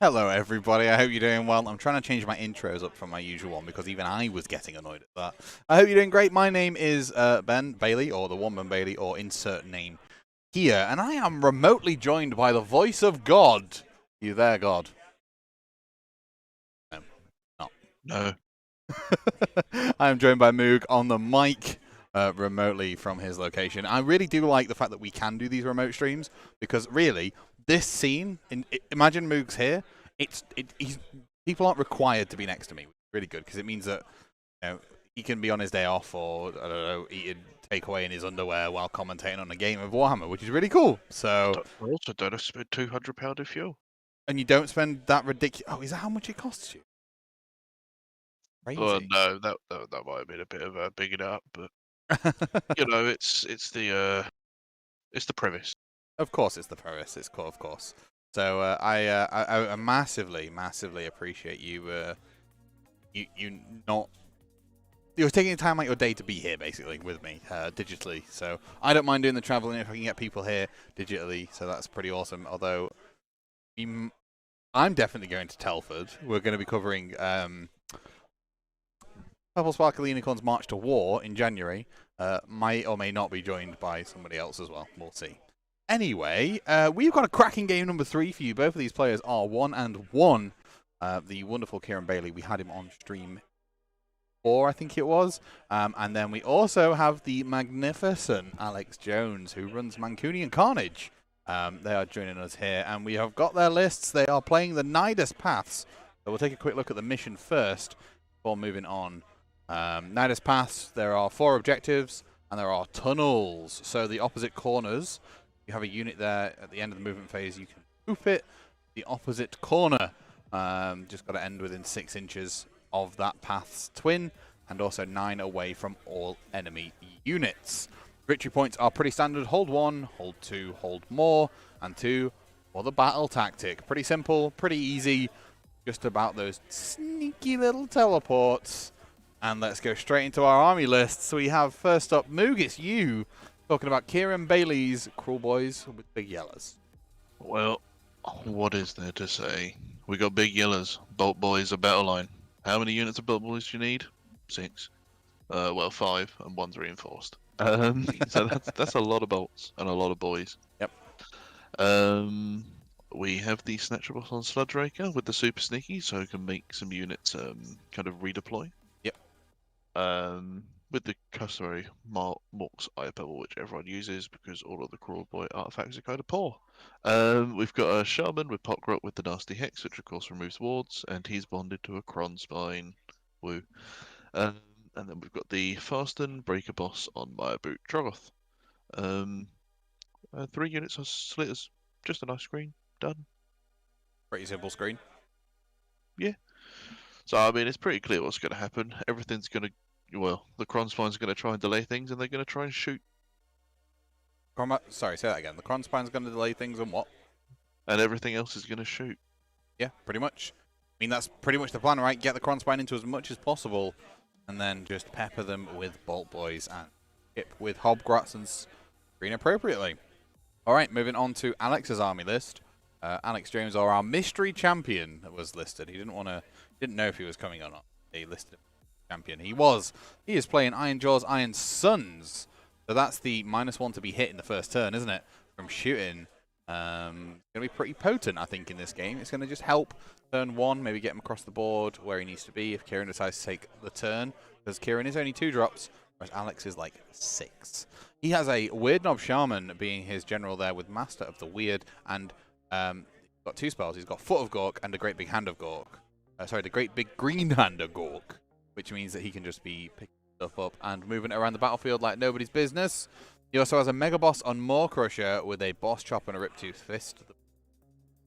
Hello everybody, I hope you're doing well. I'm trying to change my intros up from my usual one because even I was getting annoyed at that. I hope you're doing great. My name is Ben Bailey, or the One Ben Bailey, or insert name here, and I am remotely joined by the voice of God. You there, God? No, not. No. I am joined by Moog on the mic remotely from his location. I really do like the fact that we can do these remote streams because really, this scene, imagine Moog's here. People aren't required to be next to me. Really good because it means that he can be on his day off or I don't know, eating takeaway in his underwear while commentating on a game of Warhammer, which is really cool. So I also don't have to spend £200 in fuel. and you don't spend that ridiculous. Oh, is that how much it costs you? Crazy. Well, no, that might have been a bit of a bigging up, but you know, it's the premise. Of course, it's the premise. It's cool, of course. So I massively appreciate you. You're taking time out your day to be here, basically, with me digitally. So I don't mind doing the traveling if I can get people here digitally. So that's pretty awesome. Although I'm definitely going to Telford. We're going to be covering Purple Sparkle Unicorns March to War in January. Might or may not be joined by somebody else as well. We'll see. Anyway, we've got a cracking game number 3 for you. Both of these players are 1-1. The wonderful Kieran Bailey, we had him on stream 4, I think it was. And then we also have the magnificent Alex Jones, who runs Mancunian Carnage. They are joining us here, and we have got their lists. They are playing the Nidus Paths. So we'll take a quick look at the mission first before moving on. Nidus Paths, there are 4 objectives, and there are tunnels. So the opposite corners, you have a unit there at the end of the movement phase. You can poop it the opposite corner. Just got to end within 6 inches of that path's twin, and also 9 away from all enemy units. Victory points are pretty standard. Hold 1, hold 2, hold more, and 2 for the battle tactic. Pretty simple, pretty easy. Just about those sneaky little teleports. And let's go straight into our army lists. So we have first up, Moog, it's you, talking about Kieran Bailey's Cruelboyz with big yellows. Well, what is there to say? We got big yellows. Bolt Boys, a battle line. How many units of Bolt Boys do you need? 6. Well, 5, and 1's reinforced. So that's a lot of bolts and a lot of boys. Yep. We have the Snatcher Boss on Sludge Raker with the super sneaky, so we can make some units kind of redeploy. Yep. With the customary Mork's Eye Pebble, which everyone uses because all of the Cruelboy artifacts are kind of poor. We've got a Shaman with Pokrot with the Nasty Hex, which of course removes wards, and he's bonded to a Kron Spine. Woo. And then we've got the Fasten Breaker Boss on Maya-Boot Trogoth. 3 units of Slitters. Just a nice screen. Done. Pretty simple screen. Yeah. So, I mean, it's pretty clear what's going to happen. Everything's going to... Well, the Kron Spine's going to try and delay things, and they're going to try and shoot. Sorry, say that again. The Kron Spine's going to delay things and what? And everything else is going to shoot. Yeah, pretty much. I mean, that's pretty much the plan, right? Get the Kron Spine into as much as possible, and then just pepper them with Bolt Boys and hit with Hobgrots and screen appropriately. All right, moving on to Alex's army list. Alex Jones, or our mystery champion, was listed. He didn't know if he was coming or not. He listed champion. He was. He is playing Ironjawz Iron Suns. So that's the -1 to be hit in the first turn, isn't it? From shooting. Going to be pretty potent, I think, in this game. It's going to just help turn 1, maybe get him across the board where he needs to be if Kieran decides to take the turn. Because Kieran is only 2 drops, whereas Alex is like 6. He has a Weird Knob Shaman being his general there with Master of the Weird, and he's got 2 spells. He's got Foot of Gork and a Great Big Hand of Gork. Sorry, the Great Big Green Hand of Gork, which means that he can just be picking stuff up and moving around the battlefield like nobody's business. He also has a Mega Boss on Maw Crusher with a Boss Chop and a Riptooth Fist.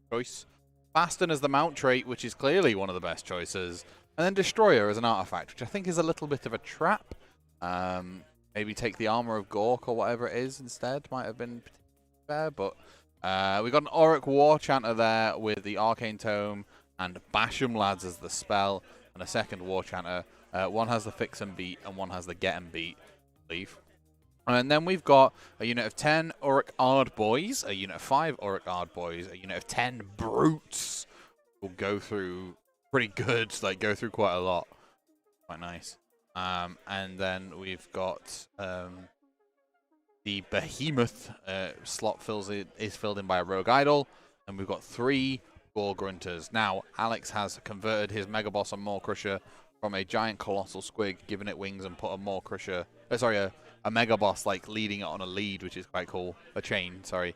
Choice. Fasten as the mount trait, which is clearly one of the best choices. And then Destroyer as an artifact, which I think is a little bit of a trap. Maybe take the Armor of Gork or whatever it is instead. Might have been fair, but we got an Auric War Chanter there with the Arcane Tome and Bash 'em Lads as the spell, and a second War Chanter. One has the Fix and Beat, and one has the Get and Beat, I believe. And then we've got a unit of 10 Auric Ard Boys, a unit of 5 Auric Ard Boys, a unit of 10 Brutes, will go through pretty good, like go through quite a lot. Quite nice. And then we've got the Behemoth slot is filled in by a Rogue Idol, and we've got 3 Gore Grunters. Now, Alex has converted his Mega Boss and Maw Crusher from a giant colossal squig, given it wings, and put a Maw Crusher, a Mega Boss like leading it on a lead, which is quite cool. A chain, sorry.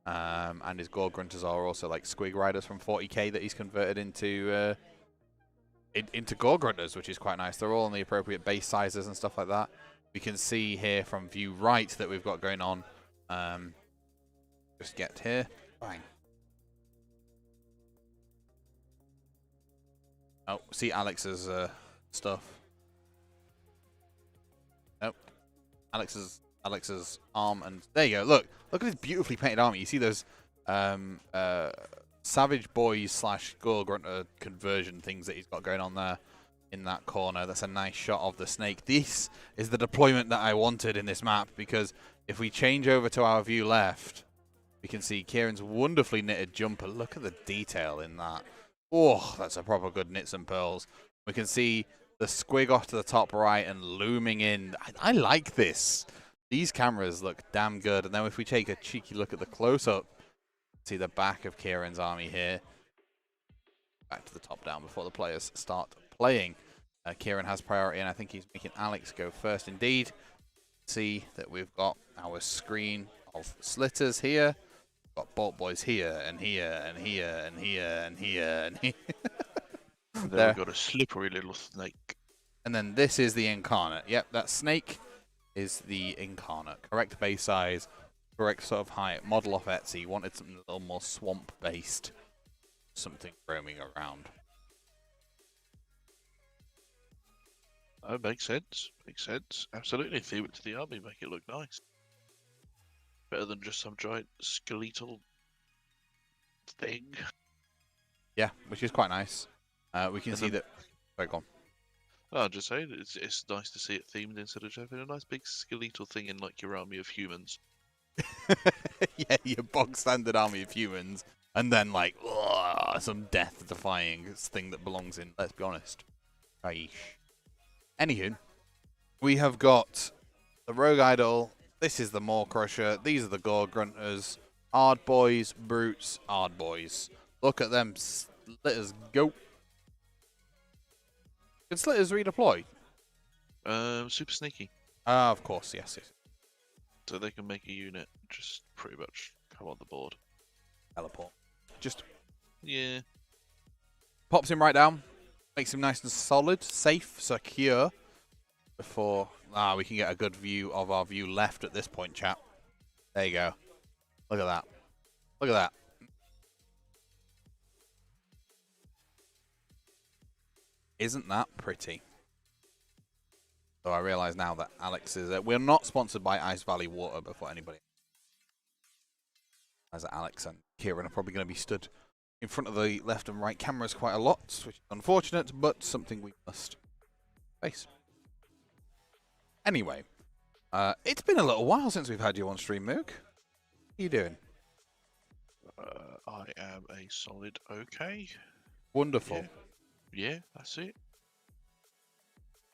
And his Gore Grunters are also like Squig Riders from 40k that he's converted into Gore Grunters, which is quite nice. They're all in the appropriate base sizes and stuff like that. We can see here from view right that we've got going on. Just get here. Bang. Oh, see Alex's stuff. Nope. Alex's arm, and there you go. Look at his beautifully painted armor. You see those Savage Boys / Gore Grunter conversion things that he's got going on there in that corner. That's a nice shot of the snake. This is the deployment that I wanted in this map, because if we change over to our view left, we can see Kieran's wonderfully knitted jumper. Look at the detail in that. Oh, that's a proper good knits and pearls. We can see the squig off to the top right and looming in. I like this. These cameras look damn good. And then if we take a cheeky look at the close-up, see the back of Kieran's army here. Back to the top down before the players start playing. Kieran has priority, and I think he's making Alex go first indeed. See that we've got our screen of slitters here. We've got Bolt Boys here, and here, and here, and here, and here, and here. Then we've got a slippery little snake. And then this is the incarnate. Yep, that snake is the incarnate. Correct base size, correct sort of height. Model off Etsy. Wanted something a little more swamp-based. Something roaming around. Oh, makes sense. Makes sense. Absolutely. Theme it to the army. Make it look nice. Better than just some giant skeletal thing. Yeah, which is quite nice. We can see that. Sorry, go on. I'll just say it's nice to see it themed instead of having a nice big skeletal thing in like your army of humans. Yeah, your bog standard army of humans, and then like some death-defying thing that belongs in. Let's be honest. Aish. Anywho, we have got the Rogue Idol. This is the Maw Crusher. These are the Gore Grunters. Ard Boys, Brutes, Ard Boys. Look at them slitters go. Can slitters redeploy? Super sneaky. Of course, yes. So they can make a unit just pretty much come on the board. Teleport. Just Yeah. pops him right down. Makes him nice and solid, safe, secure. Before we can get a good view of our view left at this point, chat. There you go. Look at that. Look at that. Isn't that pretty? So I realise now that Alex is... we're not sponsored by Ice Valley Water before anybody. As Alex and Kieran are probably going to be stood in front of the left and right cameras quite a lot, which is unfortunate, but something we must face. Anyway, it's been a little while since we've had you on stream, Mook. How you doing? I am a solid okay. Wonderful. Yeah, that's it.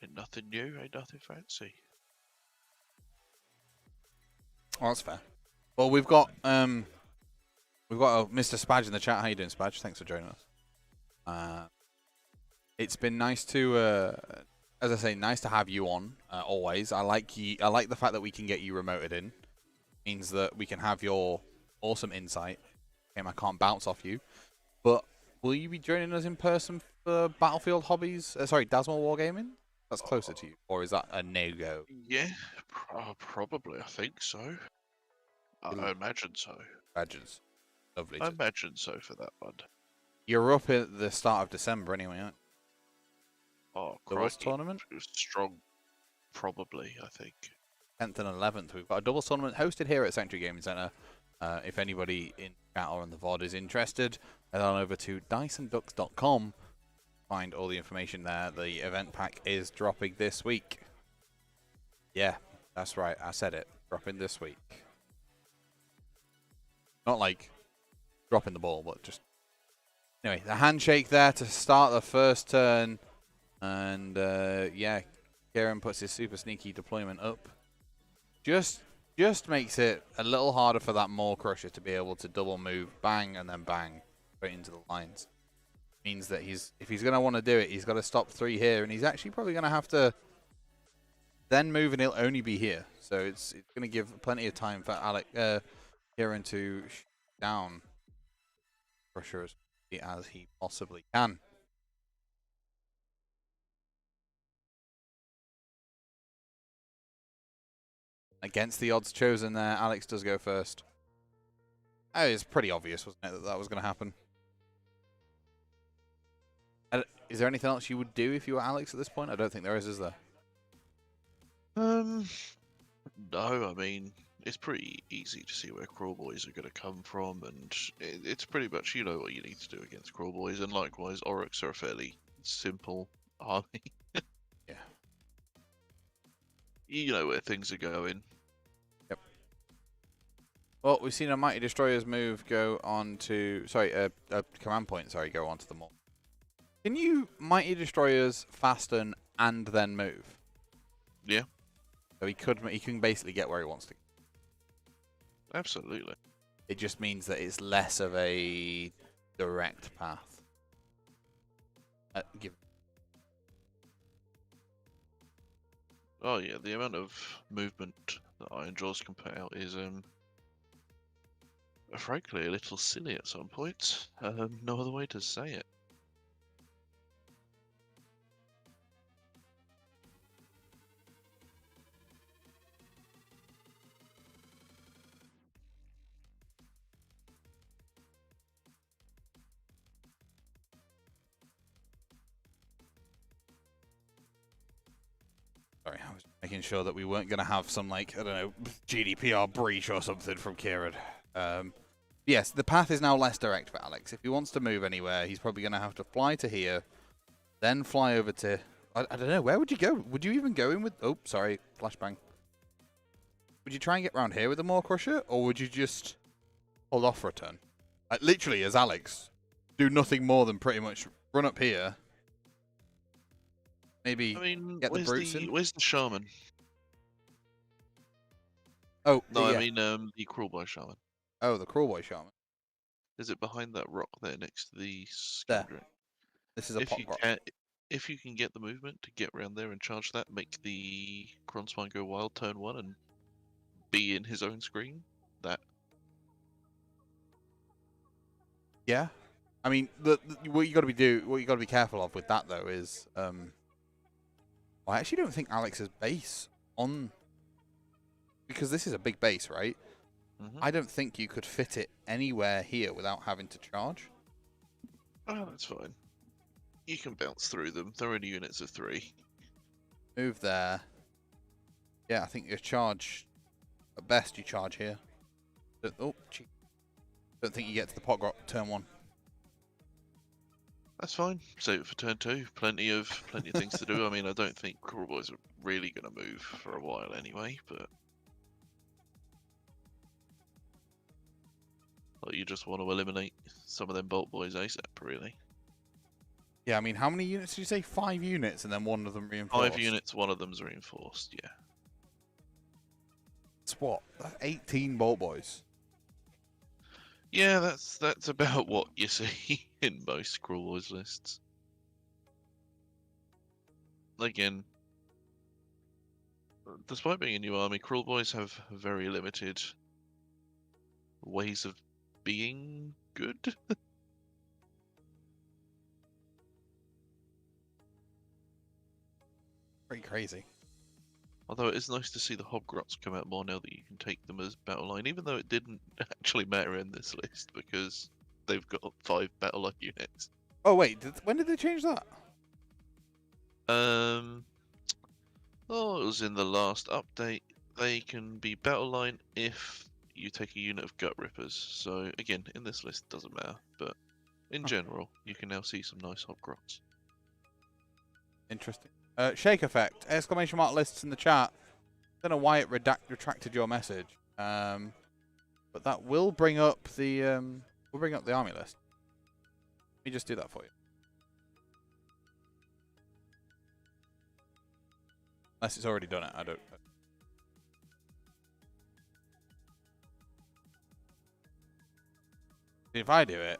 Ain't nothing new, ain't nothing fancy. Oh, that's fair. Well, we've got Mr. Spadge in the chat. How you doing, Spadge? Thanks for joining us. It's been nice to, as I say, nice to have you on. Always. I like the fact that we can get you remoted in. Means that we can have your awesome insight. I can't bounce off you, but will you be joining us in person for Battlefield Hobbies? Sorry, Dasmore Wargaming. That's closer to you, or is that a no-go? Yeah, probably. I think so. I imagine so. Badges. Lovely. I imagine so for that one. You're up at the start of December anyway, aren't you? Oh, The Doubles tournament? It was strong, probably, I think. 10th and 11th. We've got a doubles tournament hosted here at Sanctuary Gaming Centre. If anybody in chat or on the VOD is interested, head on over to diceandducks.com. Find all the information there. The event pack is dropping this week. Yeah, that's right. I said it. Dropping this week. Not like dropping the ball, but just Anyway, the handshake there to start the first turn. And, yeah, Kieran puts his super sneaky deployment up. Just makes it a little harder for that Maw Crusher to be able to double move, bang, and then bang straight into the lines. Means that if he's going to want to do it, he's got to stop 3 here, and he's actually probably going to have to then move, and he'll only be here. So it's going to give plenty of time for Kieran to shoot down Crusher as he possibly can. Against the odds chosen there, Alex does go first. Oh, it's pretty obvious, wasn't it, that that was going to happen? Is there anything else you would do if you were Alex at this point? I don't think there is there? No, I mean, it's pretty easy to see where Cruelboys are going to come from, and it's pretty much, you know what you need to do against Cruelboys, and likewise, Oryx are a fairly simple army. Yeah. You know where things are going. Yep. Well, we've seen a Mighty Destroyer's move go on to... Sorry, a command point, sorry, go on to the Maw. Can you Mighty Destroyers fasten and then move? Yeah. So he can basically get where he wants to. Absolutely. It just means that it's less of a direct path. Oh yeah, the amount of movement that Ironjawz can put out is frankly a little silly at some points. No other way to say it. Sorry, I was making sure that we weren't going to have some, like, I don't know, GDPR breach or something from Kieran. Yes, the path is now less direct for Alex. If he wants to move anywhere, he's probably going to have to fly to here, then fly over to... I don't know, where would you go? Would you even go in with... Oh, sorry, flashbang. Would you try and get round here with the Maw Crusher, or would you just hold off for a turn? Like, literally, as Alex, do nothing more than pretty much run up here. Maybe get the brutes in. Where's the shaman? Oh, no, I mean the Kruleboyz shaman. Oh, the Cruelboyz shaman. Is it behind that rock there next to the there? Scoundrel? This is a pop rock. If you can get the movement to get around there and charge that, make the Kronswine go wild turn 1 and be in his own screen, that. Yeah, I mean, what you got to be careful of with that though is, I actually don't think Alex's base on, because this is a big base, right? Mm-hmm. I don't think you could fit it anywhere here without having to charge. Oh, that's fine. You can bounce through them. They're only units of 3. Move there. Yeah, I think you charge. At best, you charge here. Oh, gee. Don't think you get to the pot grot turn 1. That's fine. Save it for turn 2. Plenty of things to do. I mean, I don't think Cruelboyz are really going to move for a while anyway, but like, you just want to eliminate some of them Bolt Boys ASAP, really. Yeah, I mean, how many units did you say? 5 units, and then one of them reinforced. 5 units, one of them's reinforced. Yeah. It's what? That's 18 Bolt Boys. Yeah, that's about what you see in most Cruelboyz lists. Again, despite being a new army, Cruelboyz have very limited ways of being good. Pretty crazy. Although it is nice to see the Hobgrots come out more now that you can take them as battle line, even though it didn't actually matter in this list because they've got 5 battle line units. Oh wait, when did they change that? Oh, it was in the last update. They can be battle line if you take a unit of Gut Rippers. So again, in this list, it doesn't matter, but in general, you can now see some nice Hobgrots. Interesting. Shake effect! Exclamation mark lists in the chat. Don't know why it retracted your message. But that will bring up the army list. me just do that for you. Unless it's already done it, I don't. If I do it,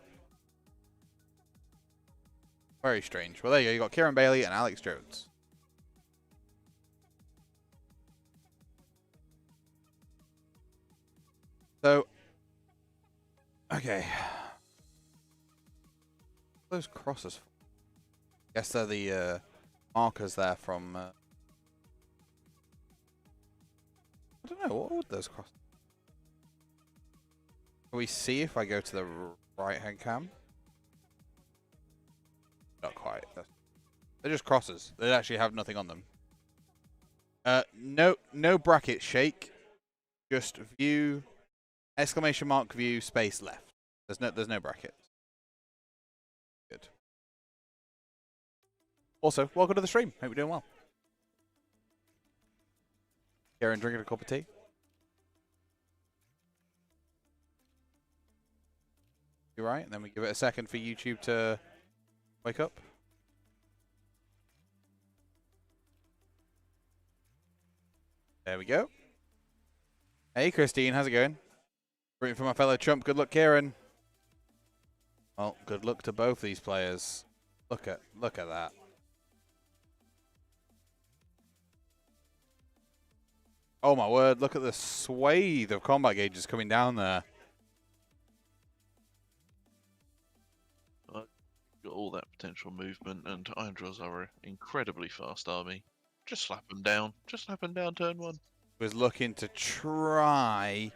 very strange. Well, there you go. You got Kieran Bailey and Alex Jones. So, okay. Those crosses. Guess they're the markers there from. I don't know. What would those crosses? Can we see if I go to the right hand cam? Not quite. They're just crosses. They actually have nothing on them. No bracket shake. Just view, exclamation mark view space left. There's no brackets. Good. Also, welcome to the stream. Hope you're doing well. Kieran drinking a cup of tea. You're right, and then we give it a second for YouTube to wake up. There we go. Hey, Christine, how's it going? Rooting for my fellow chump. Good luck, Kieran. Well, good luck to both these players. Look at that. Oh my word! Look at the swathe of combat gauges coming down there. Got all that potential movement, and Ironjawz are an incredibly fast army. Just slap them down. Just slap them down turn one. Was looking to try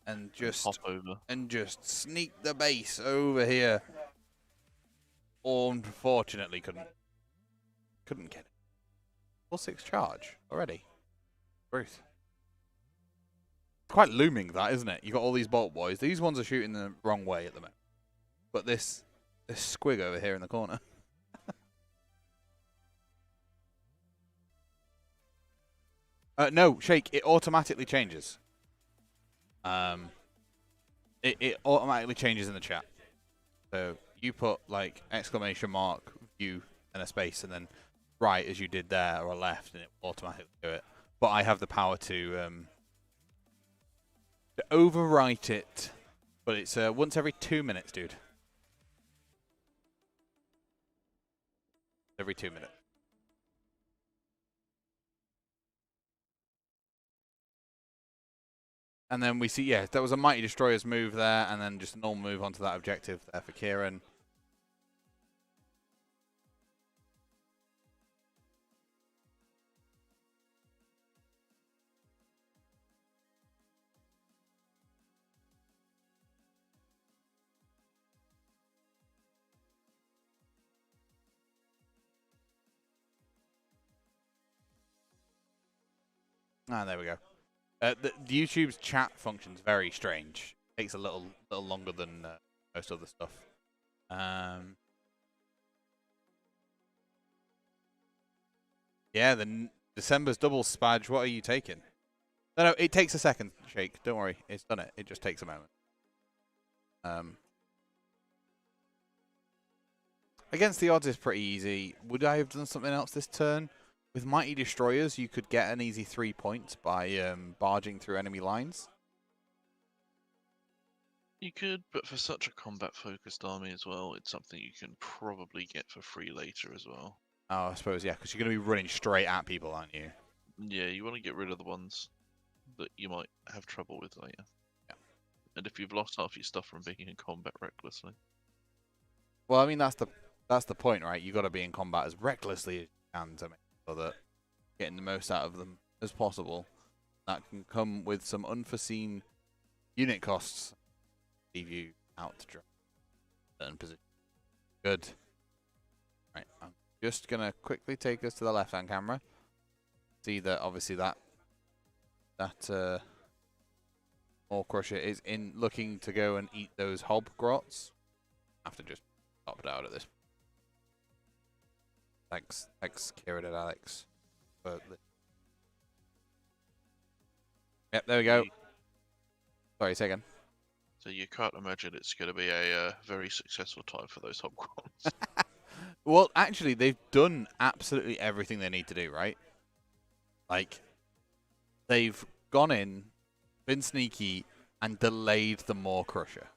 and just hop over and just sneak the base over here. Unfortunately, couldn't get it. Full 6 charge already. Ruth. Quite looming, that, isn't it? You got all these bolt boys. These ones are shooting the wrong way at the moment, but this squig over here in the corner. No, Shake, it automatically changes. It automatically changes in the chat. So you put like exclamation mark view and a space and then right as you did there or left and it will automatically do it. But I have the power to overwrite it. But it's once every 2 minutes, dude. Every 2 minutes. And then we see, yeah, that was a Mighty Destroyer's move there, and then just a normal move onto that objective there for Kieran. Ah, there we go. The YouTube's chat function's very strange. Takes a little longer than most other stuff. Yeah, the December's double spadge. What are you taking? No, it takes a second, Shake. Don't worry, it's done it. It just takes a moment. Against the odds is pretty easy. Would I have done something else this turn? With Mighty Destroyers, you could get an easy 3 points by barging through enemy lines. You could, but for such a combat-focused army as well, it's something you can probably get for free later as well. Oh, I suppose, yeah, because you're going to be running straight at people, aren't you? Yeah, you want to get rid of the ones that you might have trouble with later. Yeah. And if you've lost half your stuff from being in combat recklessly. Well, I mean, that's the point, right? You've got to be in combat as recklessly as you can to make sure that getting the most out of them as possible. That can come with some unforeseen unit costs. Leave you out to drop certain position. Good. Right, I'm just gonna quickly take us to the left-hand camera. See that obviously that Maw Crusher is in looking to go and eat those hob grots. I have to just pop it out at this. Thanks, Kieran and Alex. Yep, there we go. Sorry, say again. So you can't imagine it's going to be a very successful time for those Hobgrots. Well, actually, they've done absolutely everything they need to do, right? Like, they've gone in, been sneaky, and delayed the Maw Crusher.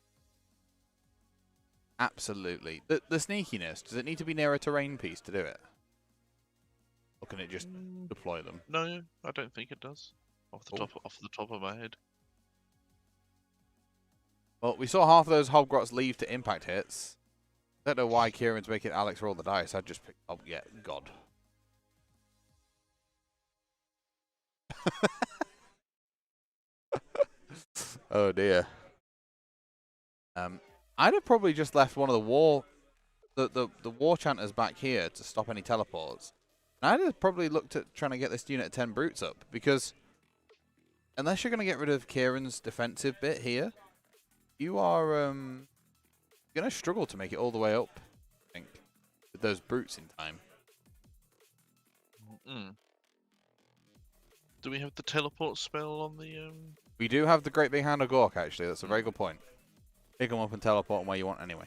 Absolutely. The sneakiness, does it need to be near a terrain piece to do it? Or can it just deploy them? No, I don't think it does. Off the top of my head. Well, we saw half of those Hobgrots leave to impact hits. Don't know why Kieran's making Alex roll the dice. I'd just pick... Oh, yeah, God. Oh, dear. I'd have probably just left one of the war chanters back here to stop any teleports. And I'd have probably looked at trying to get this unit of 10 brutes up, because unless you're going to get rid of Kieran's defensive bit here, you are going to struggle to make it all the way up, I think, with those brutes in time. Do we have the teleport spell on the... We do have the Great Big Hand of Gork, actually. That's a very good point. Pick them up and teleport them where you want anyway.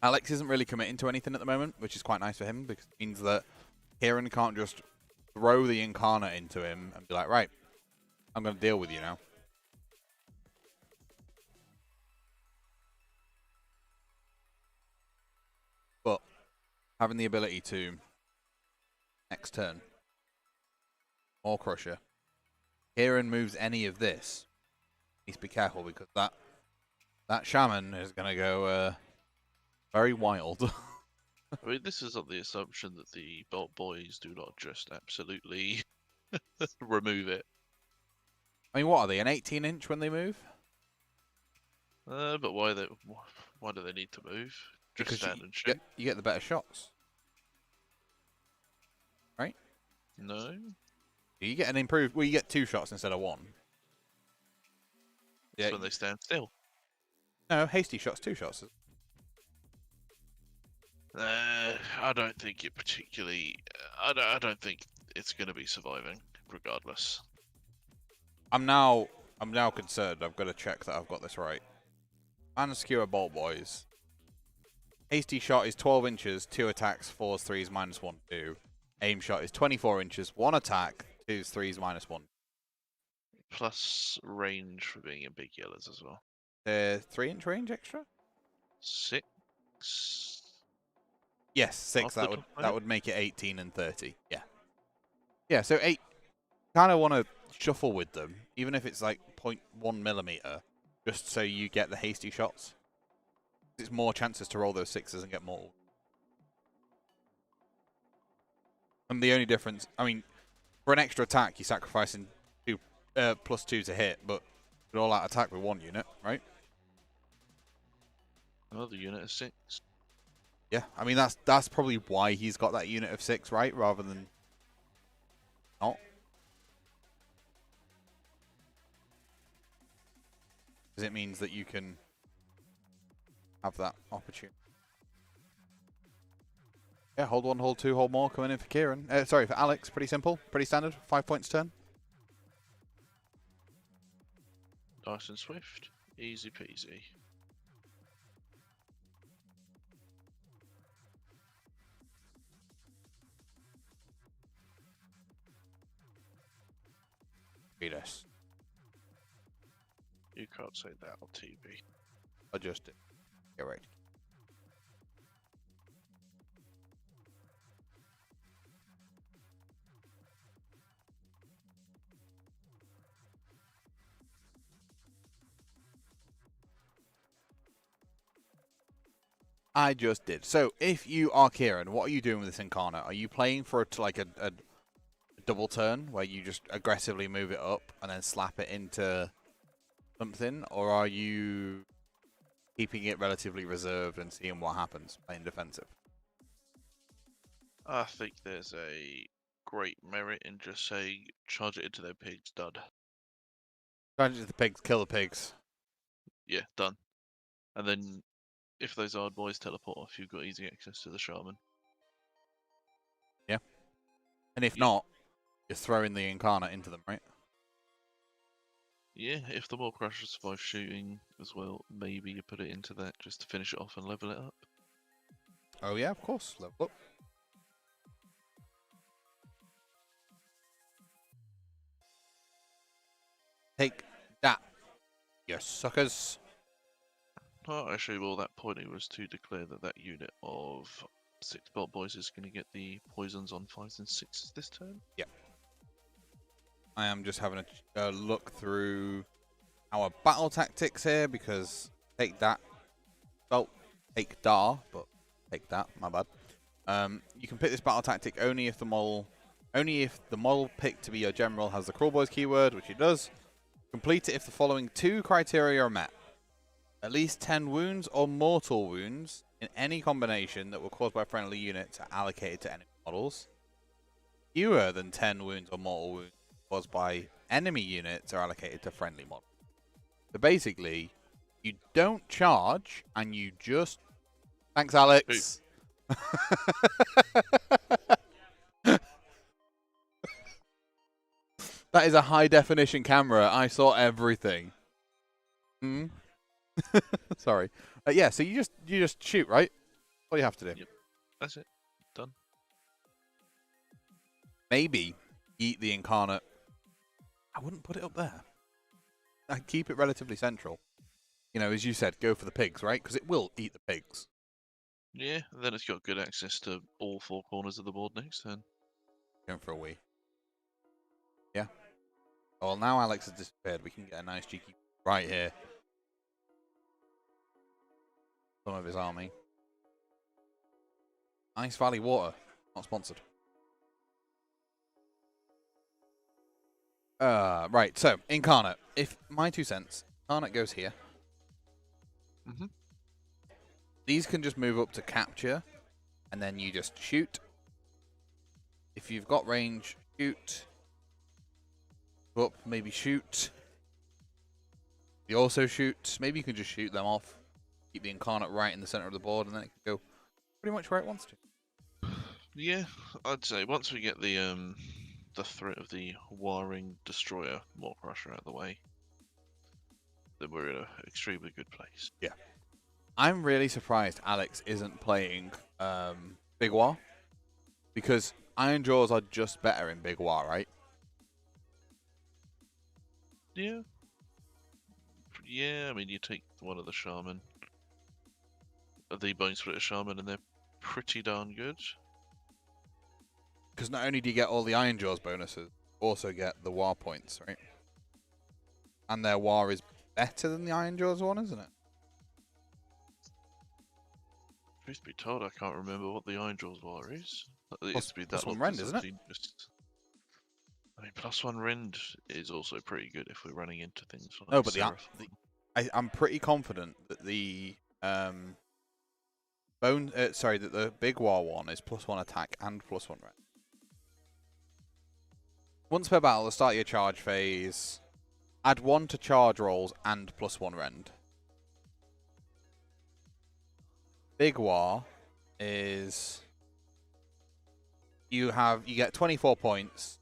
Alex isn't really committing to anything at the moment, which is quite nice for him, because it means that Kieran can't just throw the Incarnate into him and be like, right, I'm going to deal with you now. But having the ability to, next turn, Maw Crusher, Kieran moves any of this, needs to be careful, because that Shaman is going to go very wild. I mean, this is on the assumption that the Boys do not just absolutely remove it. I mean, what are they, an 18-inch when they move? But why do they need to move? Just Because stand and shoot? you get the better shots. Right? No. You get an improved... Well, you get 2 shots instead of 1. That's Yeah. when they stand still. No, hasty shots, 2 shots. I don't think it particularly... I don't think it's going to be surviving, regardless. I'm now concerned. I've got to check that I've got this right. Man Skewer Bolt Boys. Hasty shot is 12 inches, 2 attacks, 4s, 3s, -1, 2. Aim shot is 24 inches, 1 attack, 2s, 3s, -1. Plus range for being in big yellows as well. 3-inch range extra? 6? Yes, 6. Off That would make it 18 and 30. Yeah. Yeah, so 8. Kind of want to shuffle with them, even if it's like 0.1 millimeter, just so you get the hasty shots. It's more chances to roll those 6s and get more. And the only difference, I mean, for an extra attack, you're sacrificing +2 to hit, but with all out attack with 1 unit, right? Another unit of 6. Yeah, I mean that's probably why he's got that unit of 6, right? Rather than not. Because it means that you can have that opportunity. Yeah, hold 1, hold 2, hold more, coming in for Kieran. Sorry, for Alex. Pretty simple, pretty standard. 5 points turn. Nice and swift. Easy peasy. Beat us. You can't say that on TV. Adjust it. Yeah, right. I just did. So, if you are Kieran, what are you doing with this Incarnate? Are you playing for like a double turn where you just aggressively move it up and then slap it into something, or are you keeping it relatively reserved and seeing what happens, playing defensive? I think there's a great merit in just saying, charge it into their pigs, done. Charge it to the pigs, kill the pigs. Yeah, done. And then, if those Ard boys teleport off, you've got easy access to the Shaman. Yeah. And if not, you're throwing the Incarnate into them, right? Yeah, if the Maw Crusher survives shooting as well, maybe you put it into that just to finish it off and level it up. Oh yeah, of course. Level up. Take that, you suckers. Oh, actually, well, that point was to declare that that unit of 6 Bolt-Boys is going to get the poisons on 5s and 6s this turn. Yeah. I am just having a look through our battle tactics here because take that. Well, take dar, but take that. My bad. You can pick this battle tactic only if the model picked to be your general has the Cruelboyz keyword, which it does. Complete it if the following 2 criteria are met. At least 10 wounds or mortal wounds in any combination that were caused by friendly units are allocated to enemy models. Fewer than 10 wounds or mortal wounds caused by enemy units are allocated to friendly models. So basically, you don't charge and you just... Thanks, Alex. That is a high definition camera. I saw everything. Hmm. Sorry. Yeah, so you just shoot, right? All you have to do. Yep. That's it. Done. Maybe eat the incarnate. I wouldn't put it up there. I'd keep it relatively central. You know, as you said, go for the pigs, right? Because it will eat the pigs. Yeah, and then it's got good access to all 4 corners of the board next turn. Going for a wee. Yeah. Well, now Alex has disappeared. We can get a nice cheeky right here. Some of his army. Ice Valley Water. Not sponsored. Right, so, Incarnate. If my 2 cents, Incarnate goes here. Mm-hmm. These can just move up to capture, and then you just shoot. If you've got range, shoot. Go up, maybe shoot. You also shoot. Maybe you can just shoot them off. Keep the Incarnate right in the center of the board, and then it can go pretty much where it wants to. Yeah, I'd say once we get the threat of the Warring Destroyer Maw Crusher out of the way, then we're in an extremely good place. Yeah. I'm really surprised Alex isn't playing Big War, because Ironjawz are just better in Big War, right? Yeah. Yeah, I mean, you take one of the Shaman, the Bone Splitter Shaman, and they're pretty darn good. Because not only do you get all the Ironjawz bonuses, you also get the War points, right? And their War is better than the Ironjawz one, isn't it? Truth be told, I can't remember what the Ironjawz War is. It used to be plus that 1 rend, isn't it? I mean, +1 rend is also pretty good if we're running into things like No, but I'm pretty confident that the that the Big War one is +1 attack and +1 rend. Once per battle, the start of your charge phase, add 1 to charge rolls and +1 rend. Big War is you get 24 points.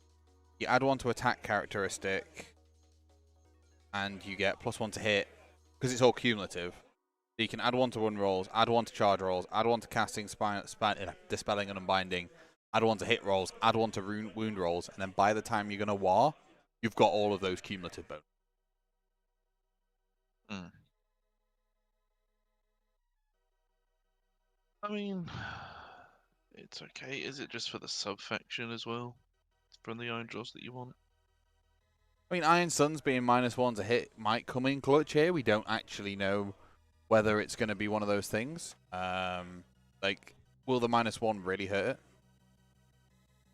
You add 1 to attack characteristic, and you get +1 to hit because it's all cumulative. So you can add 1 to run rolls, add 1 to charge rolls, add 1 to casting, dispelling, and unbinding, add 1 to hit rolls, add 1 to wound rolls, and then by the time you're going to war, you've got all of those cumulative bonuses. Mm. I mean, it's okay. Is it just for the sub-faction as well? From the Ironjawz that you want? I mean, Iron Sun's being -1 to hit might come in clutch here. We don't actually know whether it's going to be one of those things. Like, will the -1 really hurt it?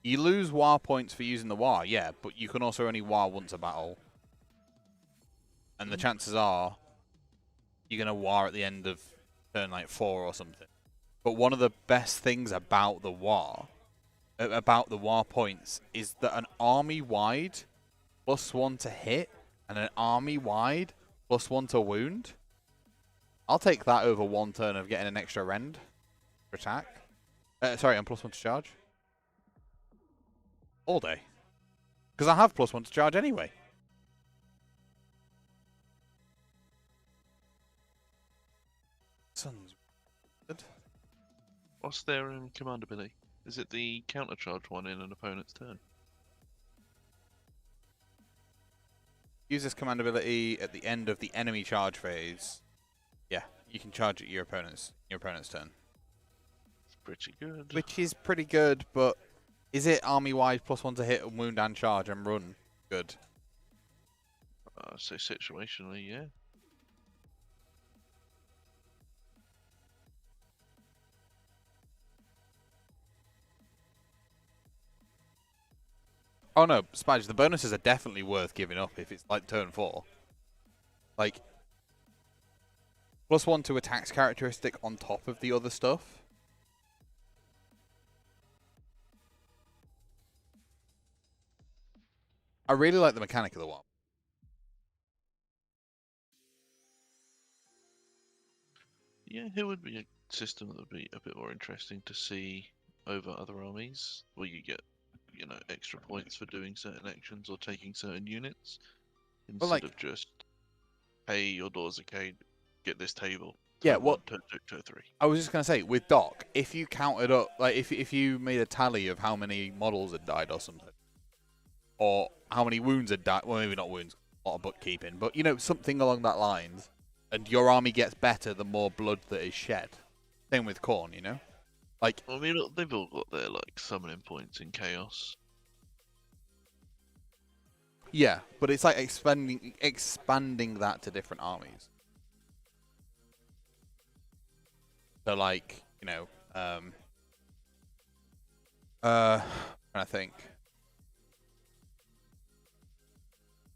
You lose war points for using the war, yeah, but you can also only war once a battle. And the chances are you're going to war at the end of turn like 4 or something. But one of the best things about the war points is that an army-wide +1 to hit and an army-wide +1 to wound. I'll take that over 1 turn of getting an extra rend for attack. Sorry, and +1 to charge. All day. Because I have +1 to charge anyway. What's their command ability? Is it the counter charge one in an opponent's turn? Use this command ability at the end of the enemy charge phase. Yeah, you can charge at your opponent's turn. It's pretty good. Which is pretty good, but is it army-wide +1 to hit and wound and charge and run good? So situationally, yeah. Oh no, Spadge, the bonuses are definitely worth giving up if it's like turn 4. Like, +1 to attacks characteristic on top of the other stuff. I really like the mechanic of the one. Yeah, it would be a system that would be a bit more interesting to see over other armies, where you get, extra points for doing certain actions or taking certain units, instead of just, hey, your door's okay, get this table. Yeah, Turn 1, turn 2, turn 3. I was just going to say, with Doc, if you counted up, like, if you made a tally of how many models had died or something, or how many wounds had died, well, maybe not wounds, a lot of bookkeeping, but, something along that lines, and your army gets better the more blood that is shed. Same with Khorne, Like, I mean, they've all got their, summoning points in Chaos. yeah, but it's like expanding that to different armies. So, like, trying to think.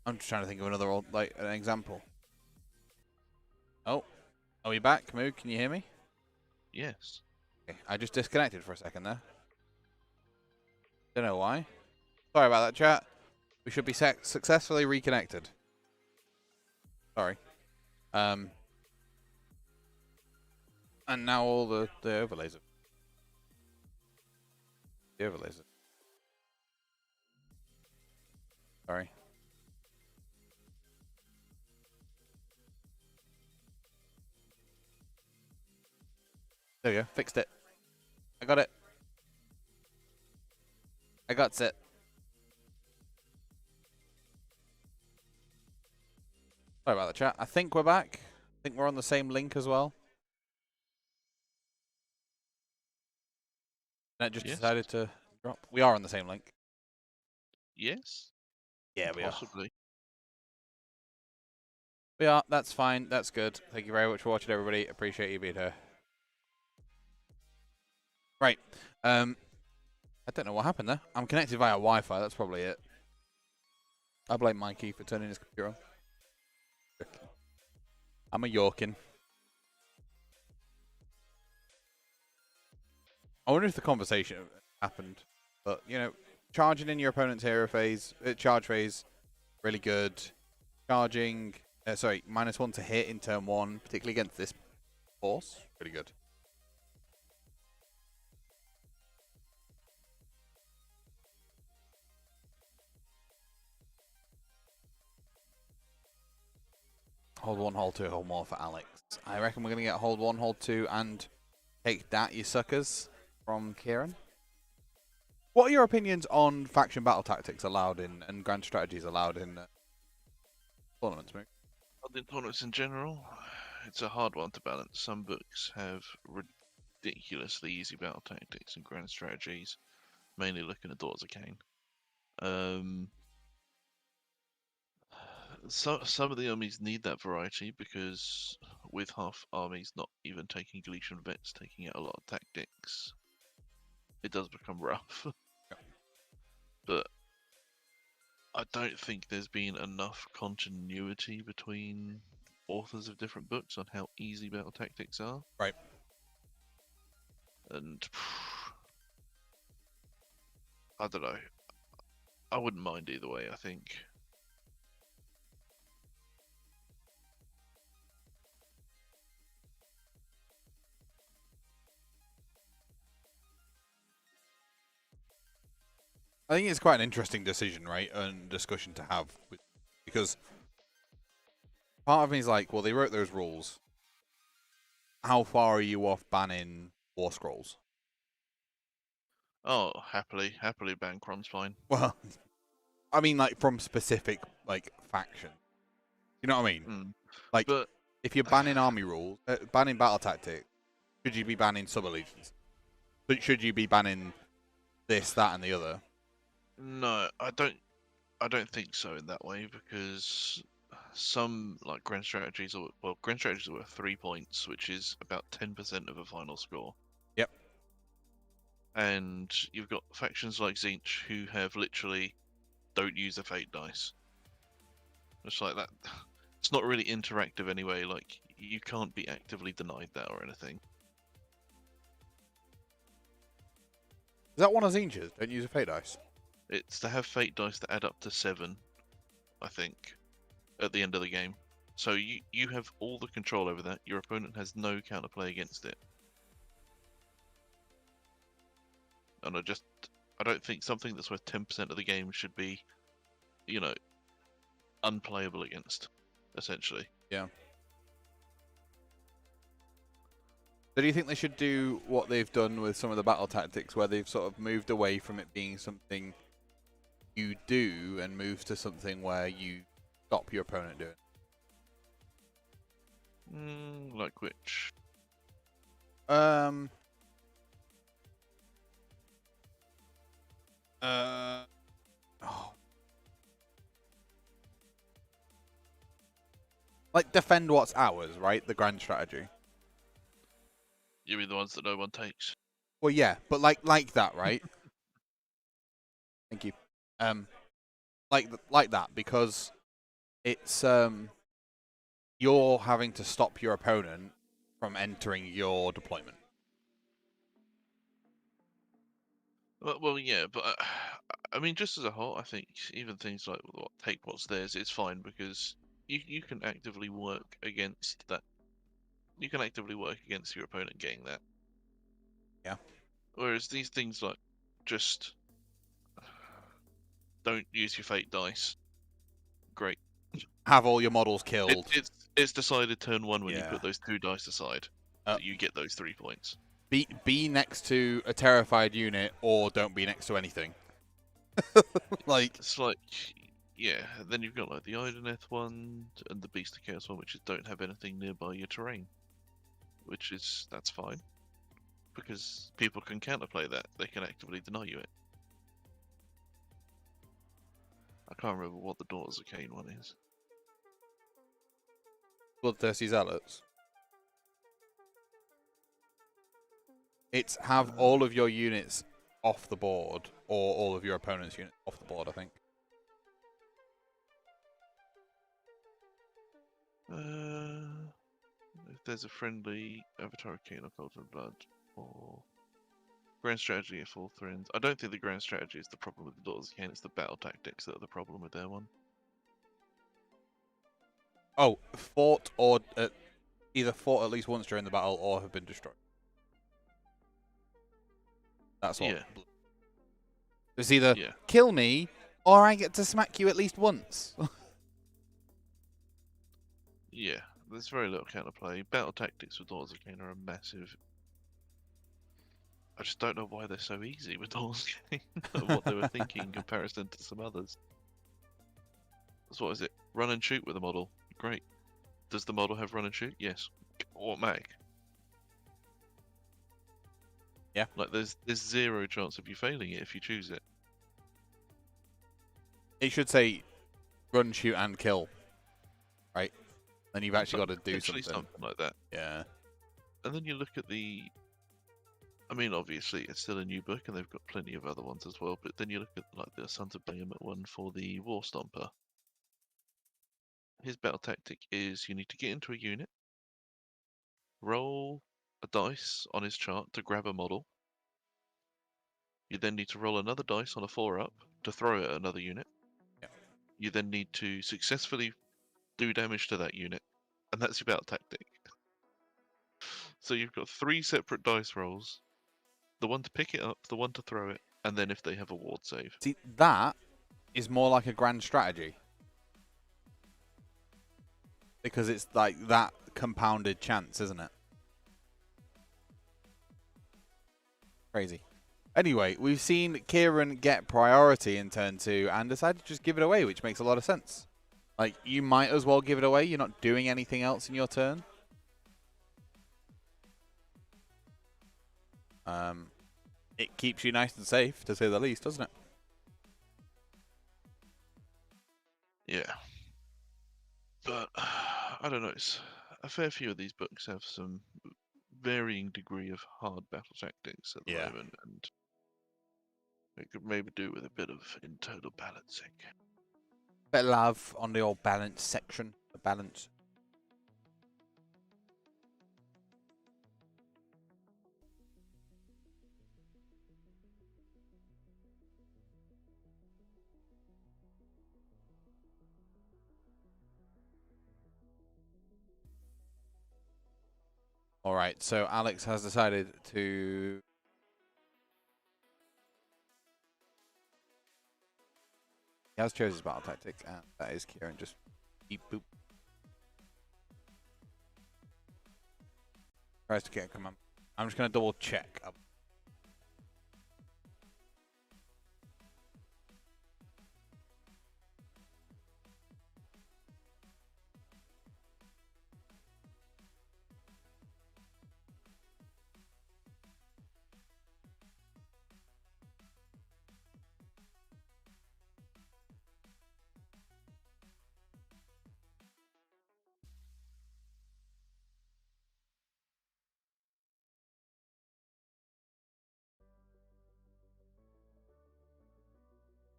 I'm just trying to think of another an example. Oh, are we back, Moog? Can you hear me? Yes. Okay, I just disconnected for a second there. Don't know why. Sorry about that, chat. We should be successfully reconnected. Sorry. And now all the overlays are... The overlays are... Sorry. There we go. Fixed it. I got it. I got it. Sorry about the chat. I think we're back. I think we're on the same link as well. And it just decided to drop. We are on the same link. Yes? Yeah, we are. Possibly. We are. That's fine. That's good. Thank you very much for watching, everybody. Appreciate you being here. Right. I don't know what happened there. I'm connected via Wi-Fi. That's probably it. I blame Mikey for turning his computer on. I'm a Yorkin. I wonder if the conversation happened. But, charging in your opponent's hero phase, charge phase, really good. Charging, sorry, -1 to hit in turn 1, particularly against this force, pretty good. Hold 1, hold 2, hold more for Alex. I reckon we're going to get hold 1, hold 2, and take that, you suckers, from Kieran. What are your opinions on faction battle tactics allowed in, and grand strategies allowed in tournaments, Mick? In tournaments in general, it's a hard one to balance. Some books have ridiculously easy battle tactics and grand strategies, mainly looking at Daughters of Cain. Some of the armies need that variety because with half armies not even taking Galician vets, taking out a lot of tactics, it does become rough. But I don't think there's been enough continuity between authors of different books on how easy battle tactics are. Right. And I don't know. I wouldn't mind either way, I think. I think it's quite an interesting decision, right, and discussion to have, because part of me is like, well, they wrote those rules. How far are you off banning War Scrolls? Oh, happily ban Cronspine. Well, I mean, like, from specific, like, faction. You know what I mean? Mm. Like, But if you're banning army rules, banning battle tactics, should you be banning sub-allegiance? Should you be banning this, that, and the other? no, I don't think so in that way, because some like grand strategies are worth 3 points, which is about 10% of a final score. Yep. And you've got factions like Zinch who have literally don't use a fate dice. It's like that. It's not really interactive anyway. Like, you can't be actively denied that or anything. Is that one of Zinch's? Don't use a fate dice. It's to have fate dice that add up to 7, I think, at the end of the game. So you have all the control over that. Your opponent has no counterplay against it. And I don't think something that's worth 10% of the game should be, you know, unplayable against, essentially. Yeah. So do you think they should do what they've done with some of the battle tactics, where they've sort of moved away from it being something you do and move to something where you stop your opponent doing it? Like which? Oh. Like, defend what's ours, right? The grand strategy. You mean the ones that no one takes? Well, yeah, but like that, right? Thank you. Like that, because it's you're having to stop your opponent from entering your deployment. Well, yeah, but I mean, just as a whole, I think even things like take what's theirs is fine, because you can actively work against that. You can actively work against your opponent getting that. Yeah. Whereas these things like just don't use your fate dice. Great. Have all your models killed. It's decided turn 1 when you Yeah. put those 2 dice aside that you get those 3 points. Be next to a terrified unit, or don't be next to anything. Like, It's like, yeah. Then you've got like the Ironjawz one and the Beast of Chaos one, which don't have anything nearby your terrain, that's fine, because people can counterplay that. They can actively deny you it. I can't remember what the Daughters of Cain one is. Bloodthirsty Zealots. It's have all of your units off the board, or all of your opponent's units off the board, I think. If there's a friendly Avatar of Cain or Cauldron of Blood, or grand strategy at full threads. I don't think the grand strategy is the problem with the Daughters of Cain. It's the battle tactics that are the problem with their one. Oh, fought or either fought at least once during the battle or have been destroyed. That's all. Yeah. It's either kill me or I get to smack you at least once. Yeah, there's very little counterplay. Battle tactics with Daughters of Cain are a massive. I just don't know why they're so easy with Daughters of Cain. What they were thinking in comparison to some others. So what is it? Run and shoot with the model. Great. Does the model have run and shoot? Yes. What mag? Yeah. Like there's zero chance of you failing it if you choose it. It should say run, shoot, and kill. Right? Then you've actually got to do something like that. Yeah. And then you look at the. I mean, obviously, it's still a new book, and they've got plenty of other ones as well. But then you look at like the Sons of Bahamut one for the War Stomper. His battle tactic is you need to get into a unit, roll a dice on his chart to grab a model. You then need to roll another dice on a 4-up to throw at another unit. Yeah. You then need to successfully do damage to that unit, and that's your battle tactic. So you've got 3 separate dice rolls: the one to pick it up, the one to throw it, and then if they have a ward save. See, that is more like a grand strategy. Because it's like that compounded chance, isn't it? Crazy. Anyway, we've seen Kieran get priority in turn 2 and decided to just give it away, which makes a lot of sense. Like, you might as well give it away. You're not doing anything else in your turn. It keeps you nice and safe, to say the least, doesn't it? Yeah. But, I don't know, it's a fair few of these books have some varying degree of hard battle tactics at the moment, and it could maybe do with a bit of internal balancing. Bit of love on the old balance section. The balance. Alright, so Alex has decided to... He has chosen his battle tactic, and that is Kieran just beep boop. Tries to get a command. I'm just going to double check.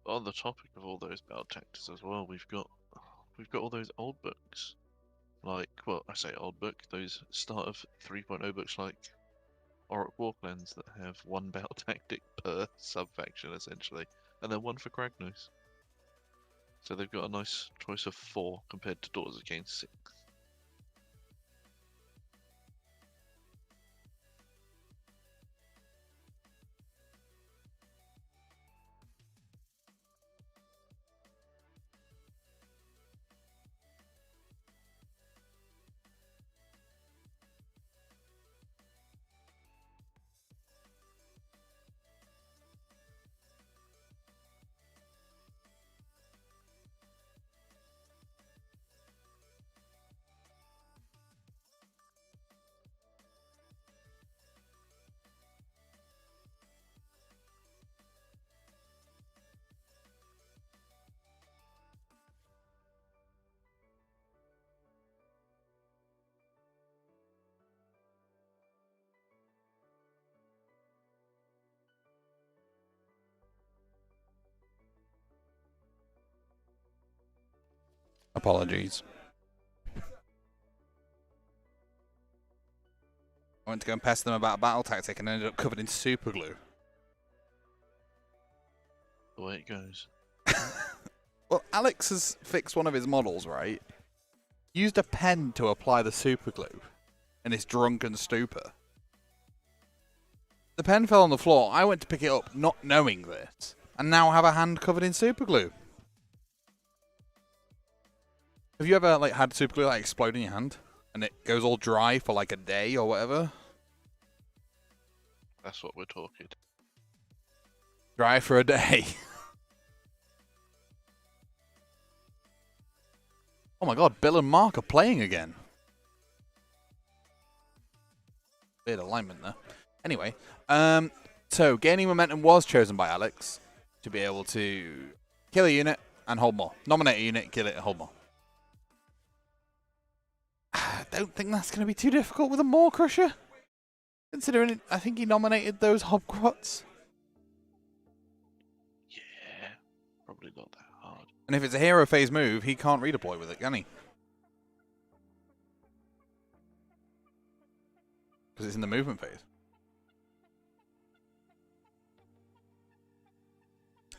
On the topic of all those battle tactics as well, we've got all those old books. Like, well, I say old book, those start of 3.0 books like Orc Warclans that have one battle tactic per sub-faction, essentially, and then one for Kragnos. So they've got a nice choice of 4 compared to Daughters against 6. Apologies. I went to go and pester them about a battle tactic and ended up covered in super glue. The way it goes. Well, Alex has fixed one of his models, right? Used a pen to apply the super glue in his drunken stupor. The pen fell on the floor. I went to pick it up not knowing this, and now have a hand covered in super glue. Have you ever had super glue explode in your hand and it goes all dry for like a day or whatever? That's what we're talking. Dry for a day. Oh my god, Bill and Mark are playing again. Weird alignment there. Anyway, so gaining momentum was chosen by Alex to be able to kill a unit and hold more. Nominate a unit, kill it, and hold more. I don't think that's going to be too difficult with a Maw Crusher. Considering it, I think he nominated those Hobgrots. Yeah, probably not that hard. And if it's a hero phase move, he can't redeploy with it, can he? Because it's in the movement phase.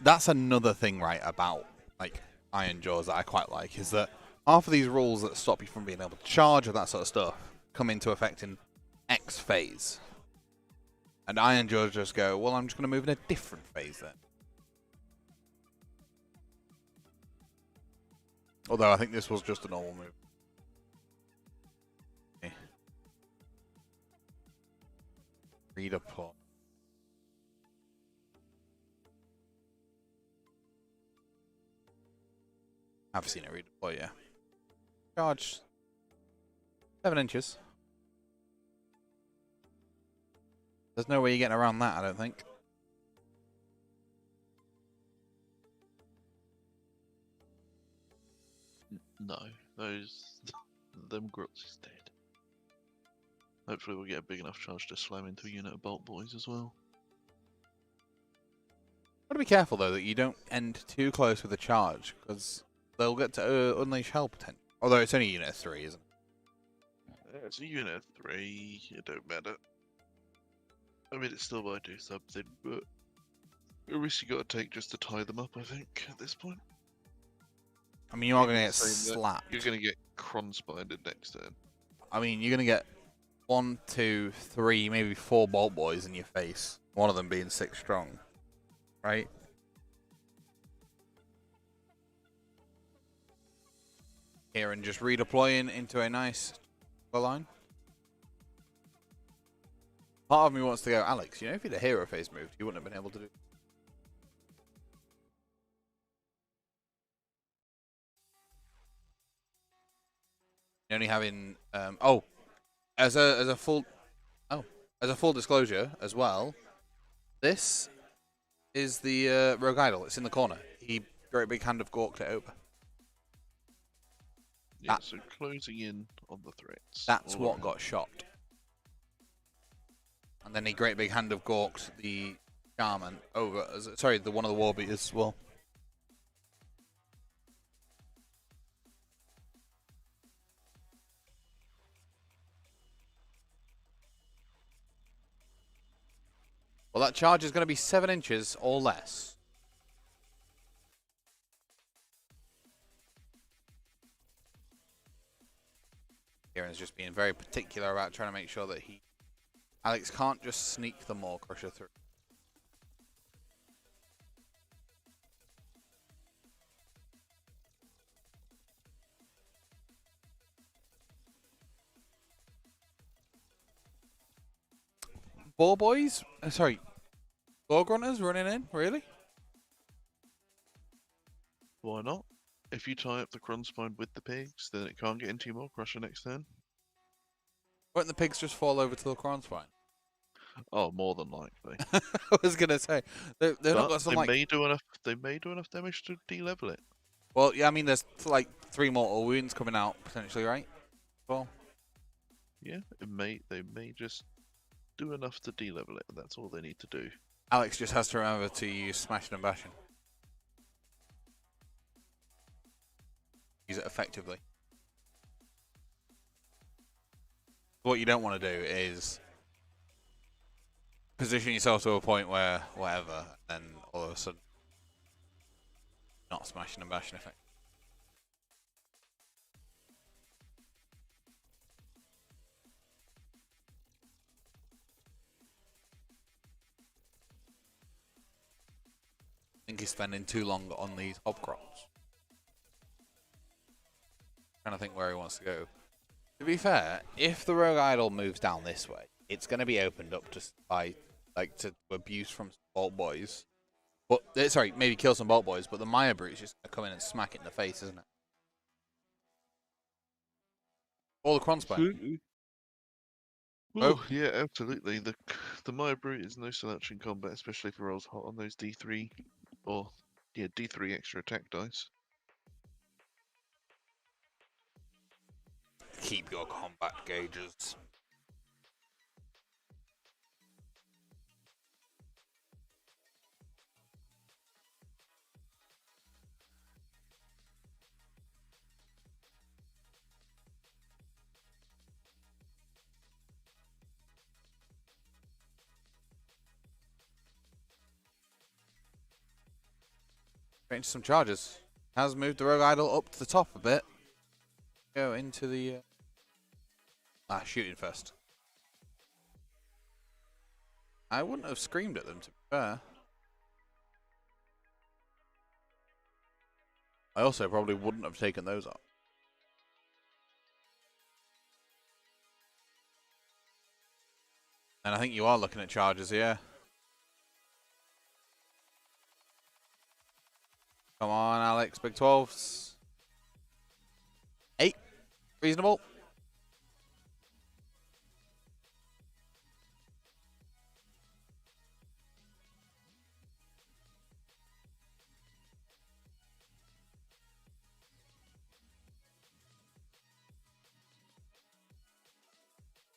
That's another thing, right, about Ironjawz that I quite like, is that half of these rules that stop you from being able to charge or that sort of stuff come into effect in X phase. And Ironjawz just go, well, I'm just going to move in a different phase then. Although I think this was just a normal move. Okay. Redeploy. I've seen it redeploy, yeah. Charge 7 inches. There's no way you're getting around that, I don't think. No, them grots is dead. Hopefully we'll get a big enough charge to slam into a unit of Bolt Boys as well. Gotta be careful though that you don't end too close with the charge, because they'll get to unleash hell potentially. Although it's only unit 3, isn't it? Yeah, it's a unit 3, it don't matter. I mean, it still might do something, but a risk you gotta take just to tie them up, I think, at this point. I mean, you are going to get slapped. You're going to get Cron-spined next turn. I mean, you're going to get 1, 2, 3, maybe 4 Bolt Boys in your face. One of them being 6 strong. Right? Here and just redeploying into a nice line. Part of me wants to go, Alex, you know, if you'd a hero phase moved, you wouldn't have been able to do. Only having as a full disclosure as well, this is the Rogue Idol. It's in the corner. He great big hand of Gorked it over. Yeah, so closing in on the threats. That's what got shot. And then he great big hand of Gorked the Shaman over. Sorry, the one of the Warbeaters as well. Well, that charge is going to be 7 inches or less. Kieran's just being very particular about trying to make sure that Alex can't just sneak the Maw Crusher through. Ball Boys? Sorry. Ball Grunters running in? Really? Why not? If you tie up the Cron-spine with the pigs, then it can't get into your Maw Crusher next turn. Won't the pigs just fall over to the Cronspine? Oh, more than likely. I was gonna say they've not got some they like. may do enough. They may do enough damage to de-level it. Well, yeah, I mean, there's like 3 mortal wounds coming out potentially, right? Well, Yeah, they may just do enough to de-level it. That's all they need to do. Alex just has to remember to use smashing and bashing. Use it effectively. What you don't want to do is position yourself to a point where whatever, and then all of a sudden not smashing and bashing effect. I think he's spending too long on these hobcrops. Trying to think where he wants to go. To be fair, if the Rogue Idol moves down this way, it's going to be opened up to abuse from Bolt Boys. But sorry, maybe kill some Bolt Boys, but the Maya Brute's just going to come in and smack it in the face, isn't it? Or the Cronspine. Oh yeah, absolutely. The Maya Brute is no slouch in combat, especially if it rolls hot on those D3 or D3 extra attack dice. Keep your combat gauges. Into some charges. Has moved the Rogue Idol up to the top a bit. Go into the shooting first. I wouldn't have screamed at them, to be fair. I also probably wouldn't have taken those up. And I think you are looking at charges here. Come on, Alex, big 12s. Reasonable.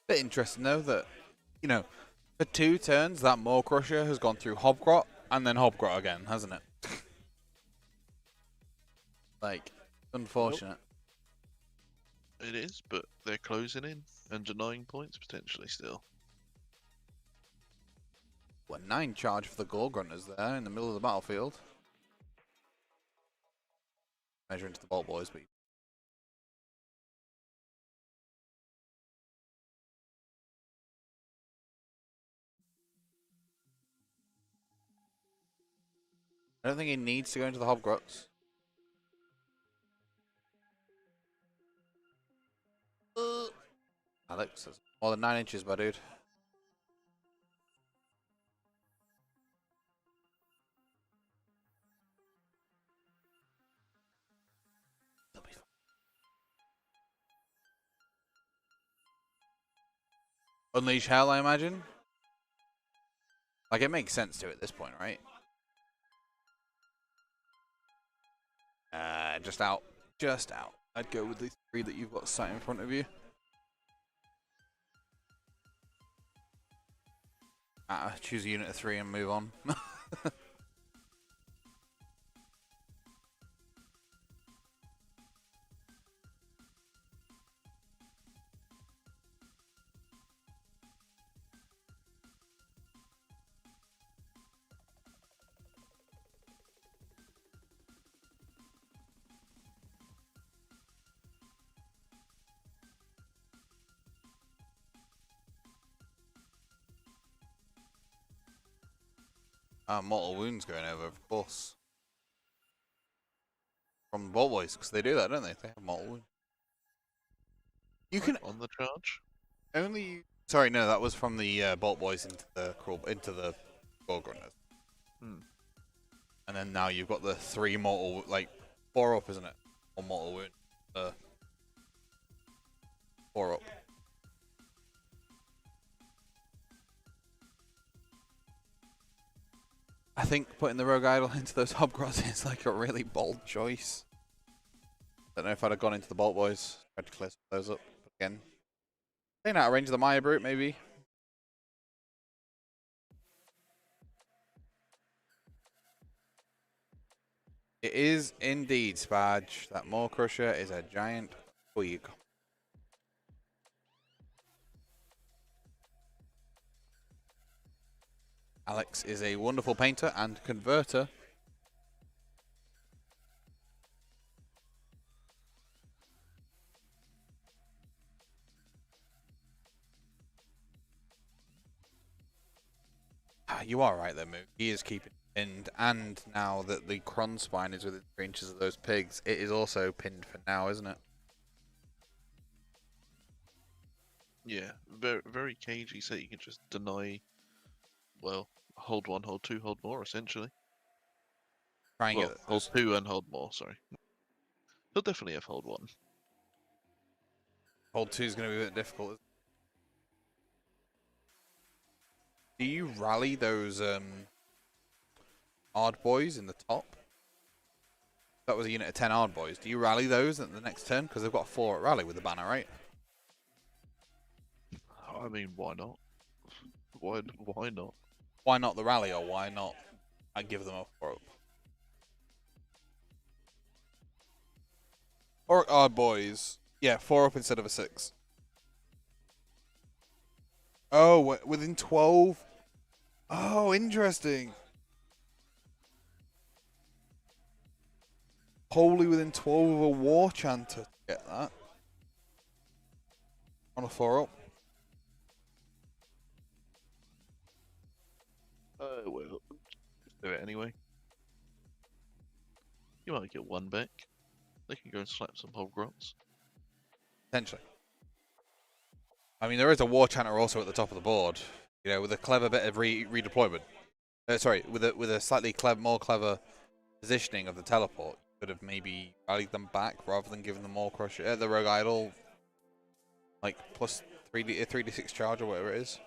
Bit interesting though that, you know, for 2 turns that Maw Crusher has gone through Hobgrot and then Hobgrot again, hasn't it? Like, unfortunate. It is, but they're closing in and denying points potentially still. Well, 9 charge for the Gorgrunters there in the middle of the battlefield. Measure into the Boltboys, but I don't think he needs to go into the Hobgrots. Alex, that's more than 9 inches, my dude. Unleash Hell, I imagine. Like, it makes sense to at this point, right? Just out. Just out. I'd go with the 3 that you've got sat in front of you. Choose a unit of 3 and move on. Mortal Wounds going over, of course. From the Boltboys, because they do that, don't they? They have Mortal Wounds. You can On the charge? only... Sorry, no, that was from the Boltboys into the Gorgrunters. And then now you've got the 3 Mortal... Like, 4 up, isn't it? Or Mortal Wound. 4 up. I think putting the Rogue Idol into those Hobgrots is like a really bold choice. Don't know if I'd have gone into the Boltboys. Tried to clear those up again. Staying out of range of the Maya Brute, maybe. It is indeed, Spadge. That Maw Crusher is a giant twig. Alex is a wonderful painter and converter. You are right there, Mook. He is keeping pinned, and now that the Kronspine is within 3 inches of those pigs, it is also pinned for now, isn't it? Yeah, very, very cagey, so you can just deny, well, hold 1, hold 2, hold more, essentially. Try and Well, get hold 2 and hold more, sorry. He'll definitely have hold 1. Hold 2 is going to be a bit difficult. Do you rally those Ard Boys in the top? That was a unit of 10 Ard Boys. Do you rally those at the next turn? Because they've got 4 at rally with the banner, right? I mean, why not? Why not? Why not the rally, or why not I give them a 4 up? Or Ard Boys. Yeah, 4 up instead of a 6. Oh, within 12? Oh, interesting. Wholly within 12 of a War Chanter to get that. On a 4 up. Well, just do it anyway. You might get 1 back. They can go and slap some Hobgrots. Potentially. I mean, there is a War Chanter also at the top of the board. You know, with a clever bit of redeployment. Sorry, with a slightly more clever positioning of the teleport, you could have maybe rallied them back rather than giving them more crush. The Rogue Idol like plus 3d6 charge or whatever it is.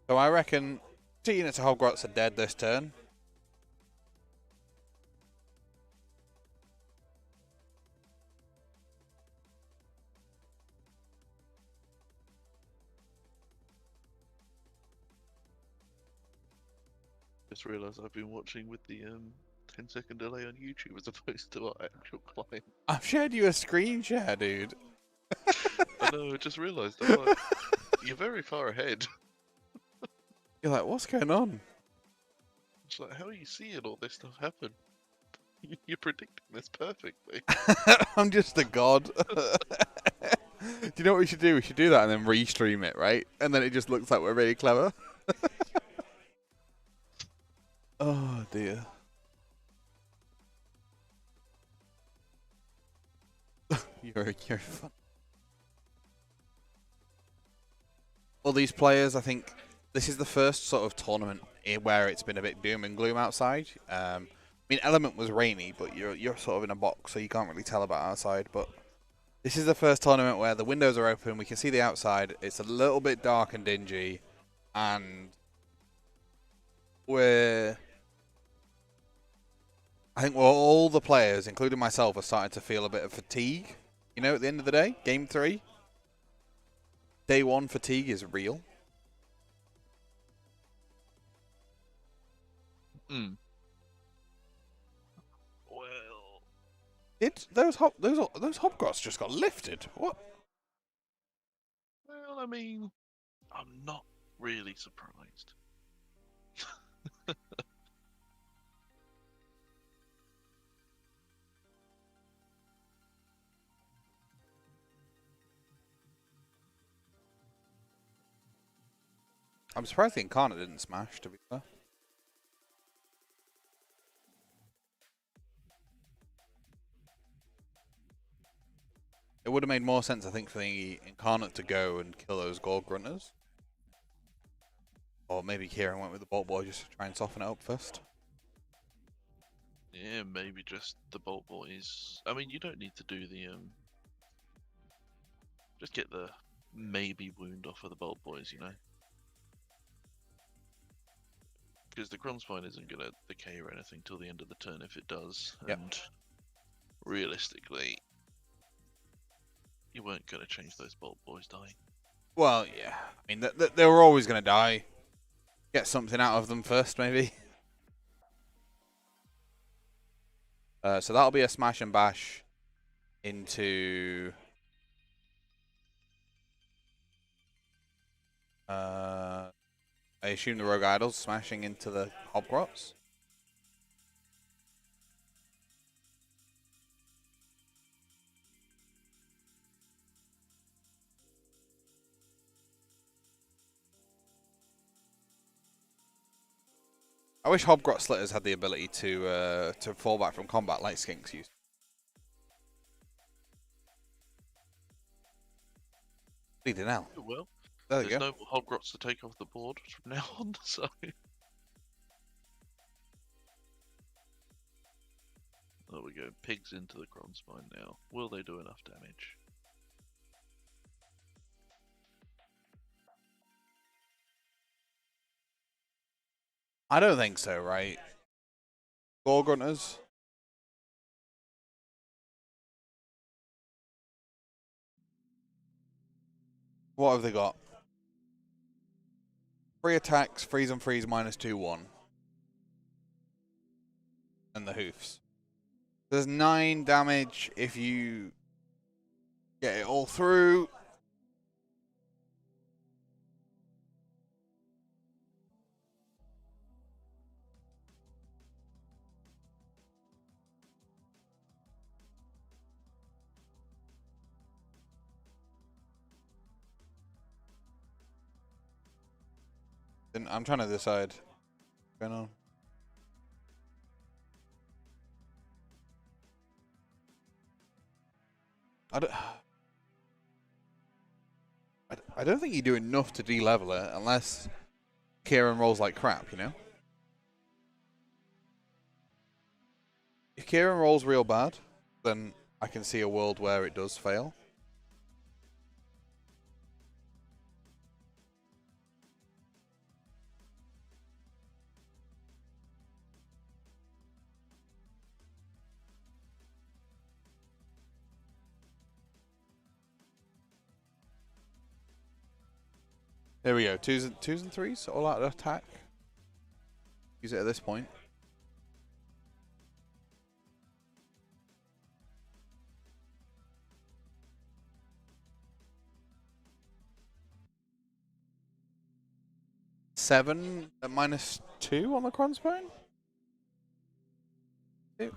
So I reckon 2 units of Hogwarts are dead this turn. Just realised I've been watching with the 10-second delay on YouTube as opposed to our actual client. I've shared you a screen share, dude. I know, I just realised. I'm like, you're very far ahead. You're like, what's going on? It's like, how are you seeing all this stuff happen? You're predicting this perfectly. I'm just a god. Do you know what we should do? We should do that and then restream it, right? And then it just looks like we're really clever. Oh dear. You're fun. All these players, I think, this is the first sort of tournament where it's been a bit doom and gloom outside. I mean, Element was rainy, but you're sort of in a box, so you can't really tell about outside. But this is the first tournament where the windows are open, we can see the outside. It's a little bit dark and dingy, and I think all the players, including myself, are starting to feel a bit of fatigue. You know, at the end of the day, Game 3, Day 1 fatigue is real. Hmm. Well, Did those Hobgrots just got lifted? What? well, I mean, I'm not really surprised. I'm surprised the Incarnate didn't smash, to be fair. It would have made more sense, I think, for the Incarnate to go and kill those Gore Grunters. Or maybe Kieran went with the Bolt Boy just to try and soften it up first. Yeah, maybe just the Bolt Boys. I mean, you don't need to do the just get the maybe wound off of the Bolt Boys, you know. Because the Kruleboyz isn't going to decay or anything till the end of the turn if it does. Yep. And realistically, you weren't going to change those Bolt Boys dying. Well, yeah. I mean, they were always going to die. Get something out of them first, maybe. So that'll be a smash and bash into... I assume the Rogue Idols smashing into the Hobgrots. I wish Hobgrot Slitters had the ability to fall back from combat like Skinks used. Bleeding hell. Well, There you there's go. no more Hobgrots to take off the board from now on, so... There we go. Pigs into the Kruleboyz now. Will they do enough damage? I don't think so, right? Gore Grunters. What have they got? 3 attacks, freeze and freeze, -2/1. And the hoofs. There's 9 damage if you get it all through. Then I'm trying to decide what's going on. I don't... I don't think you do enough to de-level it unless Kieran rolls like crap, you know? If Kieran rolls real bad, then I can see a world where it does fail. There we go. Twos and threes, all out of attack. Use it at this point. Seven at -2 on the Cronspine?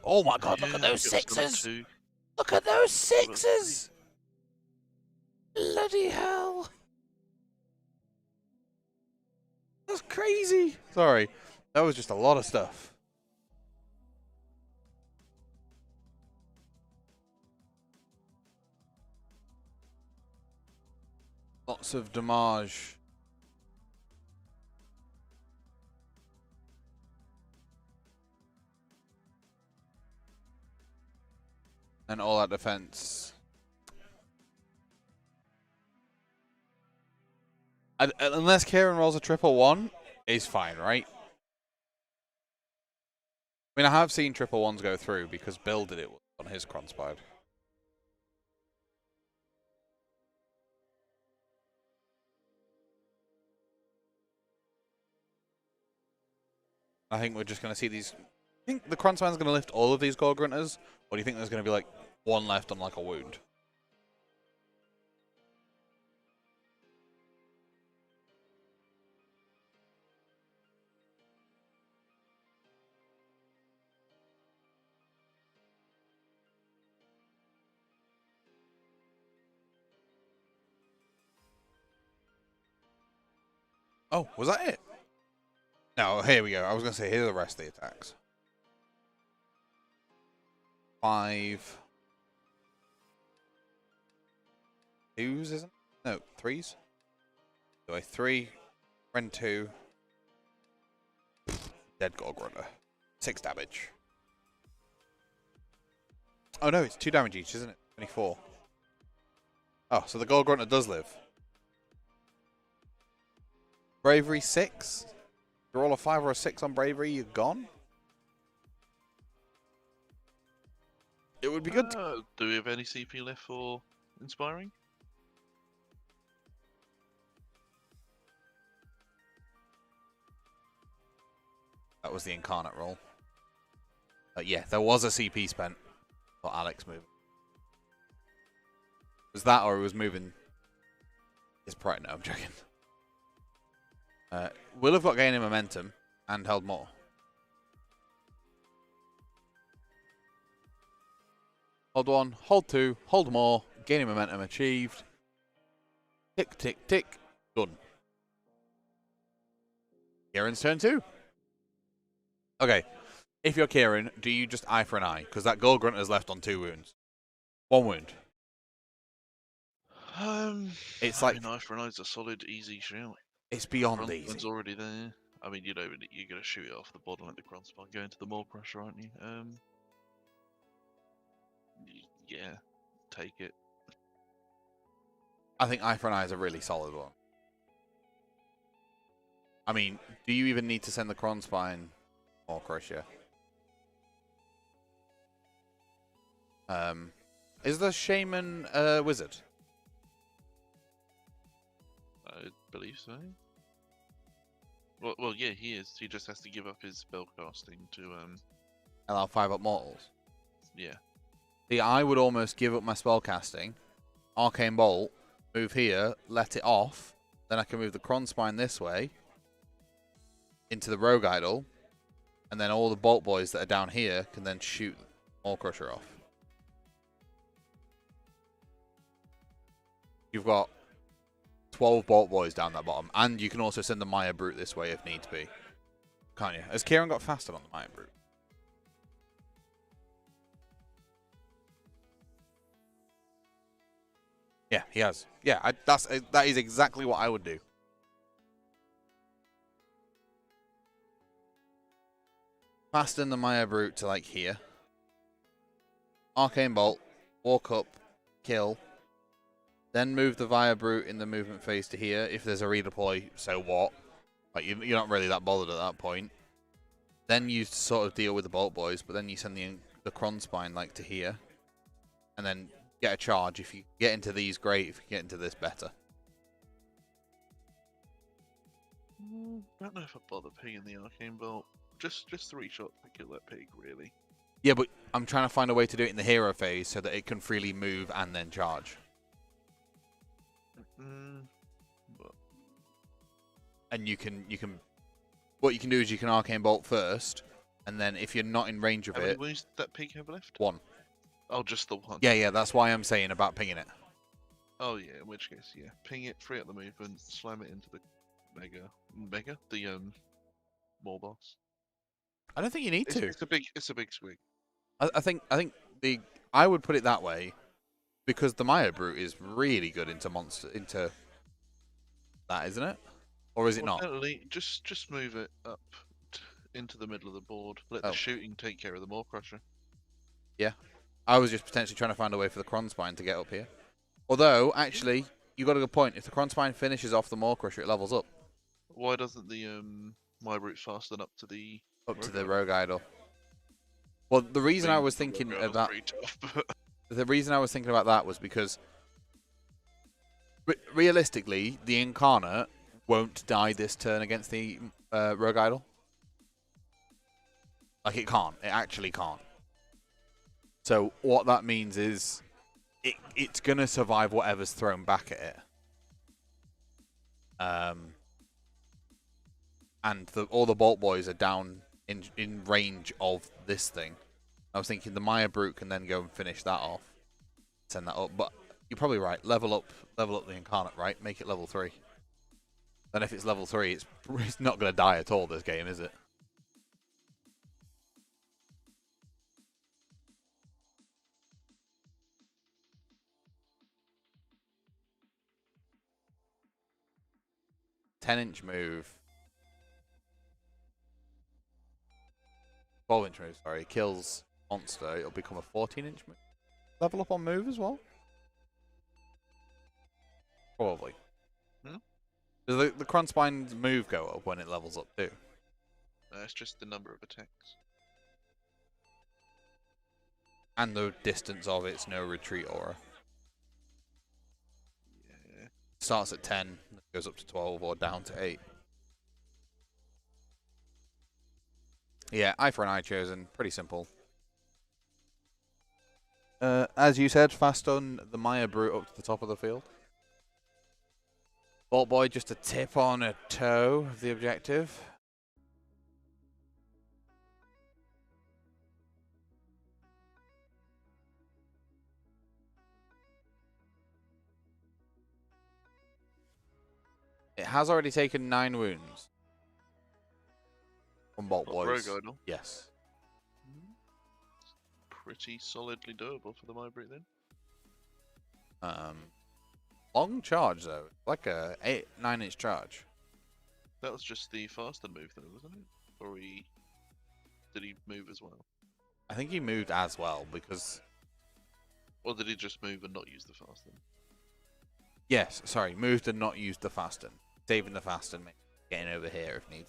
Oh my god, look at those sixes! Look at those sixes! Bloody hell! That's crazy! Sorry, that was just a lot of stuff. Lots of damage. And all that defense. Unless Kieran rolls a 111, is fine, right? I mean, I have seen 111s go through because Bill did it on his Cronspide. I think we're just going to see these. I think the Cronspine's going to lift all of these Gore Grunters, or do you think there's going to be like one left on like a wound? Oh, was that it? No, here we go. I was going to say, here are the rest of the attacks. 5. 2s, isn't it? No, 3s. So a 3, friend 2. Dead Gore Grunter. 6 damage. Oh no, it's 2 damage each, isn't it? 24. Oh, so the Gore Grunter does live. Bravery 6. You roll a 5 or a 6 on Bravery, you're gone. It would be good. Do we have any CP left for Inspiring? That was the Incarnate roll. Yeah, there was a CP spent for Alex moving. Was that or it was moving his pride? No, I'm joking. Will have got gaining momentum and held more. Hold 1, hold 2, hold more, gaining momentum achieved. Tick, tick, tick. Done. Kieran's turn 2. Okay. If you're Kieran, do you just eye for an eye? Because that Gore Grunter's left on 2 wounds. 1 wound. It's like eye for an eye's a solid, easy shout. It's beyond Cronspine's easy. already there. I mean, you know, you're going to shoot it off the bottom like the Cronspine, go into the Maw Crusher, aren't you? Yeah, take it. I think eye for an eye is a really solid one. I mean, do you even need to send the Cronspine Maw Crusher? Is the Shaman a wizard? I believe so. Well, yeah, he is. He just has to give up his spell casting to Allow 5 up mortals. Yeah. See, I would almost give up my spell casting, Arcane Bolt, move here, let it off, then I can move the Cronspine this way into the Rogue Idol, and then all the Bolt Boys that are down here can then shoot Maw Crusher off. You've got 12 Bolt Boys down that bottom, and you can also send the Maya Brute this way if needs be. Can't you? Has Kieran got faster on the Maya Brute? Yeah, he has. Yeah, that is exactly what I would do. Fasten the Maya Brute to like here. Arcane Bolt, walk up, kill. Then move the Via Brute in the movement phase to here. If there's a redeploy, so what? Like you're not really that bothered at that point. Then you sort of deal with the Bolt Boys, but then you send the Cron Spine like to here, and then get a charge. If you get into these, great. If you get into this, better. I don't know if I bother pinging the Arcane Bolt. Just 3 shots to kill that pig, really. Yeah, but I'm trying to find a way to do it in the hero phase so that it can freely move and then charge. But... And what you can do is you can Arcane Bolt first, and then if you're not in range of How it... many wounds did that pig have left? 1. Oh, just the 1. Yeah, that's why I'm saying about pinging it. Oh yeah, in which case, yeah. Ping it, free up the movement, slam it into the the Maw boss. I don't think you need to. It's a big swing. I think I would put it that way, because the Maya Brute is really good into that, isn't it? Or is it not? Just move it up into the middle of the board. Let the shooting take care of the Maw Crusher. Yeah. I was just potentially trying to find a way for the Cron Spine to get up here. Although, actually, you got a good point. If the Cron Spine finishes off the Maw Crusher, it levels up. Why doesn't the Maya Brute fasten up to the Rogue Idol? Well, the reason I was thinking of that, the reason I was thinking about that was because realistically, the Incarnate won't die this turn against the Rogue Idol. Like it can't. It actually can't. So what that means is it's gonna survive whatever's thrown back at it. And all the Bolt Boys are down in range of this thing. I was thinking the Maya Brute can then go and finish that off, send that up. But you're probably right. Level up the Incarnate, right? Make it level 3. Then if it's level 3, it's not going to die at all. This game, is it? $10-inch move. 12-inch move, sorry. Kills monster. It'll become a 14-inch move. Level up on move as well? Probably. Does the Cron Spine's move go up when it levels up too? It's just the number of attacks. And the distance of its no retreat aura. Yeah. Starts at 10, goes up to 12 or down to 8. Yeah, eye for an eye chosen. Pretty simple. As you said, fast on the Maya Brute up to the top of the field. Bolt Boy just a tip on a toe of the objective. It has already taken 9 wounds. From Bolt Boys. Rogue Idol. Yes. Pretty solidly doable for the Maya Brute then. Long charge though, like a 9-inch charge. That was just the faster move though, wasn't it? Or did he move as well? I think he moved as well because. Or did he just move and not use the fasten? Yes, sorry, moved and not used the fasten, saving the fasten, getting over here if needed.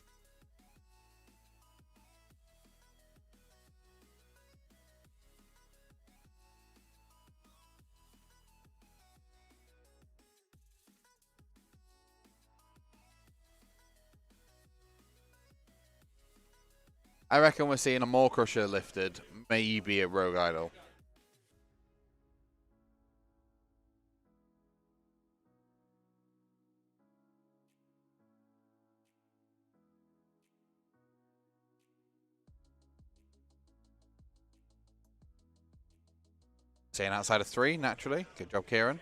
I reckon we're seeing a Maw Crusher lifted, maybe a Rogue Idol. Staying outside of 3, naturally. Good job, Kieran.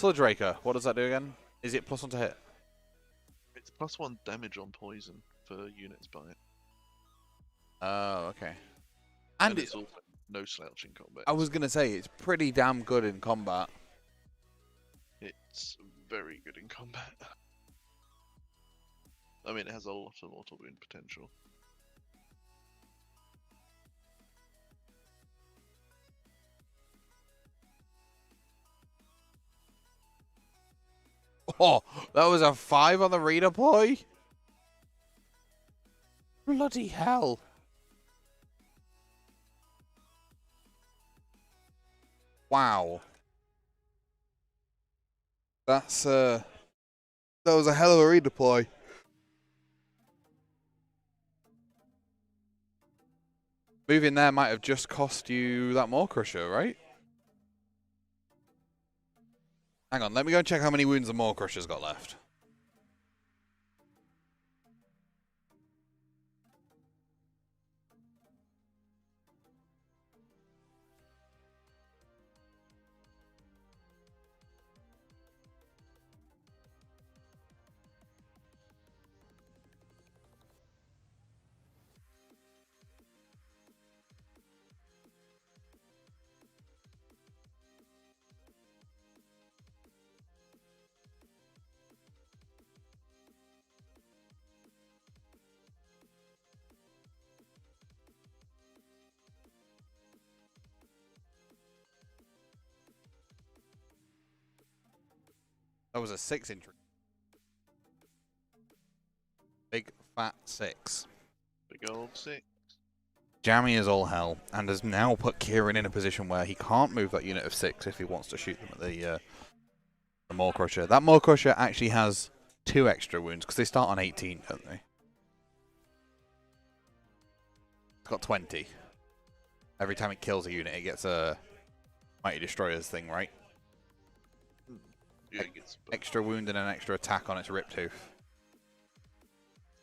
Sludge Raker, what does that do again? Is it +1 to hit? It's +1 damage on poison for units by it. Oh, okay. And it's also no slouch in combat. I was going to say, it's pretty damn good in combat. It's very good in combat. I mean, it has a lot of mortal wound potential. Oh, that was a 5 on the redeploy? Bloody hell. Wow. That's, that was a hell of a redeploy. Moving there might have just cost you that Maw Crusher, right? Hang on, let me go and check how many wounds the Maw Crusher's got left. That was a 6-inch. Big fat 6. Big old 6. Jammy is all hell, and has now put Kieran in a position where he can't move that unit of 6 if he wants to shoot them at the Maw Crusher. That Maw Crusher actually has 2 extra wounds, because they start on 18, don't they? It's got 20. Every time it kills a unit, it gets a Mighty Destroyer's thing, right? Yeah, it gets extra wound and an extra attack on its Rip Tooth.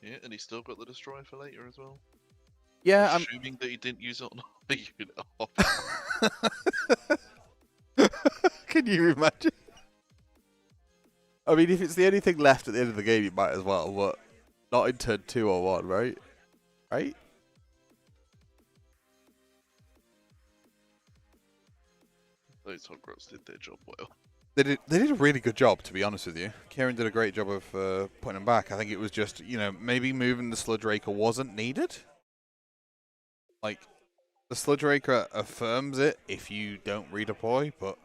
Yeah, and he's still got the Destroyer for later as well. Yeah, assuming that he didn't use it on a unit. Can you imagine? I mean, if it's the only thing left at the end of the game, you might as well, but not in turn 2 or 1, right? Right? Those Hogwarts did their job well. They did a really good job, to be honest with you. Kieran did a great job of putting them back. I think it was just, you know, maybe moving the Sludge Raker wasn't needed. Like, the Sludge Raker affirms it if you don't redeploy, but...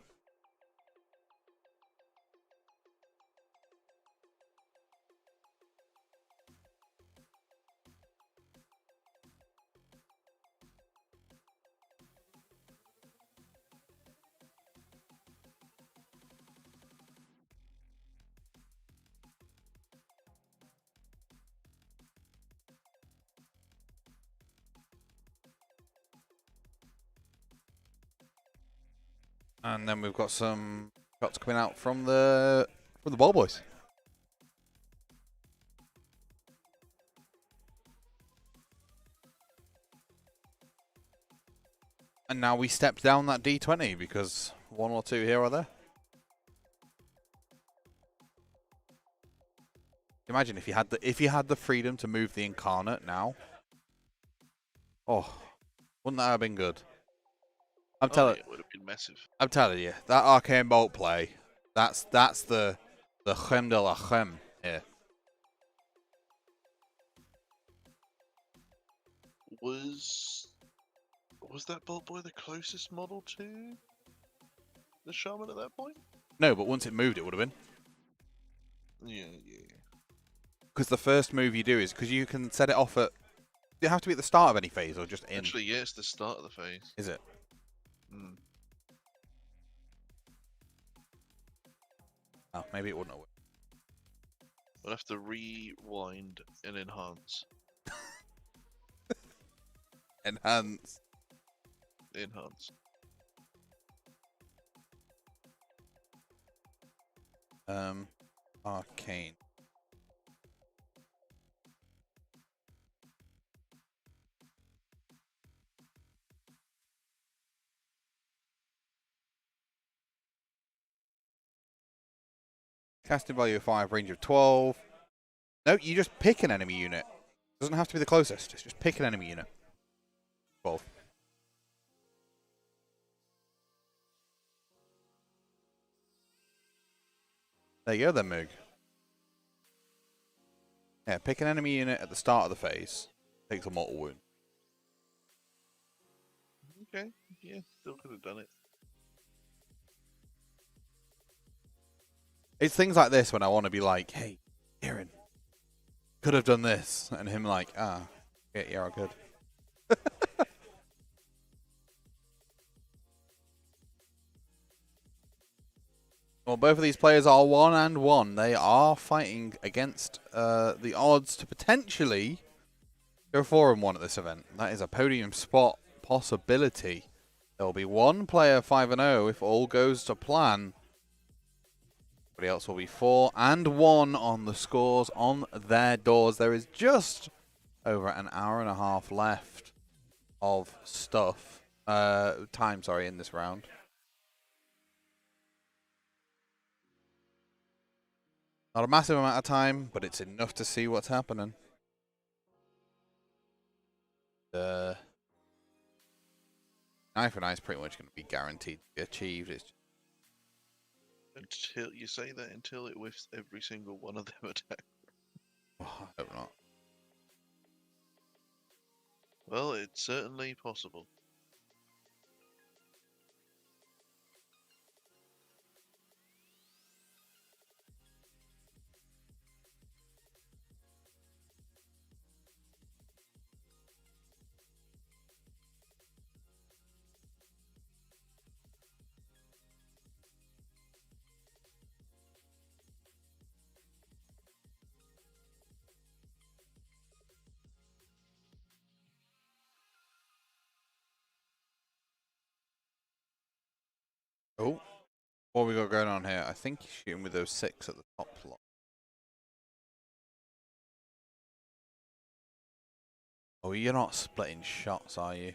And then we've got some shots coming out from the Boys. And now we step down that D20 because 1 or 2 here or there. Imagine if you had the freedom to move the Incarnate now. Oh, wouldn't that have been good? I'm telling it would have been massive. I'm telling you, that Arcane Bolt play, that's the creme de la creme here. Was that Bolt Boy the closest model to the Shaman at that point? No, but once it moved, it would have been. Yeah. Because the first move you do is because you can set it off at. Do it have to be at the start of any phase or just in? Actually, yeah, it's the start of the phase. Is it? Mm. Oh, maybe it wouldn't have worked. We'll have to rewind and enhance. Enhance. Arcane. Casting value of 5, range of 12. No, you just pick an enemy unit. Doesn't have to be the closest. It's just pick an enemy unit. 12. There you go then, Moog. Yeah, pick an enemy unit at the start of the phase. Takes a mortal wound. Okay, yeah, still could have done it. It's things like this when I want to be like, hey, Aaron, could have done this. And him like, yeah, I could. Well, both of these players are 1-1. They are fighting against the odds to potentially go 4-1 at this event. That is a podium spot possibility. There will be one player 5-0 if all goes to plan. Everybody else will be 4-1 on the scores on their doors. There is just over an hour and a half left of time, in this round. Not a massive amount of time, but it's enough to see what's happening. Eye for eye is pretty much going to be guaranteed to be achieved. It's Until you say that, until it whiffs every single one of them attack. I hope not. Well, it's certainly possible. Oh, what we got going on here? I think he's shooting with those 6 at the top slot. Oh, you're not splitting shots, are you?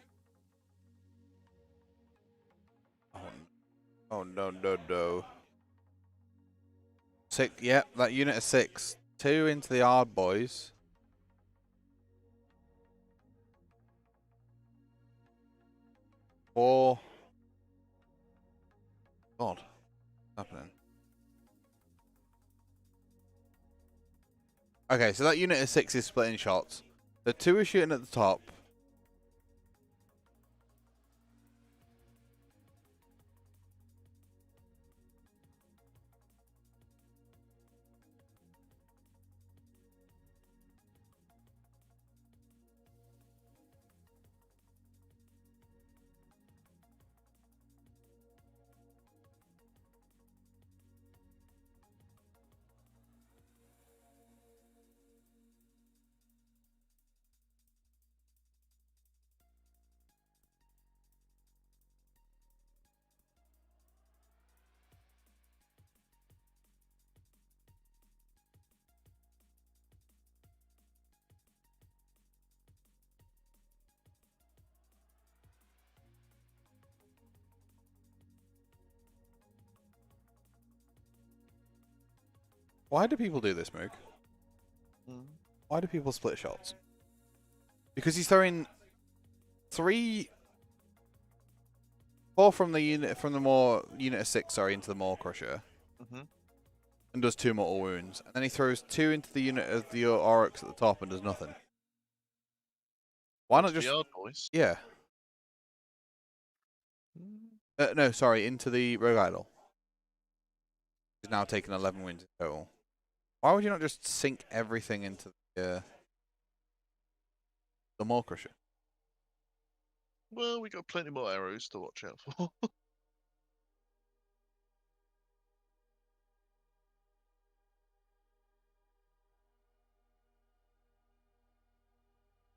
Oh no, no, no. 6, yep, that unit of 6. 2 into the hard boys. 4. God, what's happening? Okay, so that unit of 6 is splitting shots. The 2 are shooting at the top. Why do people do this, Moog? Why do people split shots? Because he's throwing 4 from the unit of 6, into the Maw Crusher, and does 2 mortal wounds, and then he throws 2 into the unit of the Oryx at the top and does nothing. Why not just Boys? yeah? No, sorry, into the Rogue Idol. He's now taken 11 wins in total. Why would you not just sink everything into the Maw Crusher? Well, we got plenty more arrows to watch out for.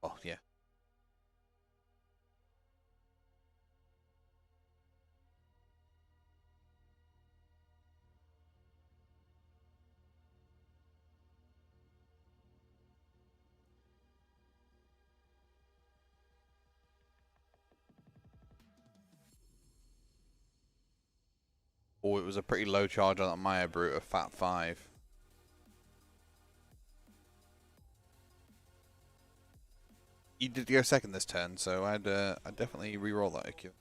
Oh, yeah. Oh, it was a pretty low charge on that Maya Brute of Fat 5. You did go second this turn, so I'd definitely re-roll that IQ.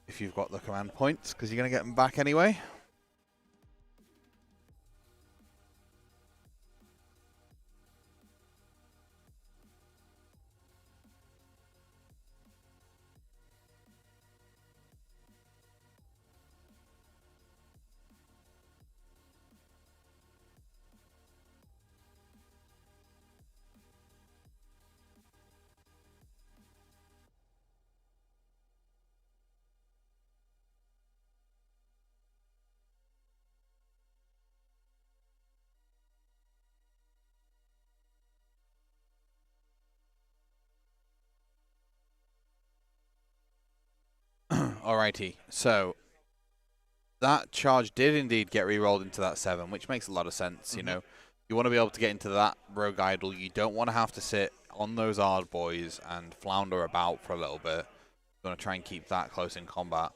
If you've got the command points, because you're going to get them back anyway. Alrighty, so that charge did indeed get re-rolled into that 7, which makes a lot of sense. You know, you want to be able to get into that rogue idol. You don't want to have to sit on those hard boys and flounder about for a little bit. You want to try and keep that close in combat.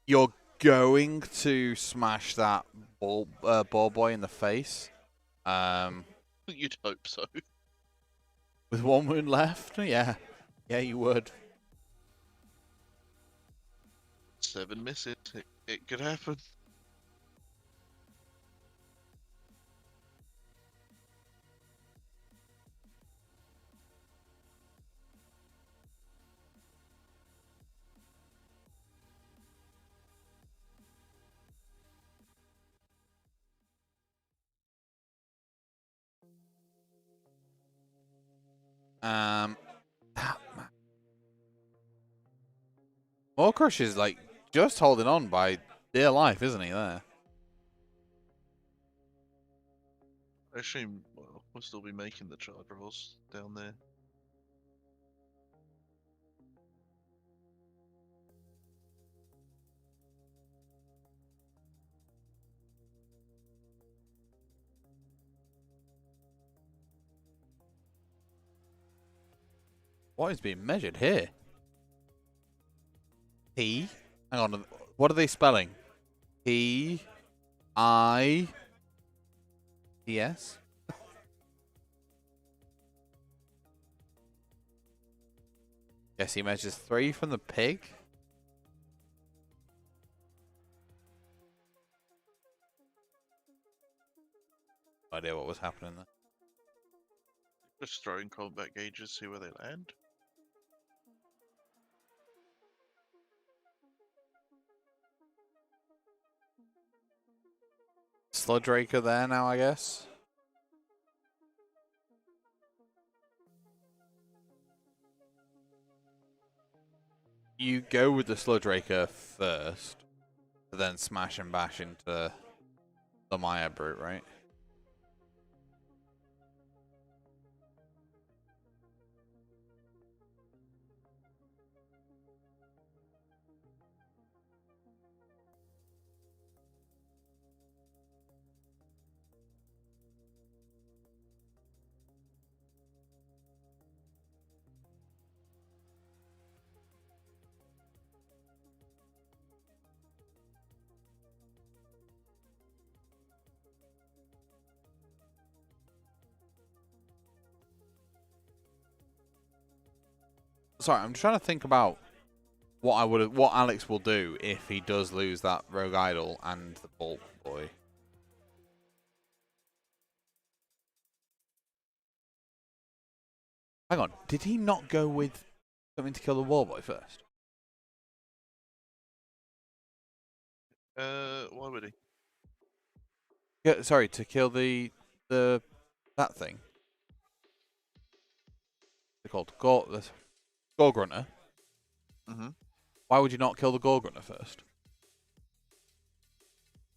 You're going to smash that ball boy in the face. You'd hope so. With 1 wound left, yeah, you would. 7 misses. It could happen. Crush is like just holding on by dear life, isn't he? There. I assume we'll still be making the charge rolls down there. What is being measured here? P. Hang on. What are they spelling? P. I. P. S. Guess he measures 3 from the pig. No idea what was happening there. Just throwing combat gauges, see where they land. Sludgeraker there now, I guess. You go with the Sludgeraker first, then smash and bash into the Maya Brute, right? Sorry, I'm trying to think about what Alex will do if he does lose that Rogue Idol and the Bolt Boy. Hang on, did he not go with something to kill the War Boy first? Why would he? Yeah, sorry, to kill that thing. They're called Gore Grunter. Why would you not kill the Gore Grunter first?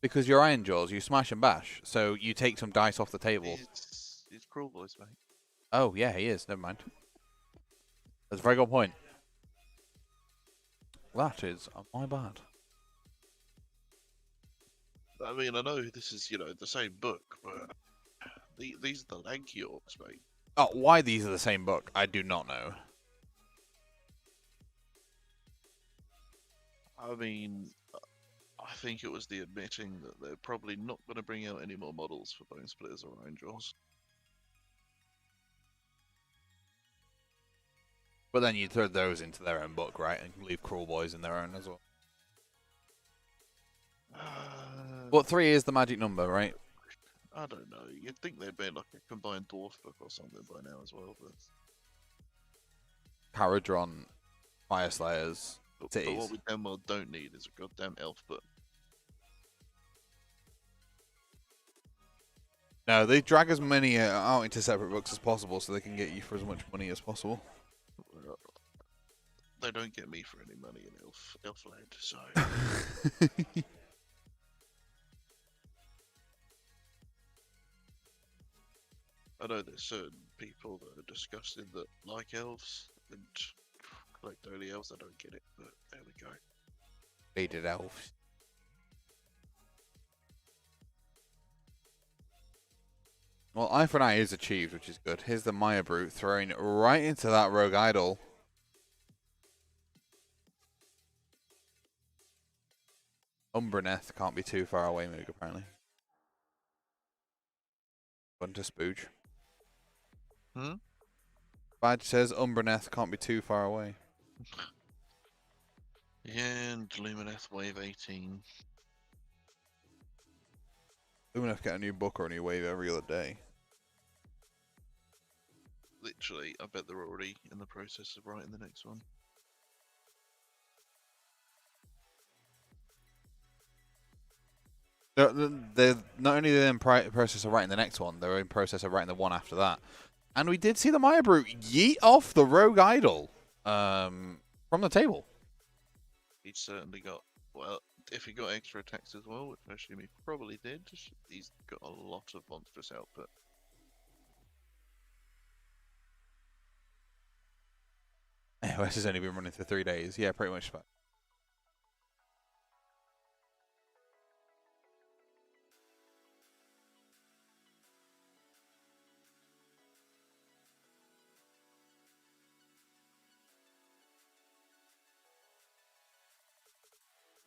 Because you're Ironjawz, you smash and bash, so you take some dice off the table. It's Cruelboyz, mate. Oh, yeah, he is. Never mind. That's a very good point. That is my bad. I mean, I know this is, the same book, but these are the lanky orcs, mate. Oh, why these are the same book, I do not know. I mean, I think it was the admitting that they're probably not going to bring out any more models for Bone Splitters or Ironjawz. But then you'd throw those into their own book, right? And leave Kruleboyz in their own as well. But 3 is the magic number, right? I don't know. You'd think they'd be like a combined dwarf book or something by now as well, but... Caradron, Fire Slayers, But Cities. what we damn well don't need is a goddamn elf book. No, they drag as many out into separate books as possible so they can get you for as much money as possible. They don't get me for any money in Elfland, so... I know there's certain people that are disgusting that like elves and collect only elves. I don't get it, but there we go. Faded elves. Well, eye for an eye is achieved, which is good. Here's the Maya Brute throwing right into that Rogue Idol. Umbraneth can't be too far away, Moog, apparently. Fun to spooge. Badge says Umbraneth can't be too far away. Yeah, and Lumineth Wave 18. Lumineth get a new book or a new wave every other day. Literally, I bet they're already in the process of writing the next one. They're not only in process of writing the next one, they're in process of writing the one after that. And we did see the Maya Brute yeet off the Rogue Idol from the table. He certainly got, well, if he got extra attacks as well, which I assume he probably did, he's got a lot of monstrous output. AOS has only been running for 3 days. Yeah, pretty much.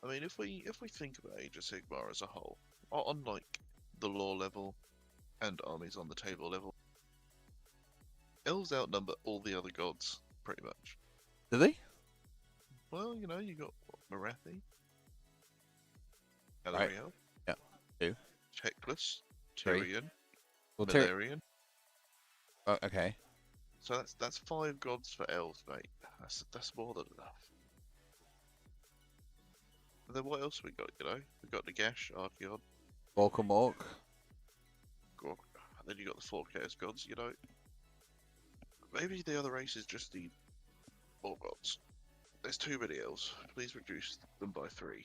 I mean, if we think about Age of Sigmar as a whole, on like the lore level and armies on the table level, elves outnumber all the other gods pretty much. Do they? Well, you know, you got Marathi, Galariel, Right. Yeah. 2. Teclis, 3. Tyrion, Well, Valerian. Oh, okay. So that's 5 gods for elves, mate. That's more than enough. And then what else we got? You know, we got Nagash, Archeon, Volcamork. and then you got the 4 Chaos gods. You know, maybe the other races just need more gods. There's too many elves. Please reduce them by 3.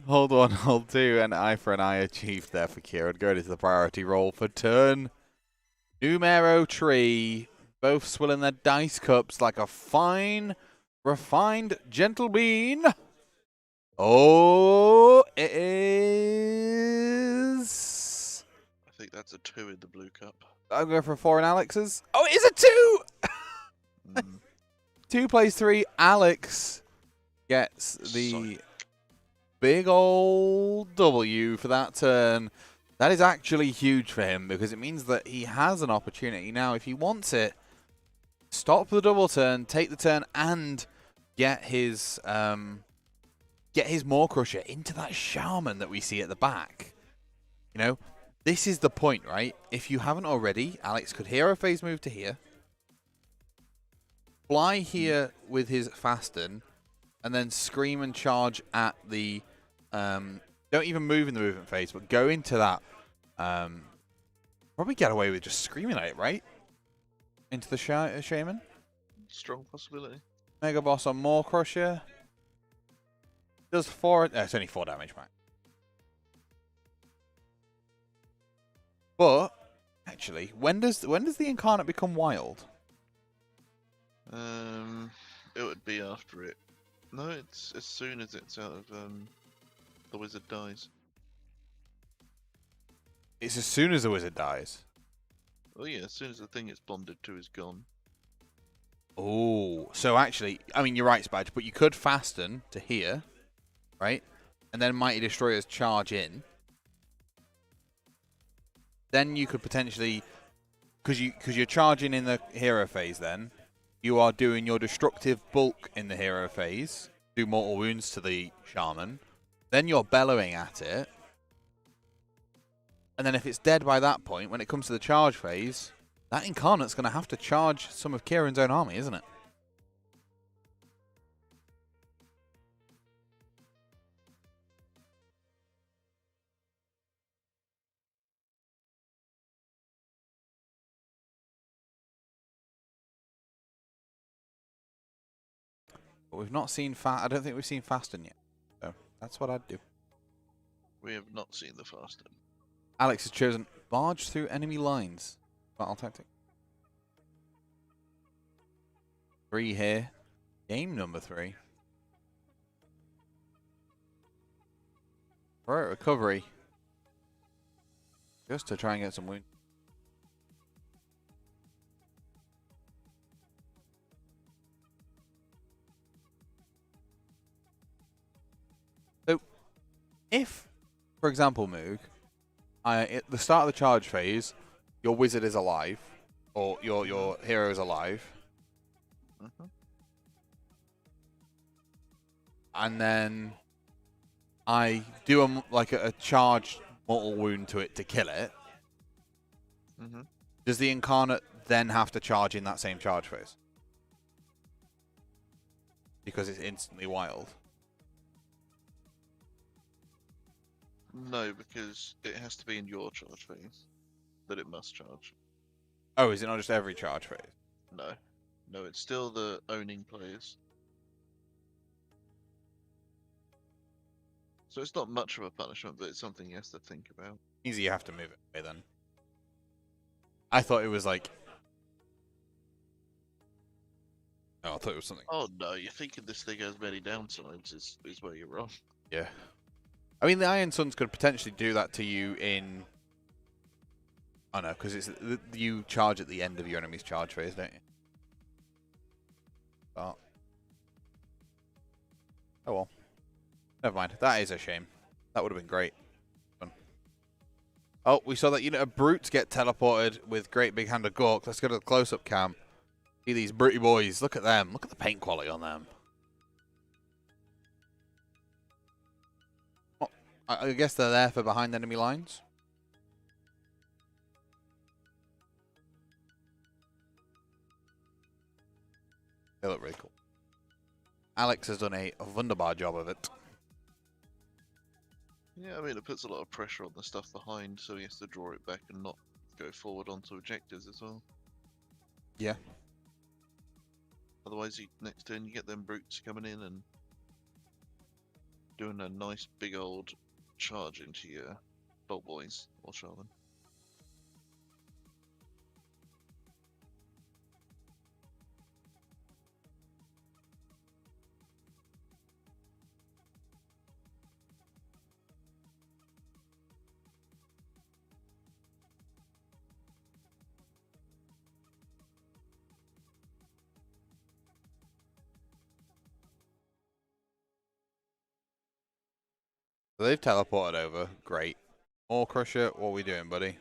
Hold on, hold 2. An eye for an eye achieved there for Kieran. Going into the priority roll for turn. Numero tree. Both swilling their dice cups like a fine, refined, gentle bean. Oh, it is. I think that's a 2 in the blue cup. I'm going for 4 in Alex's. Oh, it is a 2! 2 plays 3. Alex gets the big old W for that turn. That is actually huge for him because it means that he has an opportunity now. If he wants it, stop the double turn, take the turn, and get his Maw Crusher into that Shaman that we see at the back. You know, this is the point, right? If you haven't already, Alex could hero phase move to here, fly here with his Fasten, and then scream and charge at the... don't even move in the movement phase, but go into that. Probably get away with just screaming at it, right? Into the Shaman. Strong possibility. Mega Boss on Maw Crusher. Does 4... it's only 4 damage, man. But, actually, when does the Incarnate become wild? It would be after it. No, it's as soon as it's out of the wizard dies. It's as soon as the wizard dies. Oh yeah, as soon as the thing it's bonded to is gone. Oh, so actually, I mean, you're right, Spadge, but you could Fasten to here, right? and then Mighty Destroyers charge in, then you could potentially, because you're charging in the hero phase, then you are doing your destructive bulk in the hero phase, do mortal wounds to the shaman, then you're bellowing at it, and then if it's dead by that point, when it comes to the charge phase, that incarnate's going to have to charge some of Kieran's own army, isn't it? But we've not seen I don't think we've seen Fasten yet. So that's what I'd do. We have not seen the Fasten. Alex has chosen barge through enemy lines. Battle tactic. 3 here. Game number 3. Right, recovery. Just to try and get some wounds. So, if, for example, Moog, at the start of the charge phase, your wizard is alive, or your hero is alive, and then I do a charged mortal wound to it to kill it, does the incarnate then have to charge in that same charge phase? Because it's instantly wild. No, because it has to be in your charge phase that it must charge. Oh, is it not just every charge phase? No. No, it's still the owning players. So it's not much of a punishment, but it's something he has to think about. Easy, you have to move it away then. I thought it was like... Oh, I thought it was something... Oh no, you're thinking this thing has many downsides is where you're wrong. Yeah. I mean, the Iron Suns could potentially do that to you in... Oh no, because it's you charge at the end of your enemy's charge phase, don't you? Oh. Oh well. Never mind. That is a shame. That would have been great. Fun. Oh, we saw that unit of brutes get teleported with Great Big Hand of Gork. Let's go to the close-up cam. See these brutey boys. Look at them. Look at the paint quality on them. Oh, I guess they're there for behind enemy lines. They look really cool. Alex has done a wunderbar job of it. Yeah, I mean, it puts a lot of pressure on the stuff behind, so he has to draw it back and not go forward onto objectives as well. Yeah. Otherwise, next turn you get them brutes coming in and doing a nice big old charge into your bolt boys or shaman. So they've teleported over. Great. More Crusher. What are we doing, buddy?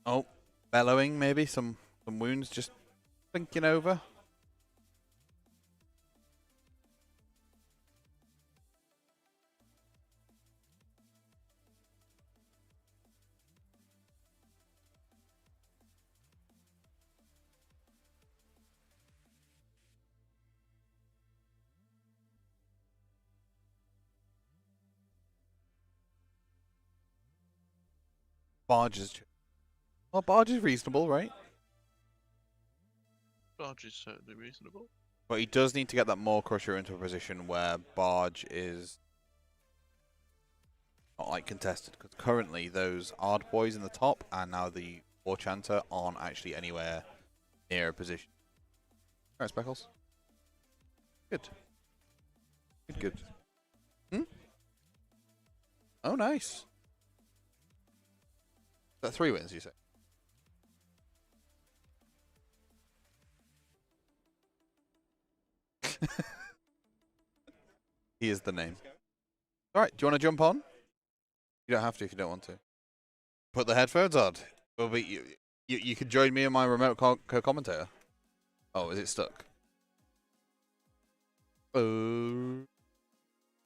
Oh, bellowing maybe. Some wounds just blinking over. Barge is... Well, Barge is reasonable, right? Barge is certainly reasonable. But he does need to get that Maw Crusher into a position where Barge is not like contested. Because currently those Ard boys in the top and now the War Chanter aren't actually anywhere near a position. Alright, Speckles. Good. Good. Hmm? Oh, nice. Is that 3 wins, you say? He is the name. Alright, do you want to jump on? You don't have to if you don't want to. Put the headphones on. Well, but you can join me in my remote co-commentator. Oh, is it stuck? Oh.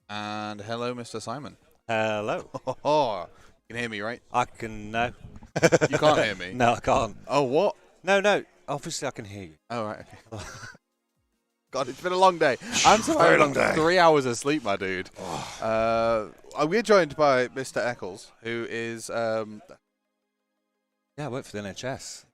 And hello, Mr. Simon. Hello. Oh, you can hear me, right? I can, no. You can't hear me? No, I can't. Oh, what? No. Obviously, I can hear you. Oh, right, okay. God, it's been a long day. I'm surviving long day. 3 hours of sleep, my dude. We're joined by Mr. Eccles, who is... Yeah, I work for the NHS.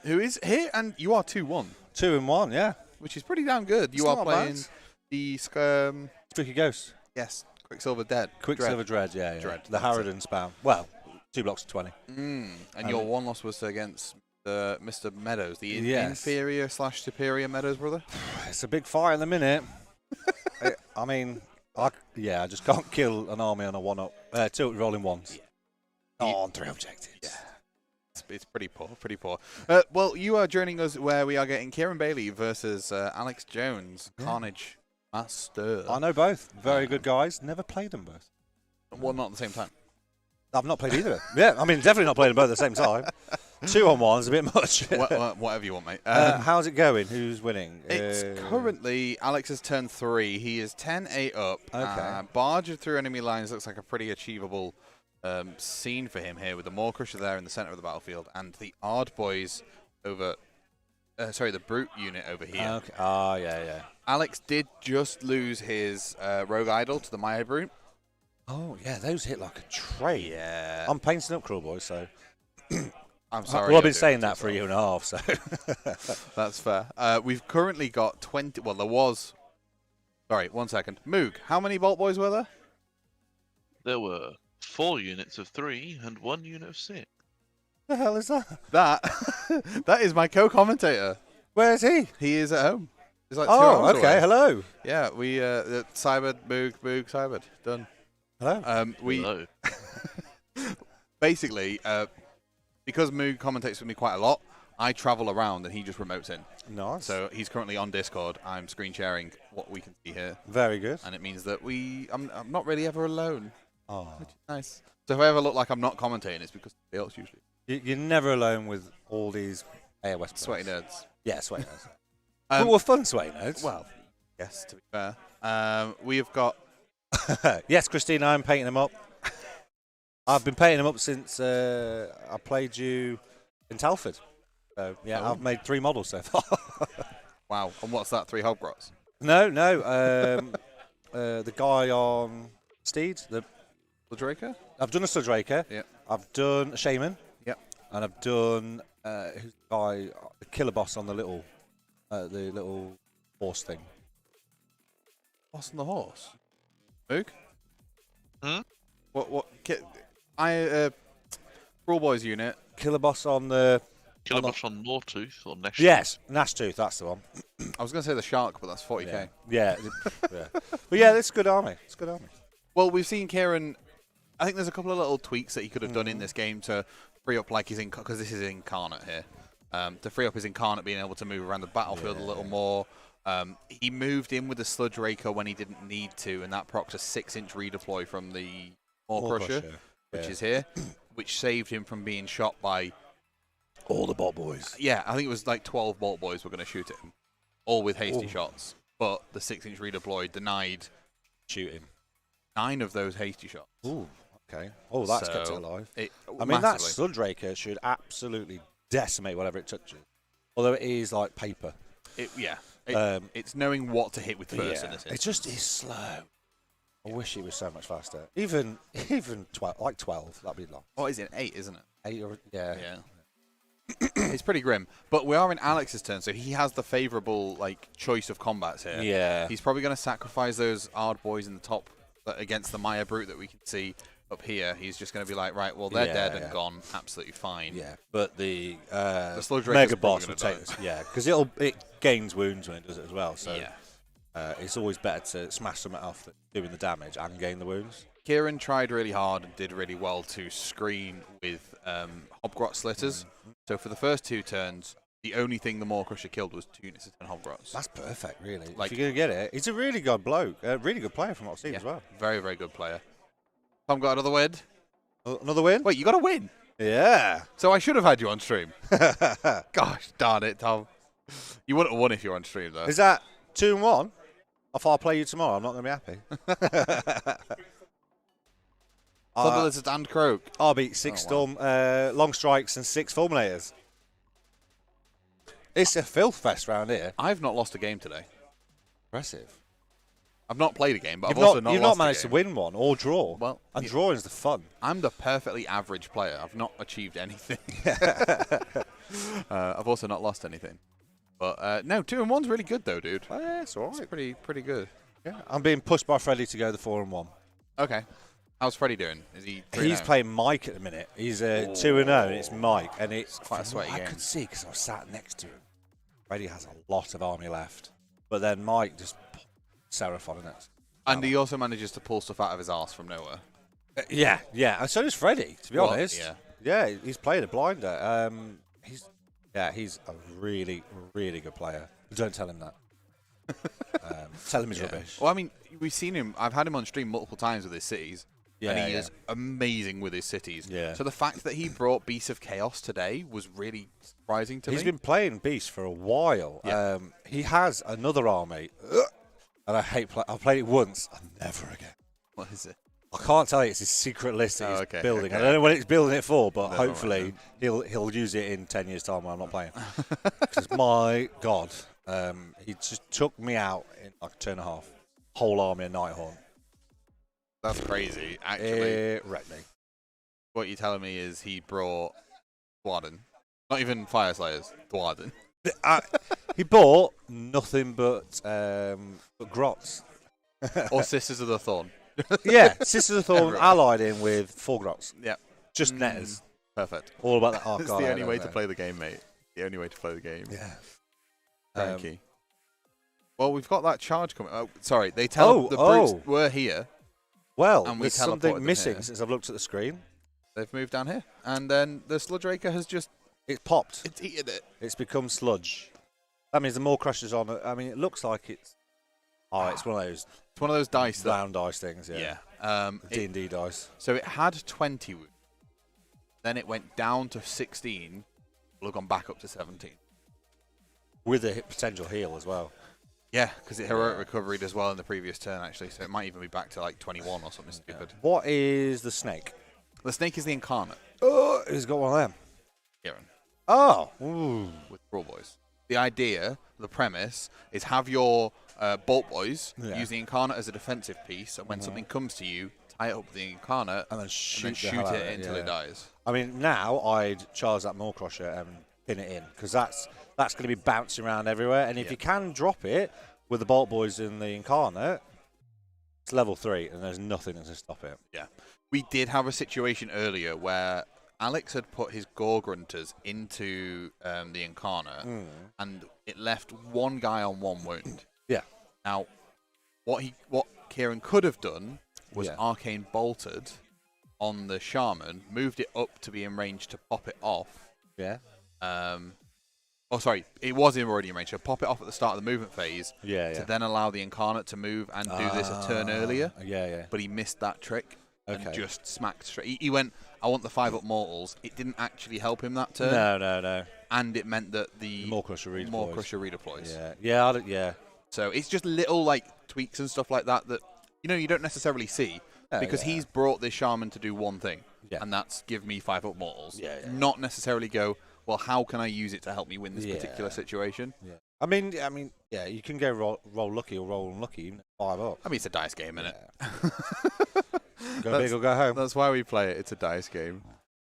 who is here, and you are 2-1. 2-1, yeah. Which is pretty damn good. You It's are not playing bad. the... Spooky Ghost. yes, Quicksilver Dead. Quicksilver Dread, yeah. Dread, The that's Harridan spam. Well, 2 blocks of 20. And your one loss was against Mr. Meadows, the Yes. inferior/superior Meadows brother. It's a big fight in the minute. I mean, I just can't kill an army on a 1-up. 2 rolling ones. Yeah. On 3 objectives. Yeah. It's pretty poor, pretty poor. Well, you are joining us where we are getting Kieran Bailey versus Alex Jones, Carnage Master. I know both. Very good guys. Never played them both. Well, not at the same time. I've not played either. Yeah, I mean, definitely not played them both at the same time. 2-on-1 is a bit much. Whatever you want, mate. How's it going? Who's winning? It's currently Alex's turn 3. He is 10-8 up. Okay. Barge through enemy lines looks like a pretty achievable scene for him here with the Maw Crusher there in the center of the battlefield and the Ard boys over. Sorry, the Brute unit over here. Okay. Oh, yeah. Alex did just lose his Rogue Idol to the Maya Brute. Oh, yeah, those hit like a train. Yeah. I'm painting up Cruelboys, so... I'm sorry. Well, I've been saying that for a year and a half, so... That's fair. We've currently got 20... Well, there was... Sorry, 1 second. Moog, how many Bolt Boys were there? There were 4 units of 3 and 1 unit of 6. the hell is that? That is my co-commentator. Where is he? He is at home. He's like 2 Oh, hours okay, away. hello. Yeah, we cybered, Moog, cybered. Done. Hello. Hello. Basically, because Moog commentates with me quite a lot, I travel around and he just remotes in. Nice. So he's currently on Discord. I'm screen sharing what we can see here. Very good. And it means that I'm not really ever alone. Oh. Which is nice. So if I ever look like I'm not commentating, it's because somebody else usually. You're never alone with all these AOS players. Sweaty nerds. Yeah, sweaty nerds. But we're fun sweaty nerds. Well, yes, to be fair. We have got... Yes, Christine, I'm painting them up. I've been painting them up since I played you in Telford. So, yeah, I've made 3 models so far. Wow. And what's that? 3 Hobgrots? No. The guy on Steed. Sludge I've done a Sludge Raker. Yeah. I've done a Shaman. Yep. And I've done who's the guy, the killer boss on the little horse thing. Boss on the horse? Moog? Hmm? What? Cruelboyz unit. Killer boss on the... Killer boss on Lawtooth or Nesh. Yes, Nashtooth, that's the one. I was going to say the shark, but that's 40k. Yeah. But yeah, it's a good army. It's a good army. Well, we've seen Kieran. I think there's a couple of little tweaks that he could have done in this game to free up, like because this is Incarnate here, to free up his Incarnate being able to move around the battlefield a little more. He moved in with the Sludge Raker when he didn't need to, and that procs a 6-inch redeploy from the Maw Crusher, which is here, which saved him from being shot by all the Bolt Boys. Yeah, I think it was like 12 Bolt Boys were going to shoot at him, all with hasty shots. But the 6-inch redeploy denied shooting 9 of those hasty shots. Ooh, okay. Oh, that's So kept it alive. I mean, massively. that Sludge Raker should absolutely decimate whatever it touches. Although it is like paper. It's knowing what to hit with first in this instance. It just is slow. I wish it was so much faster. Even 12, like 12, that'd be long. What is it? 8, isn't it? 8 or yeah. It's pretty grim. But we are in Alex's turn, so he has the favourable choice of combats here. Yeah. He's probably going to sacrifice those Ard boys in the top against the Maya Brute that we can see up here. He's just going to be like, right, well, they're dead and gone. Absolutely fine. Yeah, but the Sludge Raker's Mega probably Boss will gonna take die. this. Yeah, because it gains wounds when it does it as well. So Yeah. it's always better to smash something off that's doing the damage and gain the wounds. Kieran tried really hard and did really well to screen with Hobgrot Slitters. So for the first 2 turns, the only thing the Maw Crusher killed was 2 units and Hobgrots. That's perfect, really. If you're going to get it, he's a really good bloke. A really good player from what I've seen as well. Very, very good player. Tom got another win. Another win? Wait, you got a win? Yeah. So I should have had you on stream. Gosh darn it, Tom. You wouldn't have won if you were on stream, though. Is that 2-1? If I play you tomorrow, I'm not going to be happy. Thunder Lizard and Croak. I'll beat 6 Storm, Long Strikes and 6 Fulminators. It's a filth fest round here. I've not lost a game today. Impressive. I've not played a game, but You've I've also not you've lost not managed a to game. win one or draw. Well, and drawing's the fun. I'm the perfectly average player. I've not achieved anything. I've also not lost anything. But no, 2-1's really good though, dude. Yeah, it's all right. It's pretty good. Yeah. I'm being pushed by Freddie to go the 4-1. Okay. How's Freddie doing? Is he? He's playing Mike at the minute. He's 2-0, and it's Mike, and it's quite a sweaty I game. could see because I was sat next to him. Freddie has a lot of army left, but then Mike just Seraphon in it. And he also manages to pull stuff out of his arse from nowhere. Yeah, and so does Freddie. To be honest, yeah, he's playing a blinder. He's a really, really good player. Don't tell him that. Tell him he's rubbish. Well, I mean, we've seen him. I've had him on stream multiple times with his cities. Yeah, and he is amazing with his cities. Yeah. So the fact that he brought Beasts of Chaos today was really surprising to me. He's been playing Beast for a while. Yeah. He has another army, and I hate I've played it once and never again. What is it? I can't tell you. It's his secret list that he's okay, building. okay. I don't know what he's building it for, but Never hopefully he'll use it in 10 years' time when I'm not playing. Because my God, he just took me out in like a turn and a half. Whole army of Nighthorn. That's crazy. Actually, It wrecked me. what you're telling me is he brought Dwarden. Not even Fire Slayers. Dwarden. He bought nothing but grots. Or Sisters of the Thorn. Yeah, Sisters of Thorn Everyone. allied in with 4 grots. Yeah. Just netters. Perfect. All about that. Oh, It's God, the I only don't way to know. play the game, mate. The only way to play the game. Yeah. Cranky. Well, we've got that charge coming. Oh, sorry. They tell the brutes were here. Well, And we there's teleported something them missing here. since I've looked at the screen. They've moved down here. And then the Sludge Raker has just It's popped. it's eaten it. It's become sludge. That means the more crushes on it. I mean, it looks like it's. Oh, it's one of those It's one of those dice that. round dice things. Yeah. D&D dice. So it had 20 wounds. Then it went down to 16. Will have gone back up to 17. With a potential heal as well. Yeah, because it heroic recovered as well in the previous turn, actually. So it might even be back to like 21 or something stupid. What is the snake? The snake is the incarnate, Oh, who's got one of them? Kieran, Oh. Ooh. with Cruelboyz. The idea, the premise, is have your Bolt Boys use the incarnate as a defensive piece, and when something comes to you, tie it up with the incarnate And then shoot, the hell shoot out it of until it dies. I mean, now I'd charge that Maw Crusher and pin it in, because that's going to be bouncing around everywhere. And if you can drop it with the Bolt Boys and the incarnate, it's level 3, and there's nothing that can stop it. Yeah. We did have a situation earlier where Alex had put his Gore Grunters into the incarnate, and it left one guy on 1 wound. Yeah. Now, what Kieran could have done was arcane bolted on the shaman, moved it up to be in range to pop it off. Yeah. Oh, sorry, it was already in range. So pop it off at the start of the movement phase to then allow the incarnate to move and do this a turn earlier. Yeah. But he missed that trick and Okay. just smacked straight. He went, I want the 5-up mortals. It didn't actually help him that turn. No. And it meant that the Maw Crusher redeploys. redeploys. Yeah. So it's just little like tweaks and stuff like that you don't necessarily see because he's brought this shaman to do one thing, and that's give me 5-up mortals. Yeah. Not necessarily go, well, how can I use it to help me win this particular situation? Yeah. I mean, yeah, you can go roll lucky or roll unlucky, even at 5 up. I mean, it's a dice game, isn't it? Go big or go home. That's why we play it. It's a dice game.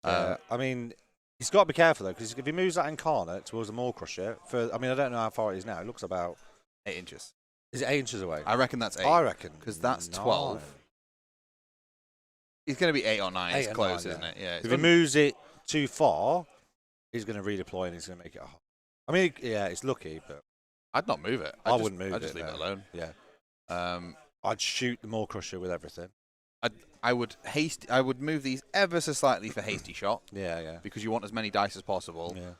I mean, he's got to be careful though, because if he moves that incarnate towards the Maw Crusher, I mean, I don't know how far it is now. It looks about 8 inches. Is it 8 inches away? I reckon that's 8. I reckon because that's 9. 12. He's going to be 8 or 9. 8 It's or close, 9, isn't it? Yeah. If he moves it too far, he's going to redeploy and he's going to make it. I mean, yeah, it's lucky, but I'd not move it. I wouldn't move it. I'd just leave it alone. Yeah. Um, I'd shoot the Maw Crusher with everything. I would move these ever so slightly for hasty shot. Yeah. Because you want as many dice as possible. Yeah.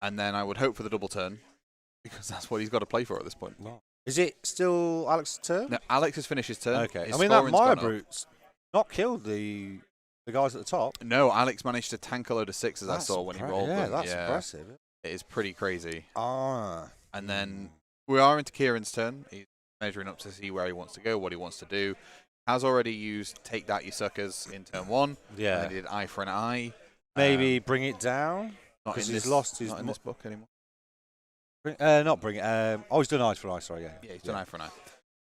And then I would hope for the double turn, because that's what he's got to play for at this point. Is it still Alex's turn? No, Alex has finished his turn. Okay. His I mean, that scoring's Mire gone up. Brute's not killed the guys at the top. No, Alex managed to tank a load of 6s I saw when he rolled them. That's impressive. It is pretty crazy. Ah. And then we are into Kieran's turn. He's measuring up to see where he wants to go, what he wants to do. Has already used Take That, You Suckers in turn 1. Yeah. And he did Eye for an Eye. Maybe bring it down. Not in he's this, lost his not in this book anymore. Not bring it. He's done Eye for Eye. Sorry, yeah. Yeah, he's done Eye for an Eye.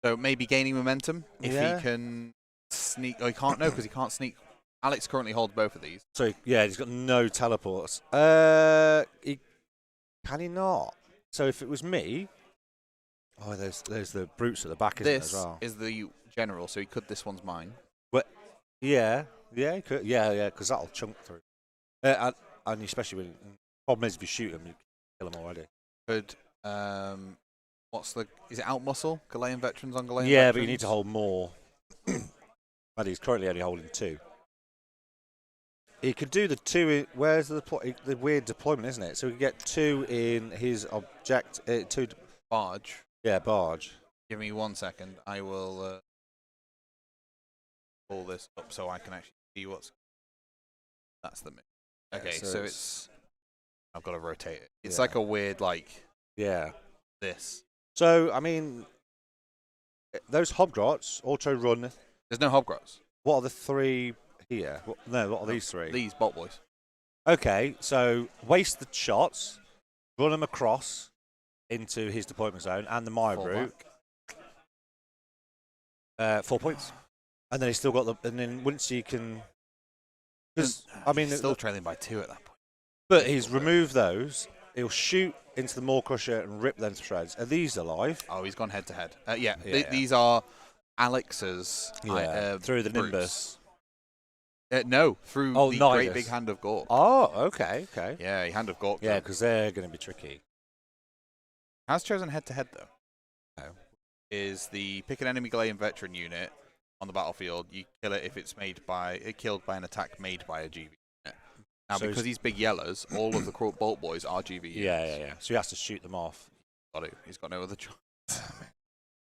So maybe gaining momentum if he can sneak. Oh, he can't know because he can't sneak. Alex currently holds both of these. So yeah, he's got no teleports. Can he not? So if it was me, there's the brutes at the back, isn't there, as well? This is the general, so he could. This one's mine. Yeah, he could. Yeah, because that'll chunk through. And especially when problem is if you shoot him, you kill him already. Could is it out muscle? Ghanaian veterans on Ghanaian Yeah, veterans? but you need to hold more. And he's currently only holding 2. He could do the 2. Where's the weird deployment, isn't it? So we could get 2 in his object. 2 barge. Yeah, barge. Give me 1 second. I will pull this up so I can actually see what's. That's the. Okay, so it's. I've got to rotate it. It's like a weird this. So I mean, those Hobgrots auto run. There's no Hobgrots. What are the 3 here? What are these 3? These Bolt Boys. Okay, so waste the shots, run them across into his deployment zone and the Mire Brute. 4 points. And then he's still got and then once he can. Because I mean, he's still trailing by 2 at that point. But he's removed those. He'll shoot into the Maw Crusher and rip them to shreds. Are these alive? Oh, he's gone head to head. These are Alex's. Through the Nimbus. No, through the Great Big Hand of Gork. Oh, okay. Yeah, Hand of Gork. Yeah, because they're going to be tricky. Has chosen head to head though. No. Is the pick an enemy Ghanaian veteran unit on the battlefield. You kill it if it's killed by an attack made by a GV unit. Now, so because he's big yellows, all of the Bolt Boys are GV units. Yeah. So he has to shoot them off. He's got no other choice.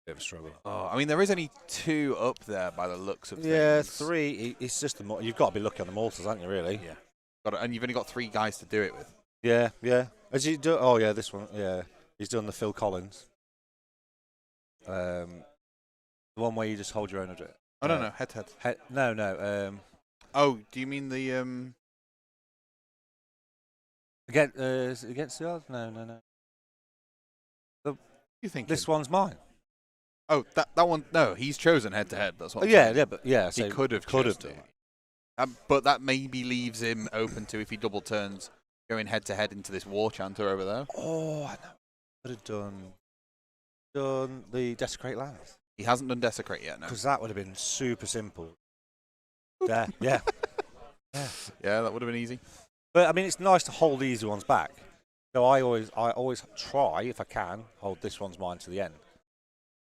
Bit of a struggle. Oh, I mean, there is only 2 up there by the looks of things. Yeah, 3. It's just you've got to be lucky on the mortars, haven't you? Really? Yeah. And you've only got 3 guys to do it with. Yeah. Has he done? Oh yeah, this one. Yeah, he's done the Phil Collins. The one where you just hold your own address. Oh no, head to head. No. Oh, do you mean the Against the odds? No. You think this one's mine? Oh, that one. No, he's chosen head to head. That's what. So he could have done. But that maybe leaves him open to, if he double turns, going head to head into this War Chanter over there. Oh, I know. Could have done the Desecrate Lands. He hasn't done Desecrate yet, no. Because that would have been super simple. Yeah. Yeah, that would have been easy. But I mean, it's nice to hold easy ones back. So I always try, if I can, hold this one's mine to the end.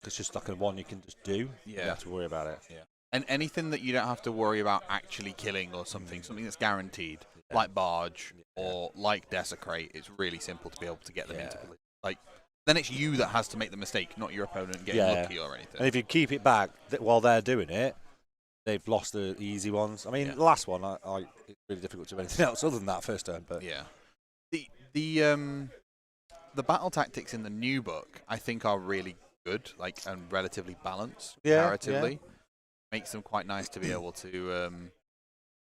It's just like a one you can just do. You don't have to worry about it. Yeah. And anything that you don't have to worry about actually killing or something that's guaranteed, like Barge or like Desecrate, it's really simple to be able to get them into position. Then it's you that has to make the mistake, not your opponent getting lucky or anything. And if you keep it back while they're doing it, they've lost the easy ones. I mean, the last one, it's really difficult to do anything else other than that first turn. But the battle tactics in the new book, I think, are really good, and relatively balanced narratively. Makes them quite nice to be able to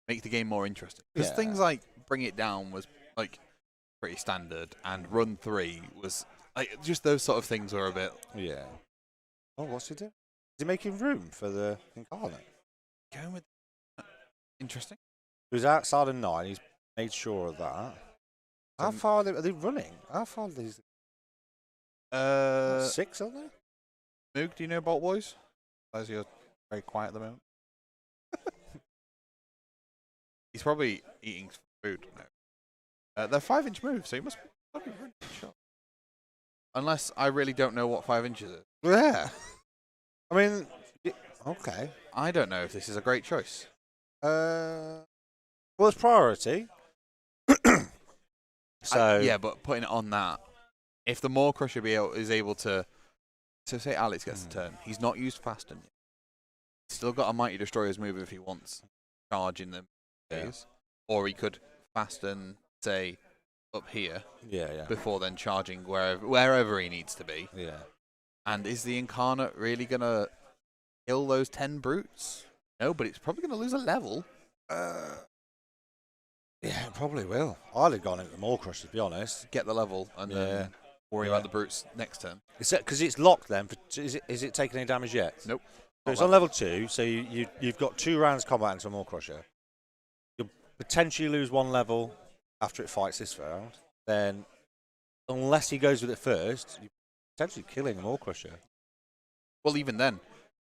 make the game more interesting. Because things like Bring It Down was pretty standard, and Run 3 was Like, just those sort of things were a bit... Yeah. Oh, what's he doing? Is he making room for the Incarnate? Going with... Interesting. He was outside of 9. He's made sure of that. How far are they running? How far are these? 6, aren't they? Moog, do you know Bolt Boys? As you're very quiet at the moment. He's probably eating food now. They're 5-inch moves, so he must be really short. Unless I really don't know what 5 inches is. Yeah. I mean, okay. I don't know if this is a great choice. Well, it's priority. So yeah, but putting it on that, if the Maw Crusher is able to, so say Alex gets the turn, he's not used Fasten yet. He's still got a Mighty Destroyer's move if he wants, charging them. Yeah. Or he could Fasten, say, up here, before then charging wherever he needs to be. Yeah. And is the Incarnate really gonna kill those 10 brutes? No, but it's probably gonna lose a level. Yeah, it probably will. I'd have gone into the Maw Crusher, to be honest. Get the level and then worry about the brutes next turn. Is that because it's locked then? Is it taking any damage yet? Nope. So it's on level 2, so you've got 2 rounds combat into a Maw Crusher. You'll potentially lose 1 level after it fights this round. Then, unless he goes with it first, you're potentially killing a Maw Crusher. Well, even then,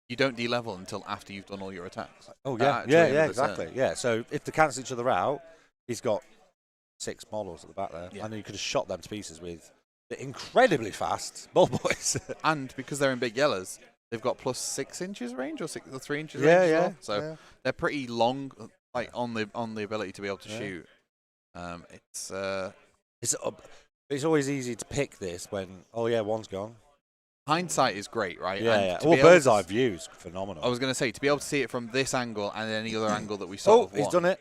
you don't de-level until after you've done all your attacks. Oh, yeah, exactly. Yeah, so if they cancel each other out, he's got 6 models at the back there. Yeah. And you could have shot them to pieces with the incredibly fast Bolt Boys. And because they're in big yellows, they've got plus 6 inches range or 3 inches range as well. So they're pretty long, like on the ability to be able to shoot. It's always easy to pick this when one's gone. Hindsight is great, right? Yeah, Well, bird's eye view is phenomenal. I was going to say, to be able to see it from this angle and any other angle that we saw. He's done it.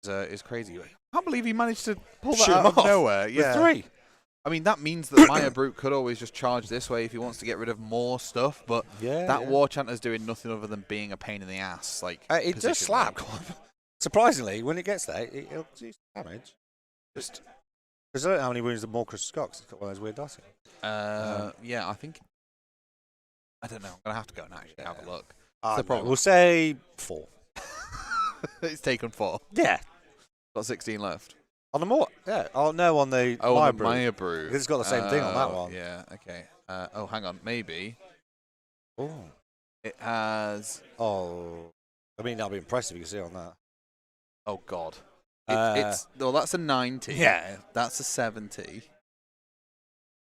Is crazy. I can't believe he managed to pull that out of nowhere. Yeah. With 3. I mean, that means that Maya Brute could always just charge this way if he wants to get rid of more stuff, but War Chanter's doing nothing other than being a pain in the ass. Like it does slap. Surprisingly, when it gets there, it'll do damage. Just because I don't know how many wounds the Maw Crusher's got, 'cause it's got one of those weird dotting. I think. I don't know. I'm going to have to go and actually have a look. We'll say 4. It's taken 4. Yeah. Got 16 left. On the Maw? Yeah. Oh, no, on the Maya Brew. It's got the same thing on that one. Yeah, okay. Hang on. Maybe. Oh. It has... Oh. I mean, that'll be impressive if you can see on that. Oh, God. That's a 90. Yeah. That's a 70.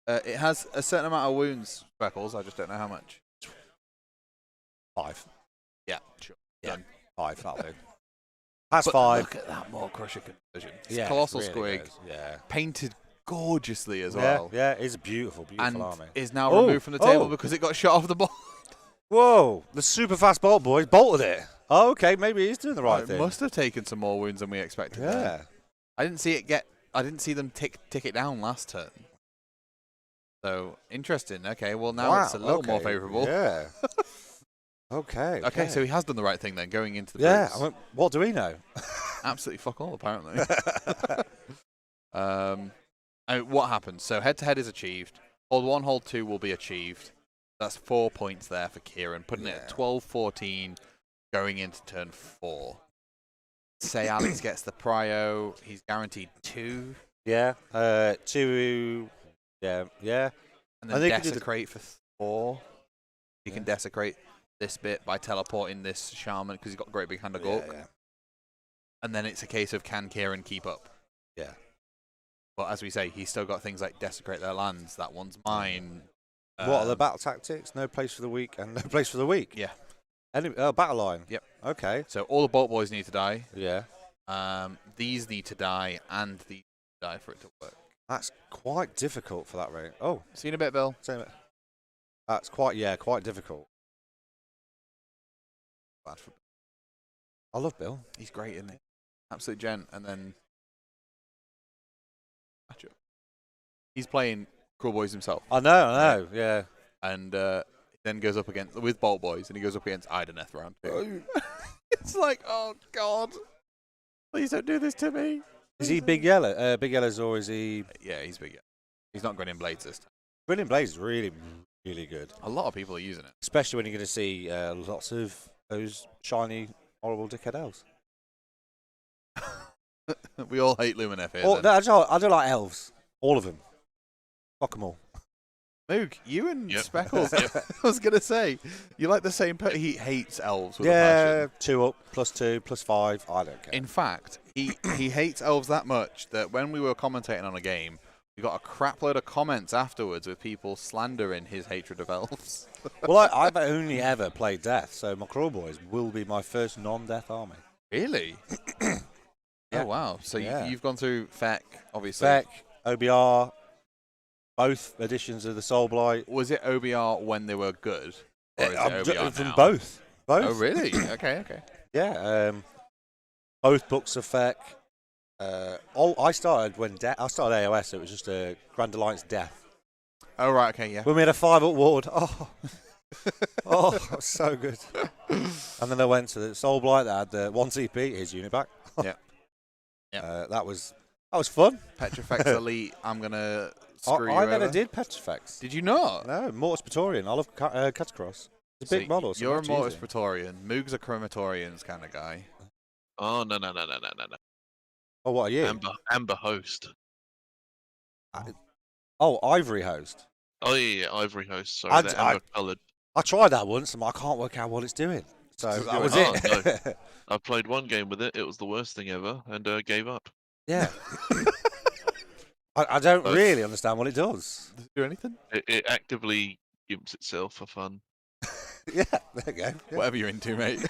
It has a certain amount of wounds, Speckles. I just don't know how much. 5. Yeah, sure. Yeah. Done. 5, that'll do. That's 5. Look at that Maw Crusher conversion. It's Yeah, Colossal really Squig. good. Yeah. Painted gorgeously as well. Yeah, it's a beautiful And army. is now removed from the table because it got shot off the ball. Whoa, the super fast Bolt Boys bolted it. Oh, okay, maybe he's doing the right thing. It must have taken some more wounds than we expected. Yeah. There. I didn't see them tick it down last turn. So interesting. Okay, well now it's a little more favourable. Yeah. Okay. Okay, so he has done the right thing then, going into the yeah. brutes. I mean, what do we know? Absolutely fuck all, apparently. What happens? So head-to-head is achieved. Hold 1, hold 2 will be achieved. That's 4 points there for Kieran, putting it at 12-14 going into turn 4. Say Alex gets the prio. He's guaranteed 2. Yeah. 2. Yeah. And then desecrate for 4. He can desecrate this bit by teleporting this shaman because he's got a great big hand of Gork. Yeah. And then it's a case of can Kieran keep up? Yeah. But as we say, he's still got things like desecrate their lands. That one's mine. What are the battle tactics? No place for the weak and no place for the weak. Yeah. Battle line. Yep. Okay. So all the Bolt Boys need to die. Yeah. These need to die and these need to die for it to work. That's quite difficult for that rate. Oh. See you in a bit, Bill. Same it. That's quite difficult. Bad for Bill. I love Bill. He's great, isn't he? Absolute gent. And then he's playing Cruelboys himself. I know, yeah. And then goes up against with Bolt Boys, and he goes up against Ironjawz round 2. It's like, oh God, please don't do this to me. Is he big yellow? Big yellows, or is he? Yeah, he's big. He's not going in blades this time. Brilliant Blaze is really, really good. A lot of people are using it. Especially when you're going to see lots of those shiny, horrible dickhead elves. We all hate Lumineth here. Oh, then. no, I do like elves. All of them. Fuck them all. Moog, you and Yep. Speckles, I was going to say, you like the same he hates elves with a Yeah, passion. 2 up, +2, +5. I don't care. In fact, he hates elves that much that when we were commentating on a game, we got a crap load of comments afterwards with people slandering his hatred of elves. Well, I've only ever played Death, so my Cruelboys will be my first non-Death army. Really? Yeah. Oh, wow. So Yeah. you've gone through Feck, obviously. Feck, OBR, both editions of the Soul Blight. Was it OBR when they were good? Or is it OBR From now? both. Both. Oh, really? Okay. Yeah. Both books of Feck. I started I started AOS, so it was just a Grand Alliance Death. Oh, right, okay, yeah. When we had a 5-up ward. Oh. Oh, that was so good. And then I went to the Soul Blight that had the 1 CP, his unit back. Yeah. Yeah. That was fun. Petrifex Elite, I'm going to screw you I never over. did Petrifex. Did you not? No, Mortis Praetorian. I love Catacross. It's a big model. So You're a much Mortis easier. Praetorian. Moog's a Crematorians kind of guy. Oh, no. Oh, what are you? Amber Host. Oh, Ivory Host. Oh, yeah, Ivory Host. Sorry, I'd- they're amber coloured. I tried that once, and I can't work out what it's doing. So that was Oh, it. I played one game with it. It was the worst thing ever, and gave up. Yeah. I don't Both. really understand what it does. Does it do anything? It actively gimps itself for fun. Yeah, there you go. Yeah. Whatever you're into, mate.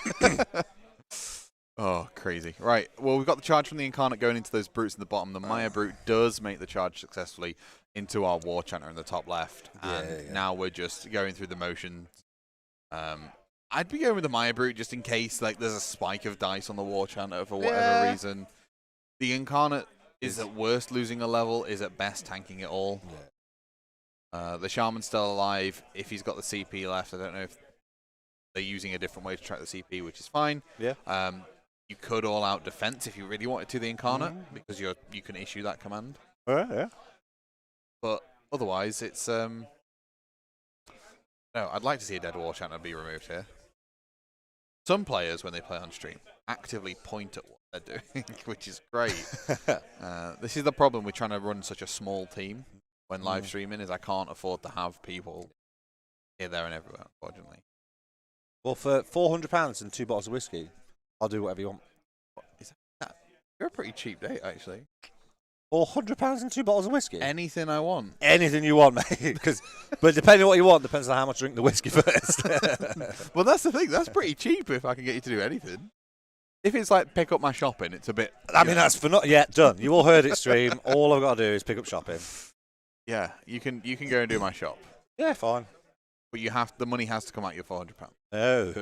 Oh, crazy. Right, well, we've got the charge from the Incarnate going into those brutes in the bottom. The Maya Brute does make the charge successfully into our War Chanter in the top left. And Yeah. now we're just going through the motions. I'd be going with the Maya Brute just in case like there's a spike of dice on the War Chanter for whatever reason. The Incarnate is at worst losing a level, is at best tanking it all. Yeah. The Shaman's still alive. If he's got the CP left, I don't know if they're using a different way to track the CP, which is fine. Yeah. You could all out defense if you really wanted to the Incarnate, because you can issue that command. Yeah. But otherwise, it's no. I'd like to see a Dead War Chanter be removed here. Some players, when they play on stream, actively point at what they're doing, which is great. This is the problem with trying to run such a small team when live streaming is I can't afford to have people here, there, and everywhere, unfortunately. Well, for £400 and 2 bottles of whiskey, I'll do whatever you want. Is that, you're a pretty cheap date, actually. £400 and 2 bottles of whiskey? Anything I want. Anything you want, mate. But depending on what you want, depends on how much you drink the whiskey first. Well, that's the thing. That's pretty cheap if I can get you to do anything. If it's like pick up my shopping, it's a bit. I mean, that's for not yet done. You all heard it stream. All I've got to do is pick up shopping. Yeah, you can go and do my shop, Yeah, fine. but the money has to come out your £400. No.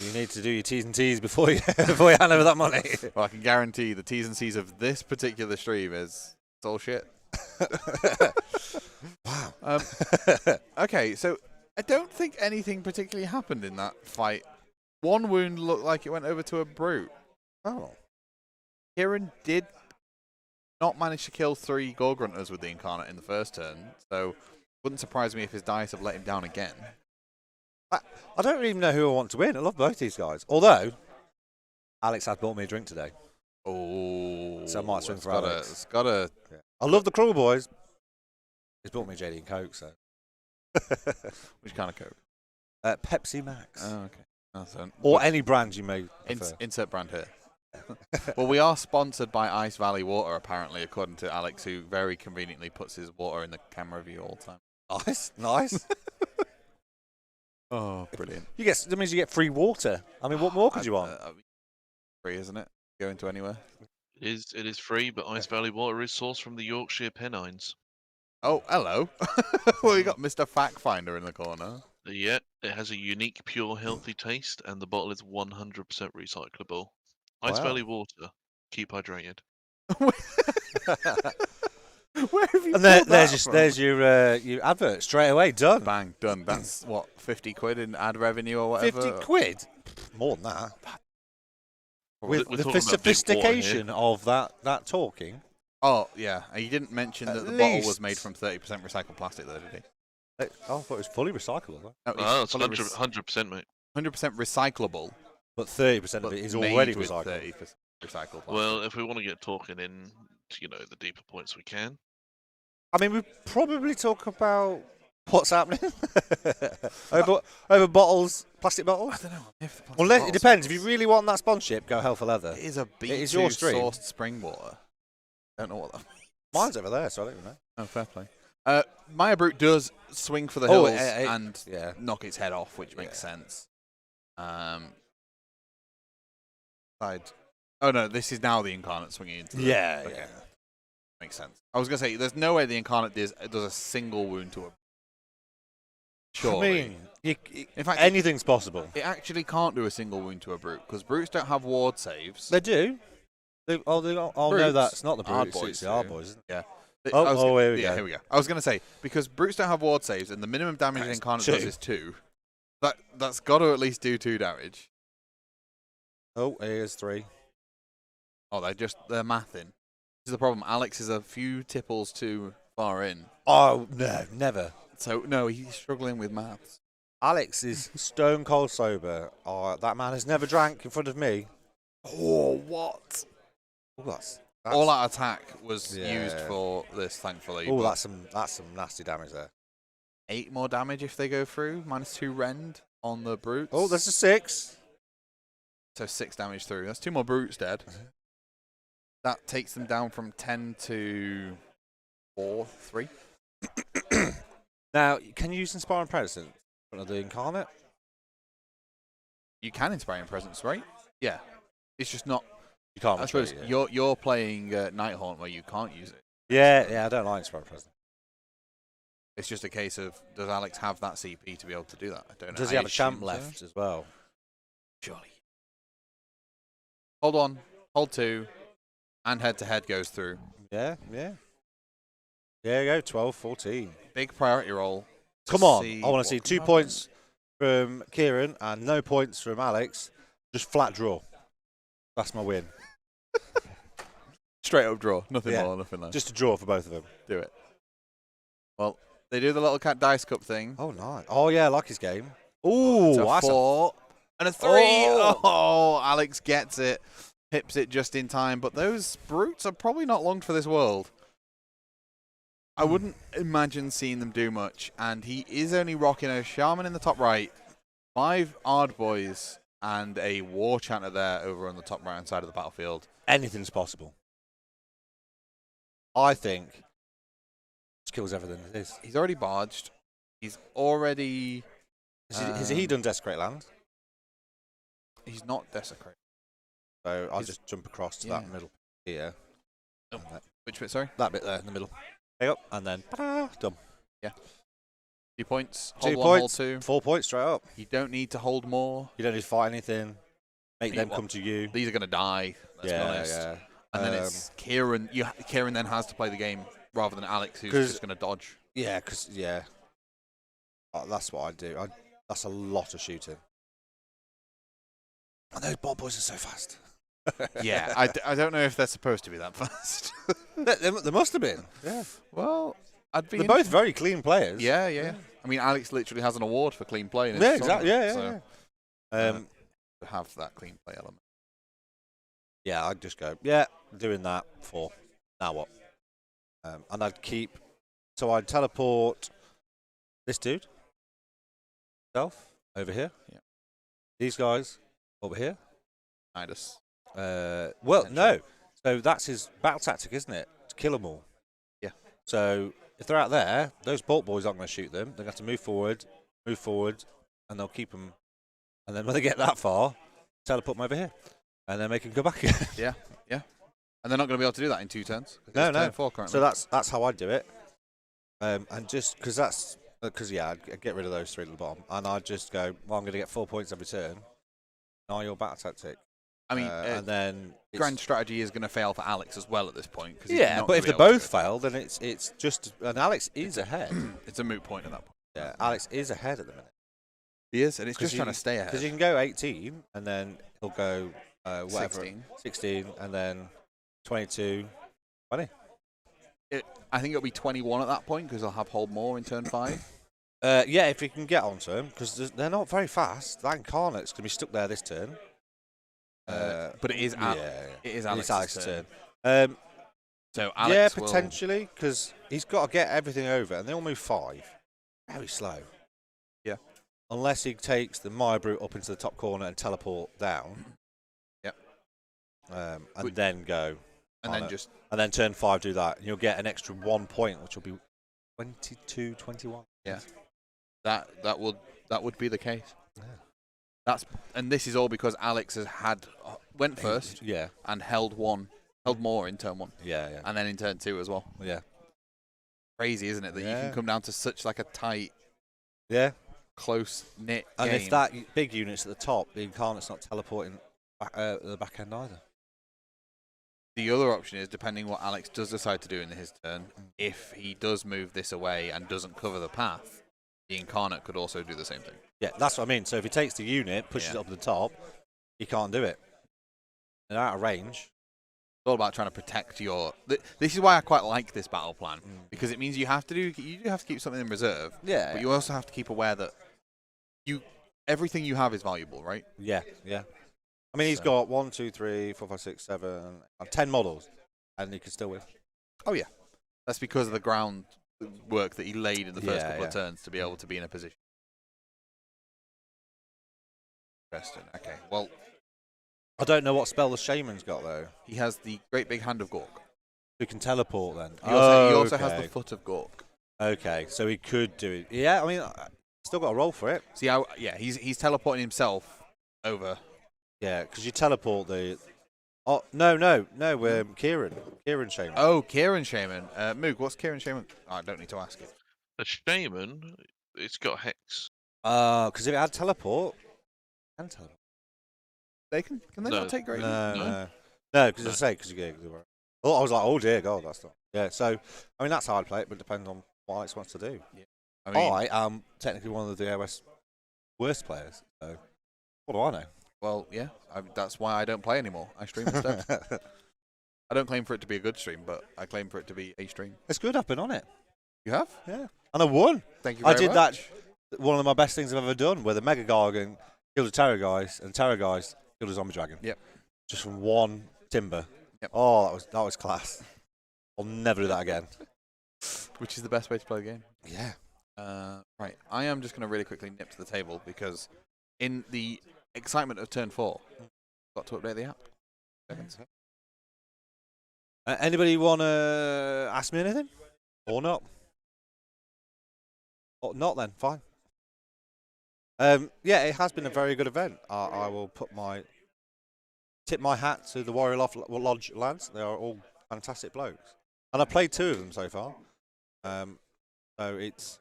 You need to do your T's and T's before you hand over that money. Well, I can guarantee the T's and C's of this particular stream is it's all shit. Wow. Okay, so I don't think anything particularly happened in that fight. One wound looked like it went over to a brute. Oh. Kieran did not manage to kill 3 Gorgrunters with the Incarnate in the first turn, so wouldn't surprise me if his dice have let him down again. I don't even know who I want to win. I love both these guys. Although, Alex had bought me a drink today. Oh, So I might swing it's for gotta- Alex. It's got to. I love the Kruleboyz. He's bought me JD and Coke, so. Which kind of Coke? Pepsi Max. Oh, okay. That's Or any brand you may prefer. insert brand here. Well, we are sponsored by Ice Valley Water, apparently, according to Alex, who very conveniently puts his water in the camera view all the time. Nice. Oh, brilliant. That means you get free water. I mean, what more could you want? Free, isn't it? Going to anywhere. It is free, but Ice Valley water is sourced from the Yorkshire Pennines. Oh, hello. Well, we got Mr. Fact Finder in the corner. Yeah, it has a unique, pure, healthy taste, and the bottle is 100% recyclable. Ice Wow. Valley water. Keep hydrated. Where have you And pulled that there's from? your advert straight away done. Bang, done. That's what, 50 quid in ad revenue or whatever? 50 quid? More than that. We're With talking the about big water here. sophistication of that talking. Oh, yeah. He didn't mention that the bottle was made from 30% recycled plastic, though, did he? Oh, I thought it was fully recyclable. No, Oh, it's fully 100%, mate. 100% recyclable. But 30% of But it is made already with recycled. 30% recycled plastic. Well, if we want to get talking in, the deeper points, we can. I mean, we probably talk about what's happening over bottles, plastic bottles. I don't know. If the plastic Unless it bottles- depends. If you really want that sponsorship, go hell for leather. It is a It is your B2 stream. sourced spring water. Don't know what that means. Mine's over there, so I don't even know. Oh, fair play. Maya Brute does swing for the Oh, hills it- and Yeah. knock its head off, which makes sense. Side. Oh no, this is now the Incarnate swinging into. Yeah, okay. yeah. Makes sense. I was gonna say, there's no way the Incarnate does a single wound to a. Surely. I mean, in fact, anything's possible. it actually can't do a single wound to a Brute because Brutes don't have ward saves. They do. Oh, no, Brutes, that's not the Hard Brutes. Boys It's the Hard do. Boys, isn't it? Yeah. Here we Yeah, go. here we go. I was gonna say because Brutes don't have ward saves and the minimum damage an That's Incarnate 2. does is 2. That's got to at least do 2 damage. Oh, here's 3. Oh, they're mathing. This is the problem. Alex is a few tipples too far in. Oh, no, never. So, no, he's struggling with maths. Alex is stone cold sober. Oh, that man has never drank in front of me. Oh, what? Oh, that's All out attack was Yeah. used for this, thankfully. Oh, but that's some nasty damage there. 8 more damage if they go through. -2 rend on the Brutes. Oh, there's a 6. So 6 damage through. That's 2 more Brutes dead. That takes them down from 10 to 4, 3. Now, can you use Inspiring Presence in front of the Incarnate? You can Inspiring Presence, right? Yeah. It's just not. You can't. I suppose you're playing Nighthaunt where you can't use it. Yeah, I don't like Inspiring Presence. It's just a case of, does Alex have that CP to be able to do that? I don't know. Does he I have a champ assume so. left as well? Surely. Hold on. Hold 2. And head-to-head goes through. Yeah. There you go, 12, 14. Big priority roll. Come on, I want what to see can 2 happen. points from Kieran and no points from Alex. Just flat draw. That's my win. Straight up draw. Nothing Yeah. more, nothing less. Just a draw for both of them. do it. Well, they do the little cat dice cup thing. Oh, nice. Oh, yeah, I like his game. Ooh, It's a that's 4 and a 3. Oh. Oh, Alex gets it. Hips it just in time. But those Brutes are probably not long for this world. I wouldn't imagine seeing them do much. And he is only rocking a Shaman in the top right, 5 Ard Boys, and a War Chanter there over on the top right-hand side of the battlefield. anything's possible. I think this kills everything it is. He's already barged. He's already... Has he done Desecrate Land? He's not desecrated. So I'll He's- just jump across to yeah. that middle here. Oh. And Which bit, sorry? that bit there in the middle. Hey up, and then ta-da, done. 2 points. 2 Hold 1, hold points. 2. 4 points straight up. You don't need to hold more. You don't need to fight anything. Make You them what? come to you. These are going to die, let's be honest. Yeah. And then it's Kieran. Kieran then has to play the game rather than Alex, who's 'Cause- just going to dodge. Yeah, because, that's what I do. That's a lot of shooting. And those bot boys are so fast. Yeah, I don't know if they're supposed to be that fast. They must have been. Yeah. Well, I'd be. They're both very clean players. Yeah. I mean, Alex literally has an award for clean play. In his Yeah, exactly. tournament, Yeah. so to have that clean play element. Yeah, I'd just go, yeah, doing that for now what? And I'd keep, so I'd teleport this dude, self, over here. Yeah. These guys over here. Midas. Well, no. So that's his battle tactic, isn't it? To kill them all. Yeah. So if they're out there, those bolt boys aren't going to shoot them. They're going to have to move forward, and they'll keep them. And then when they get that far, teleport them over here. And then make them go back again. Yeah. And they're not going to be able to do that in 2 turns. No, It's no. turn 4 currently. So that's how I do it. And just because I'd get rid of those 3 at the bottom, and I'd just go, well, I'm going to get 4 points every turn. Now your battle tactic. I mean, And then grand strategy is going to fail for Alex as well at this point. 'cause he's yeah, not but if gonna they be able both fail, then it's just, and Alex is ahead. it's a moot point at that point. Yeah, Alex is ahead at the minute. He is, and it's 'Cause just trying to stay ahead. Because you can go 18, and then he'll go whatever 16. 16, and then 22, 20. I think it'll be 21 at that point because I'll have hold more in turn 5. Yeah, if you can get onto them, because they're not very fast. That Incarnate's going to be stuck there this turn. But it is it is Alex's turn. turn. So Alex yeah, potentially, because he's got to get everything over, and they all move 5. Very slow. Yeah. Unless he takes the Maya Brute up into the top corner and teleport down. Yep. And then go. And then turn 5 do that. And you'll get an extra 1 point, which will be 22, 21. Yeah. That would be the case. Yeah. And this is all because Alex went first. Yeah. And held more in turn 1. Yeah. And then in turn 2 as well. Yeah. Crazy, isn't it? That you can come down to such like a tight, close knit and game. if that big unit's at the top, the Incarnate's not teleporting the back end either. The other option is, depending what Alex does decide to do in his turn, if he does move this away and doesn't cover the path, the Incarnate could also do the same thing. Yeah, that's what I mean. So if he takes the unit, pushes it up to the top, he can't do it. They're out of range. It's all about trying to protect your... This is why I quite like this battle plan, because it means you do have to keep something in reserve, but you also have to keep aware that everything you have is valuable, right? Yeah. I mean, he's got 1, 2, 3, 4, 5, 6, 7, 10 models, and he can still win. Oh, yeah. That's because of the ground work that he laid in the first couple of turns to be able to be in a position. Interesting. Okay, well... I don't know what spell the Shaman's got, though. He has the Great Big Hand of Gork. Who can teleport, then? He also has the Foot of Gork. Okay, so he could do it. Yeah, I mean, still got to roll for it. See how... Yeah, he's teleporting himself over... Yeah, because you teleport the... Oh, no, Kieran Shaman. Oh, Kieran Shaman. Moog, what's Kieran Shaman? Oh, I don't need to ask it. The Shaman, it's got Hex. Because if it had teleport... Can teleport. Can they not take great? No, because I say, because you get... Oh, I was like, oh dear God, that's not... Yeah, so, I mean, that's how I'd play it, but it depends on what Alex wants to do. Yeah. I am technically one of the DOS worst players, so what do I know? Well, yeah, that's why I don't play anymore. I stream instead. I don't claim for it to be a good stream, but I claim for it to be a stream. It's good, I've been on it. You have? Yeah. And I won. Thank you very much. That, one of my best things I've ever done, where the Mega Gargan killed a Terror Guys, and Terror Guys killed a Zombie Dragon. Yep. Just from one timber. Yep. Oh, that was class. I'll never do that again. Which is the best way to play the game. Yeah. Right, I am just going to really quickly nip to the table because in the excitement of turn 4, got to update the app. Seconds. Anybody want to ask me anything? Or not? Or not then, fine. Yeah, it has been a very good event. I will tip my hat to the Warrior Lodge lads. They are all fantastic blokes. And I played 2 of them so far. So it's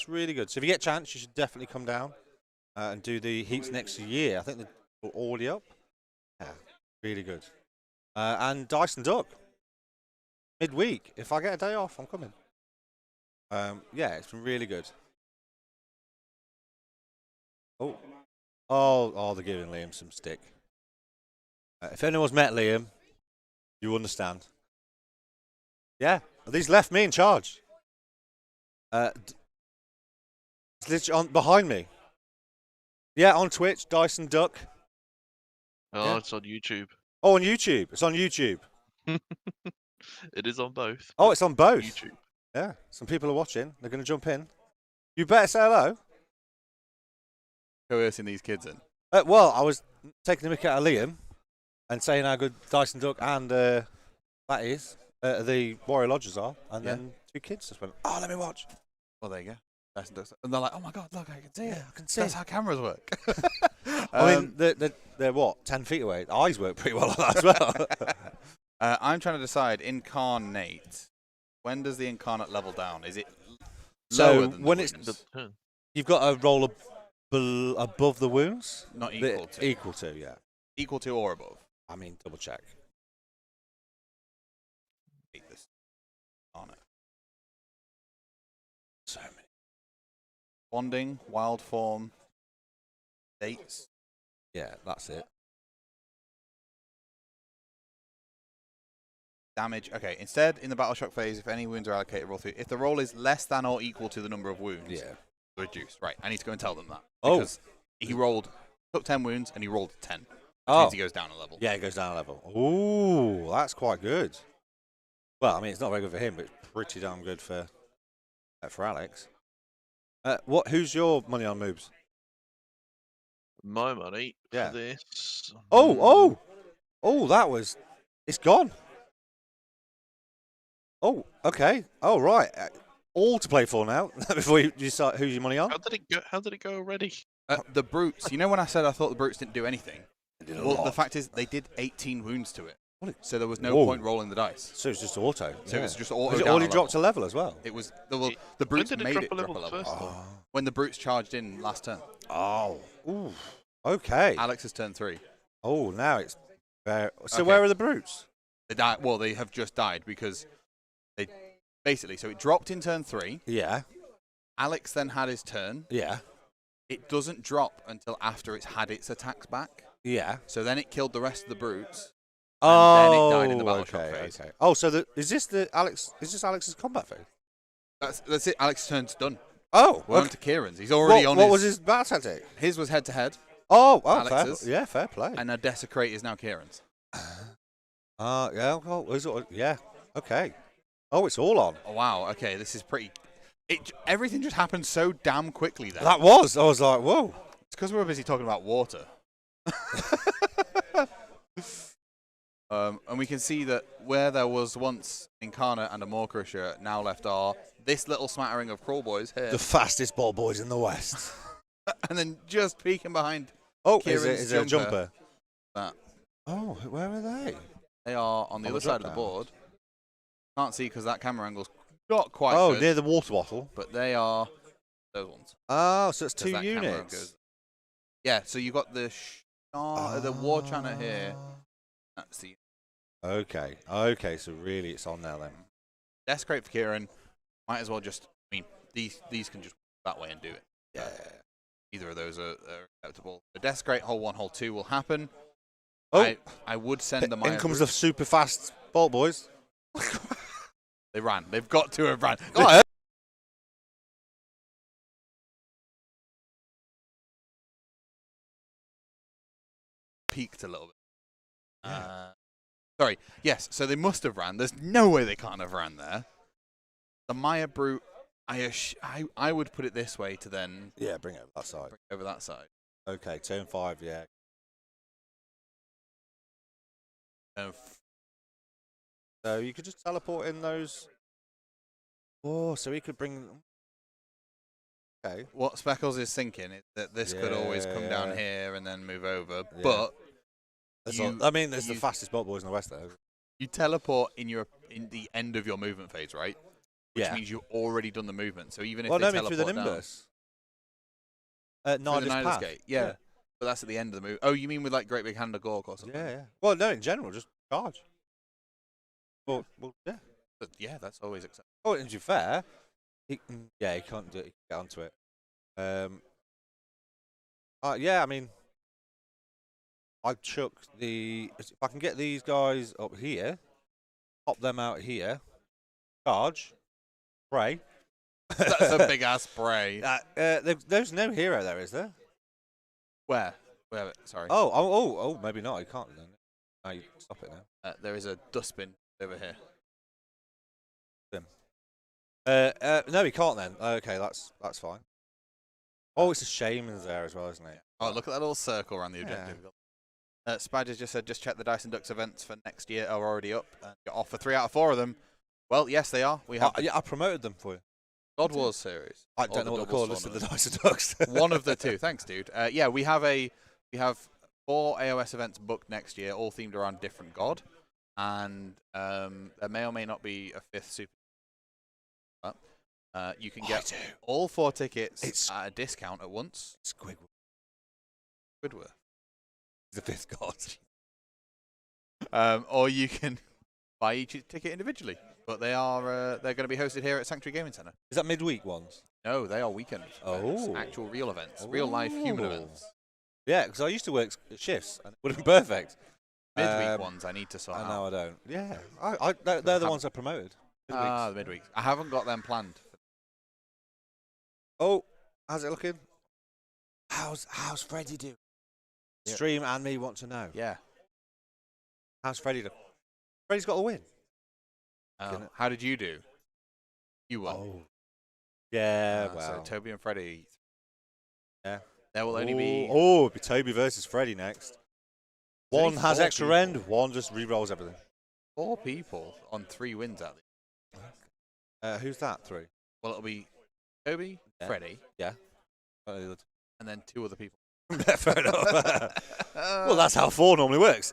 really good. So if you get a chance, you should definitely come down and do the heats next year. I think they're already up. Yeah, really good. And Dyson Duck. Midweek. If I get a day off, I'm coming. Yeah, it's been really good. Oh, they're giving Liam some stick. If anyone's met Liam, you understand. Yeah, these left me in charge. It's literally behind me. Yeah, on Twitch, Dyson Duck. Oh, yeah. It's on YouTube. Oh, on YouTube. It's on YouTube. It is on both. Oh, it's on both. YouTube. Yeah, some people are watching. They're going to jump in. You better say hello. Coercing these kids in. Well, I was taking the mick out of Liam and saying how good Dyson Duck and that is, the Warrior Lodges are, and then 2 kids just went, oh, let me watch. Well, there you go. Dyson Ducks. And they're like, oh my God, look, I can see it. I can see That's how cameras work. I mean, they're what, 10 feet away? The eyes work pretty well on that as well. I'm trying to decide, Incarnate, when does the Incarnate level down? Is it so lower than when the it's wounds? you've got to roll above the wounds? Not equal to. Equal to, yeah. Equal to or above. I mean, double check. Take this on it. So many. Bonding, wild form, dates. Yeah, that's it. damage. Okay, instead, in the Battle Shock phase, if any wounds are allocated, roll through. If the roll is less than or equal to the number of wounds, reduce. Right, I need to go and tell them that. Because he took 10 wounds, and he rolled 10. Which means he goes down a level. Yeah, he goes down a level. Ooh, that's quite good. Well, I mean, it's not very good for him, but it's pretty damn good for Alex. Who's your money on moves? My money for this. Oh, it's gone. Oh, okay. Oh, right. All to play for now. Before you decide who's your money on. How did it go already? The brutes. You know when I said I thought the brutes didn't do anything? Well, the fact is they did 18 wounds to it. So there was no point rolling the dice. So it's just auto. So it's just auto. Was it already dropped a level as well? It was the brutes made it drop a level. When the brutes charged in last turn. Oh. Ooh. Okay. Alex's turn 3. Oh, now it's fair. So where are the brutes? They died. Well, they have just died because they basically. So it dropped in turn 3. Yeah. Alex then had his turn. Yeah. It doesn't drop until after it's had its attacks back. Yeah. So then it killed the rest of the brutes. Oh. And then it died in the battle shock phase. Okay. Oh, so is this Alex's combat phase? That's it. Alex's turn's done. Oh. We're on to Kieran's. He's already on. What was his battle tactic? His was head to head. Oh, Alex's. Fair. Yeah, fair play. And now Desecrate is now Kieran's. Yeah. Yeah. Okay. Oh, it's all on. Oh, wow. Okay, this is pretty. Everything just happened so damn quickly there. I was like, whoa. It's because we were busy talking about water. And we can see that where there was once Incarnate and a Morcrusher, now left are this little smattering of Cruelboys here. The fastest ball boys in the West. And then just peeking behind. Oh, Kieran's is it a jumper? That. Oh, where are they? They are on the other side of the board. Can't see because that camera angle's not quite good. Oh, near the water bottle. But they are those ones. Oh, so it's 2 units. Yeah, so you got the war chanter here. That's the. Okay, so really it's on now then. Desecrate for Kieran. Might as well just. I mean, these can just that way and do it. Yeah. Either of those are acceptable. The Desecrate, hole 1, hole 2 will happen. Oh. I would send the Maya. In comes the super fast Bolt Boys. They ran. They've got to have ran. Oh, peaked a little bit. Sorry. Yes, so they must have ran. There's no way they can't have ran there. The Maya Brute, I would put it this way to then... Yeah, bring it over that side. Bring it over that side. Okay, turn 5, yeah. So you could just teleport in those... Oh, so he could bring... Okay. What Speckles is thinking is that this could always come down here and then move over, Yeah. but... there's the fastest Bolt Boys in the West, though. You teleport in the end of your movement phase, right? Which Yeah. means you've already done the movement. So even if Well, they no, teleport through the down, Nimbus. through the Nidus Nidus Path. Gate, yeah. But that's at the end of the move. Oh, you mean with like Great Big Hand of Gork or something? Yeah. Well, no, in general, just charge. Well, yeah. But yeah, that's always acceptable. Oh, and to be fair, he can't do it. He can get onto it. Yeah, I mean, I chuck if I can get these guys up here, pop them out here, charge, spray. That's a big ass spray. There's no hero there, is there? Where? Sorry. Oh, maybe not. You can't then. No, you stop it now. There is a dustbin over here. No, he can't then. Okay, that's fine. Oh, it's a shaman's there as well, isn't it? Oh, look at that little circle around the objective. Spiders just said, just check the Dice and Ducks events for next year are already up. Got off for 3 out of 4 of them. Well, yes, they are. We have. I promoted them for you. God Wars series. I don't know what they're called. Listen to the Dice and Ducks. One of the two. Thanks, dude. Yeah, we have 4 AOS events booked next year, all themed around different god, and there may or may not be a 5th super. You can get all 4 tickets at a discount at once. Squidward. Squidward. The 5th god. Or you can buy each ticket individually. But they're going to be hosted here at Sanctuary Gaming Centre. Is that midweek ones? No, they are weekend events. Actual real events. Real life human events. Yeah, because I used to work shifts and it would have been perfect. Midweek ones I need to sort I out. know I don't. Yeah, they're the ones I promoted. Ah, the midweeks. I haven't got them planned. Oh, how's it looking? How's Freddie doing? Yep. Stream and me want to know. Yeah. How's Freddie doing? Freddie's got a win. How did you do? You won. Oh. Yeah, So Toby and Freddie. Yeah. There will only be. Oh, it'll be Toby versus Freddie next. One only has 4 extra people. end, one just re-rolls everything. 4 people on 3 wins at least. Who's that? 3? Well, it'll be Toby, Yeah. Freddie, Yeah. and then 2 other people. Fair enough. Well, that's how 4 normally works.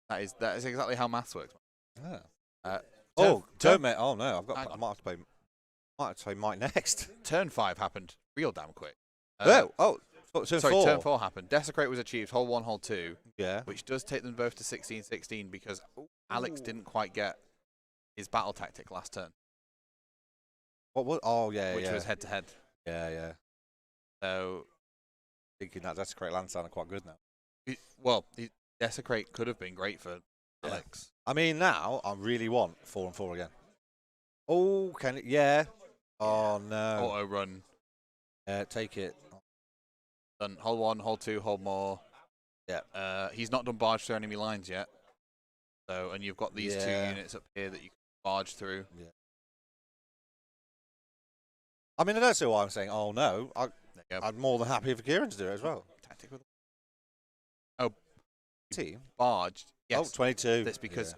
That is exactly how maths works. Mate. Oh no, I might have to play Mike next. Turn 5 happened real damn quick. Turn Turn 4 happened. Desecrate was achieved. Hold 1, hold 2. Yeah. Which does take them both to 16-16 because Alex didn't quite get his battle tactic last turn. What was? Oh yeah, which was head to head. Yeah. So thinking that Desecrate land sounded quite good now. Desecrate could have been great for Alex. I mean, now I really want 4 and 4 again. Oh, can it? Yeah. Oh no. Auto run. Take it. Done. Hold 1, hold 2, hold more. Yeah. He's not done barge through enemy lines yet. So, and you've got these 2 units up here that you can barge through. Yeah. I mean, I don't see why I'm saying, oh no. I'm more than happy for Kieran to do it as well. Tactic with Team? barged. Yes. Oh, 22. That's because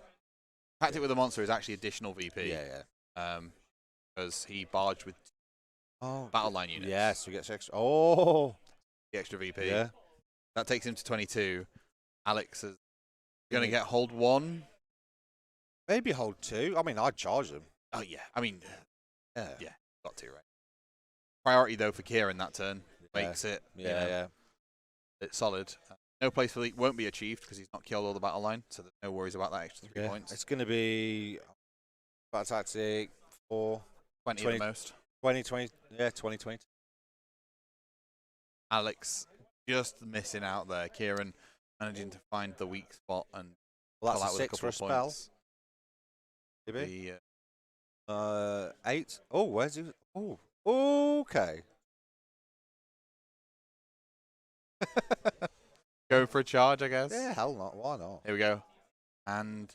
tactic with the monster is actually additional VP. Yeah. Because he barged with battle line units. Yes, we get extra. Oh. The extra VP. Yeah. That takes him to 22. Alex is going to get hold 1. Maybe hold 2. I mean, I'd charge them. Oh, yeah. I mean, yeah. Got to, right? Priority, though, for Kieran that turn. Makes it. Yeah. It's solid. No place for leak won't be achieved because he's not killed all the battle line, so there's no worries about that extra 3 points. It's going to be battle tactic 4. 20 at the most. 20. Yeah, 20. Alex just missing out there. Kieran managing to find the weak spot and well, pull out that's with a 6 for a spell. Points. Maybe. 8. Oh, where's he? Oh, okay. Going for a charge, I guess. Yeah, hell not. Why not? Here we go. And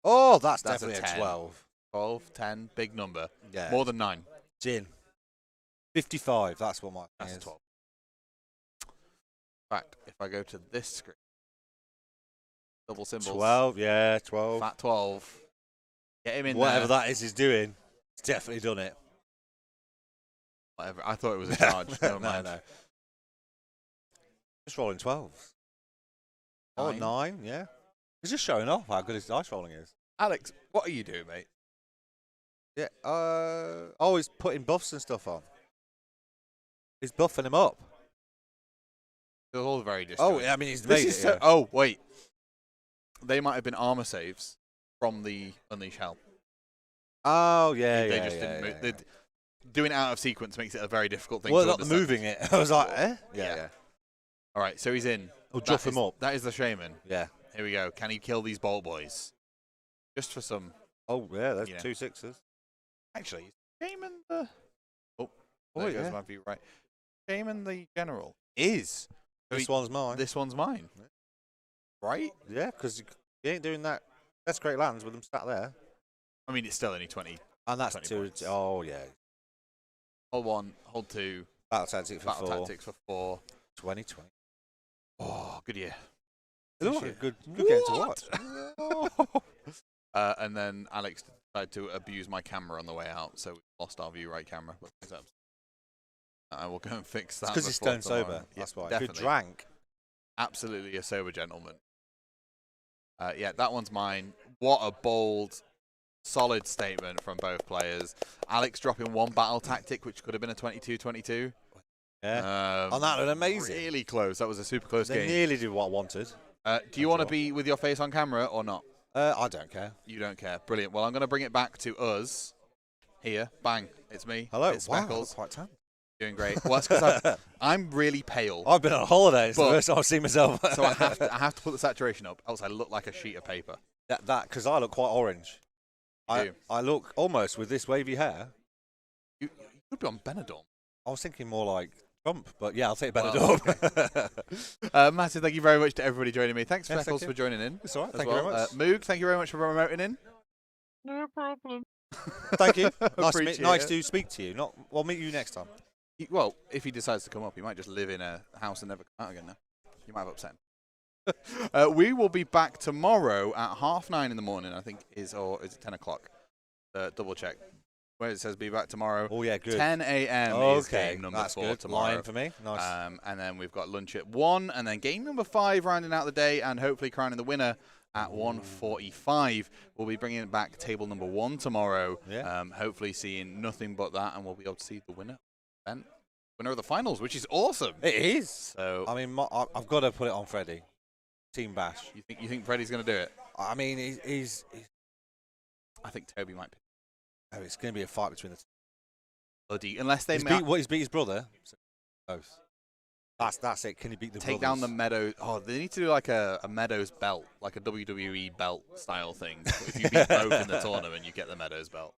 that's definitely a a 10. 12. 12, 10, big number. Yeah. More than 9. Gin. 55. That's what my thing That's is. 12. In fact, if I go to this screen, double symbols. 12. Yeah, 12. Fat 12. Get him in Whatever there. that is he's doing, he's definitely done it. Whatever. I thought it was a charge. Never mind. No. Just rolling 12s. Oh, 9, yeah. He's just showing off how good his dice rolling is. Alex, what are you doing, mate? Yeah. He's putting buffs and stuff on. He's buffing him up. They're all very disjointed. Oh, yeah, I mean, he's This made is it. so, Yeah. oh, wait. They might have been armor saves from the Unleash Hell. Oh, yeah, They yeah, just yeah, didn't move. yeah. Doing it out of sequence makes it a very difficult thing Well, to not the understand. moving it. I was like, eh? Yeah. All right, so he's in. Oh, juff him up. That is the shaman. Yeah. Here we go. Can he kill these Bolt Boys? Just for some. Oh, yeah, there's Yeah. 2 6s. Actually, shaman the. Oh, there goes my view. Right. Shaman the general is. This one's mine. This one's mine. Right? Yeah, because he ain't doing that. That's great lands with them sat there. I mean, it's still only 20. And that's 20 2. points. Oh, yeah. Hold 1, hold 2. Battle tactic for Battle 4. tactics for 4. 20. Oh, good year. It looked like a good game to watch. And then Alex decided to abuse my camera on the way out, so we lost our view right camera. But I will go and fix that. Because he's before stone tomorrow. sober. Yeah, That's why. definitely. Good drank. Absolutely a sober gentleman. Yeah, that one's mine. What a bold, solid statement from both players. Alex dropping 1 battle tactic, which could have been a 22-22. Yeah. On that one, amazing. Really close. That was a super close They game. nearly did what I wanted. Do you want to be with your face on camera or not? I don't care. You don't care. Brilliant. Well, I'm going to bring it back to us. Here. Bang. It's me. Hello. It's Wow, Speckles. quite tan. Doing great. Well, that's because I'm really pale. I've been on holiday. It's the But- first time I've seen myself. So I have to put the saturation up, else I look like a sheet of paper. that because I look quite orange. You do. I look almost with this wavy hair. You could be on Benidorm. I was thinking more like Trump, but yeah, I'll take Well, Benidorm. Massive thank you very much to everybody joining me. Thanks, Yes, Freckles, thank you. for joining in. It's all right. as Thank well. you very much. Moog, thank you very much for remoting in. No problem. Thank you. Appreciate Nice it. to speak to you. We'll meet you next time. Well, if he decides to come up, he might just live in a house and never come out again now. You might have upset him. We will be back tomorrow at 9:30 in the morning, I think, or is it 10 o'clock? Double check. Where it says be back tomorrow. Oh yeah, good. 10 a.m. is Okay, game number that's 4 good. tomorrow. Line for me. Nice. And then we've got lunch at 1, and then game number 5 rounding out the day, and hopefully crowning the winner at 1:45. We'll be bringing back table number 1 tomorrow. Yeah. Hopefully seeing nothing but that, and we'll be able to see the winner of the finals, which is awesome. It is. So I mean, I've got to put it on Freddie. Team Bash. you think Freddie's going to do it? I mean, he's I think Toby might be oh, it's going to be a fight between the two. bloody, unless they He's beat his brother. So both. That's it. Can he beat the take brothers? down the Meadows. Oh, they need to do like a Meadows belt, like a WWE belt style thing. If you beat both in the tournament, you get the Meadows belt.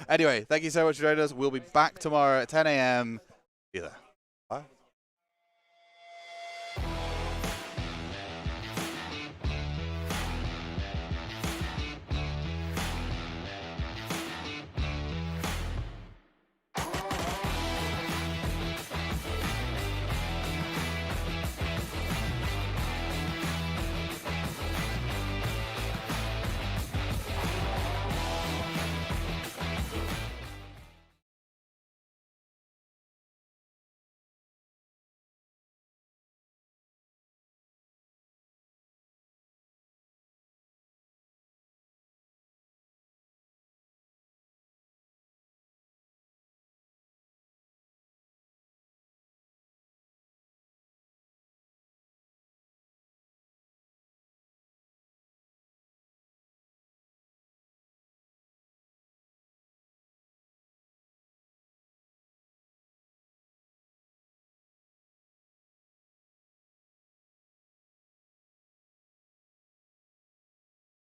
Anyway, thank you so much for joining us. We'll be back tomorrow at 10 a.m. See you there.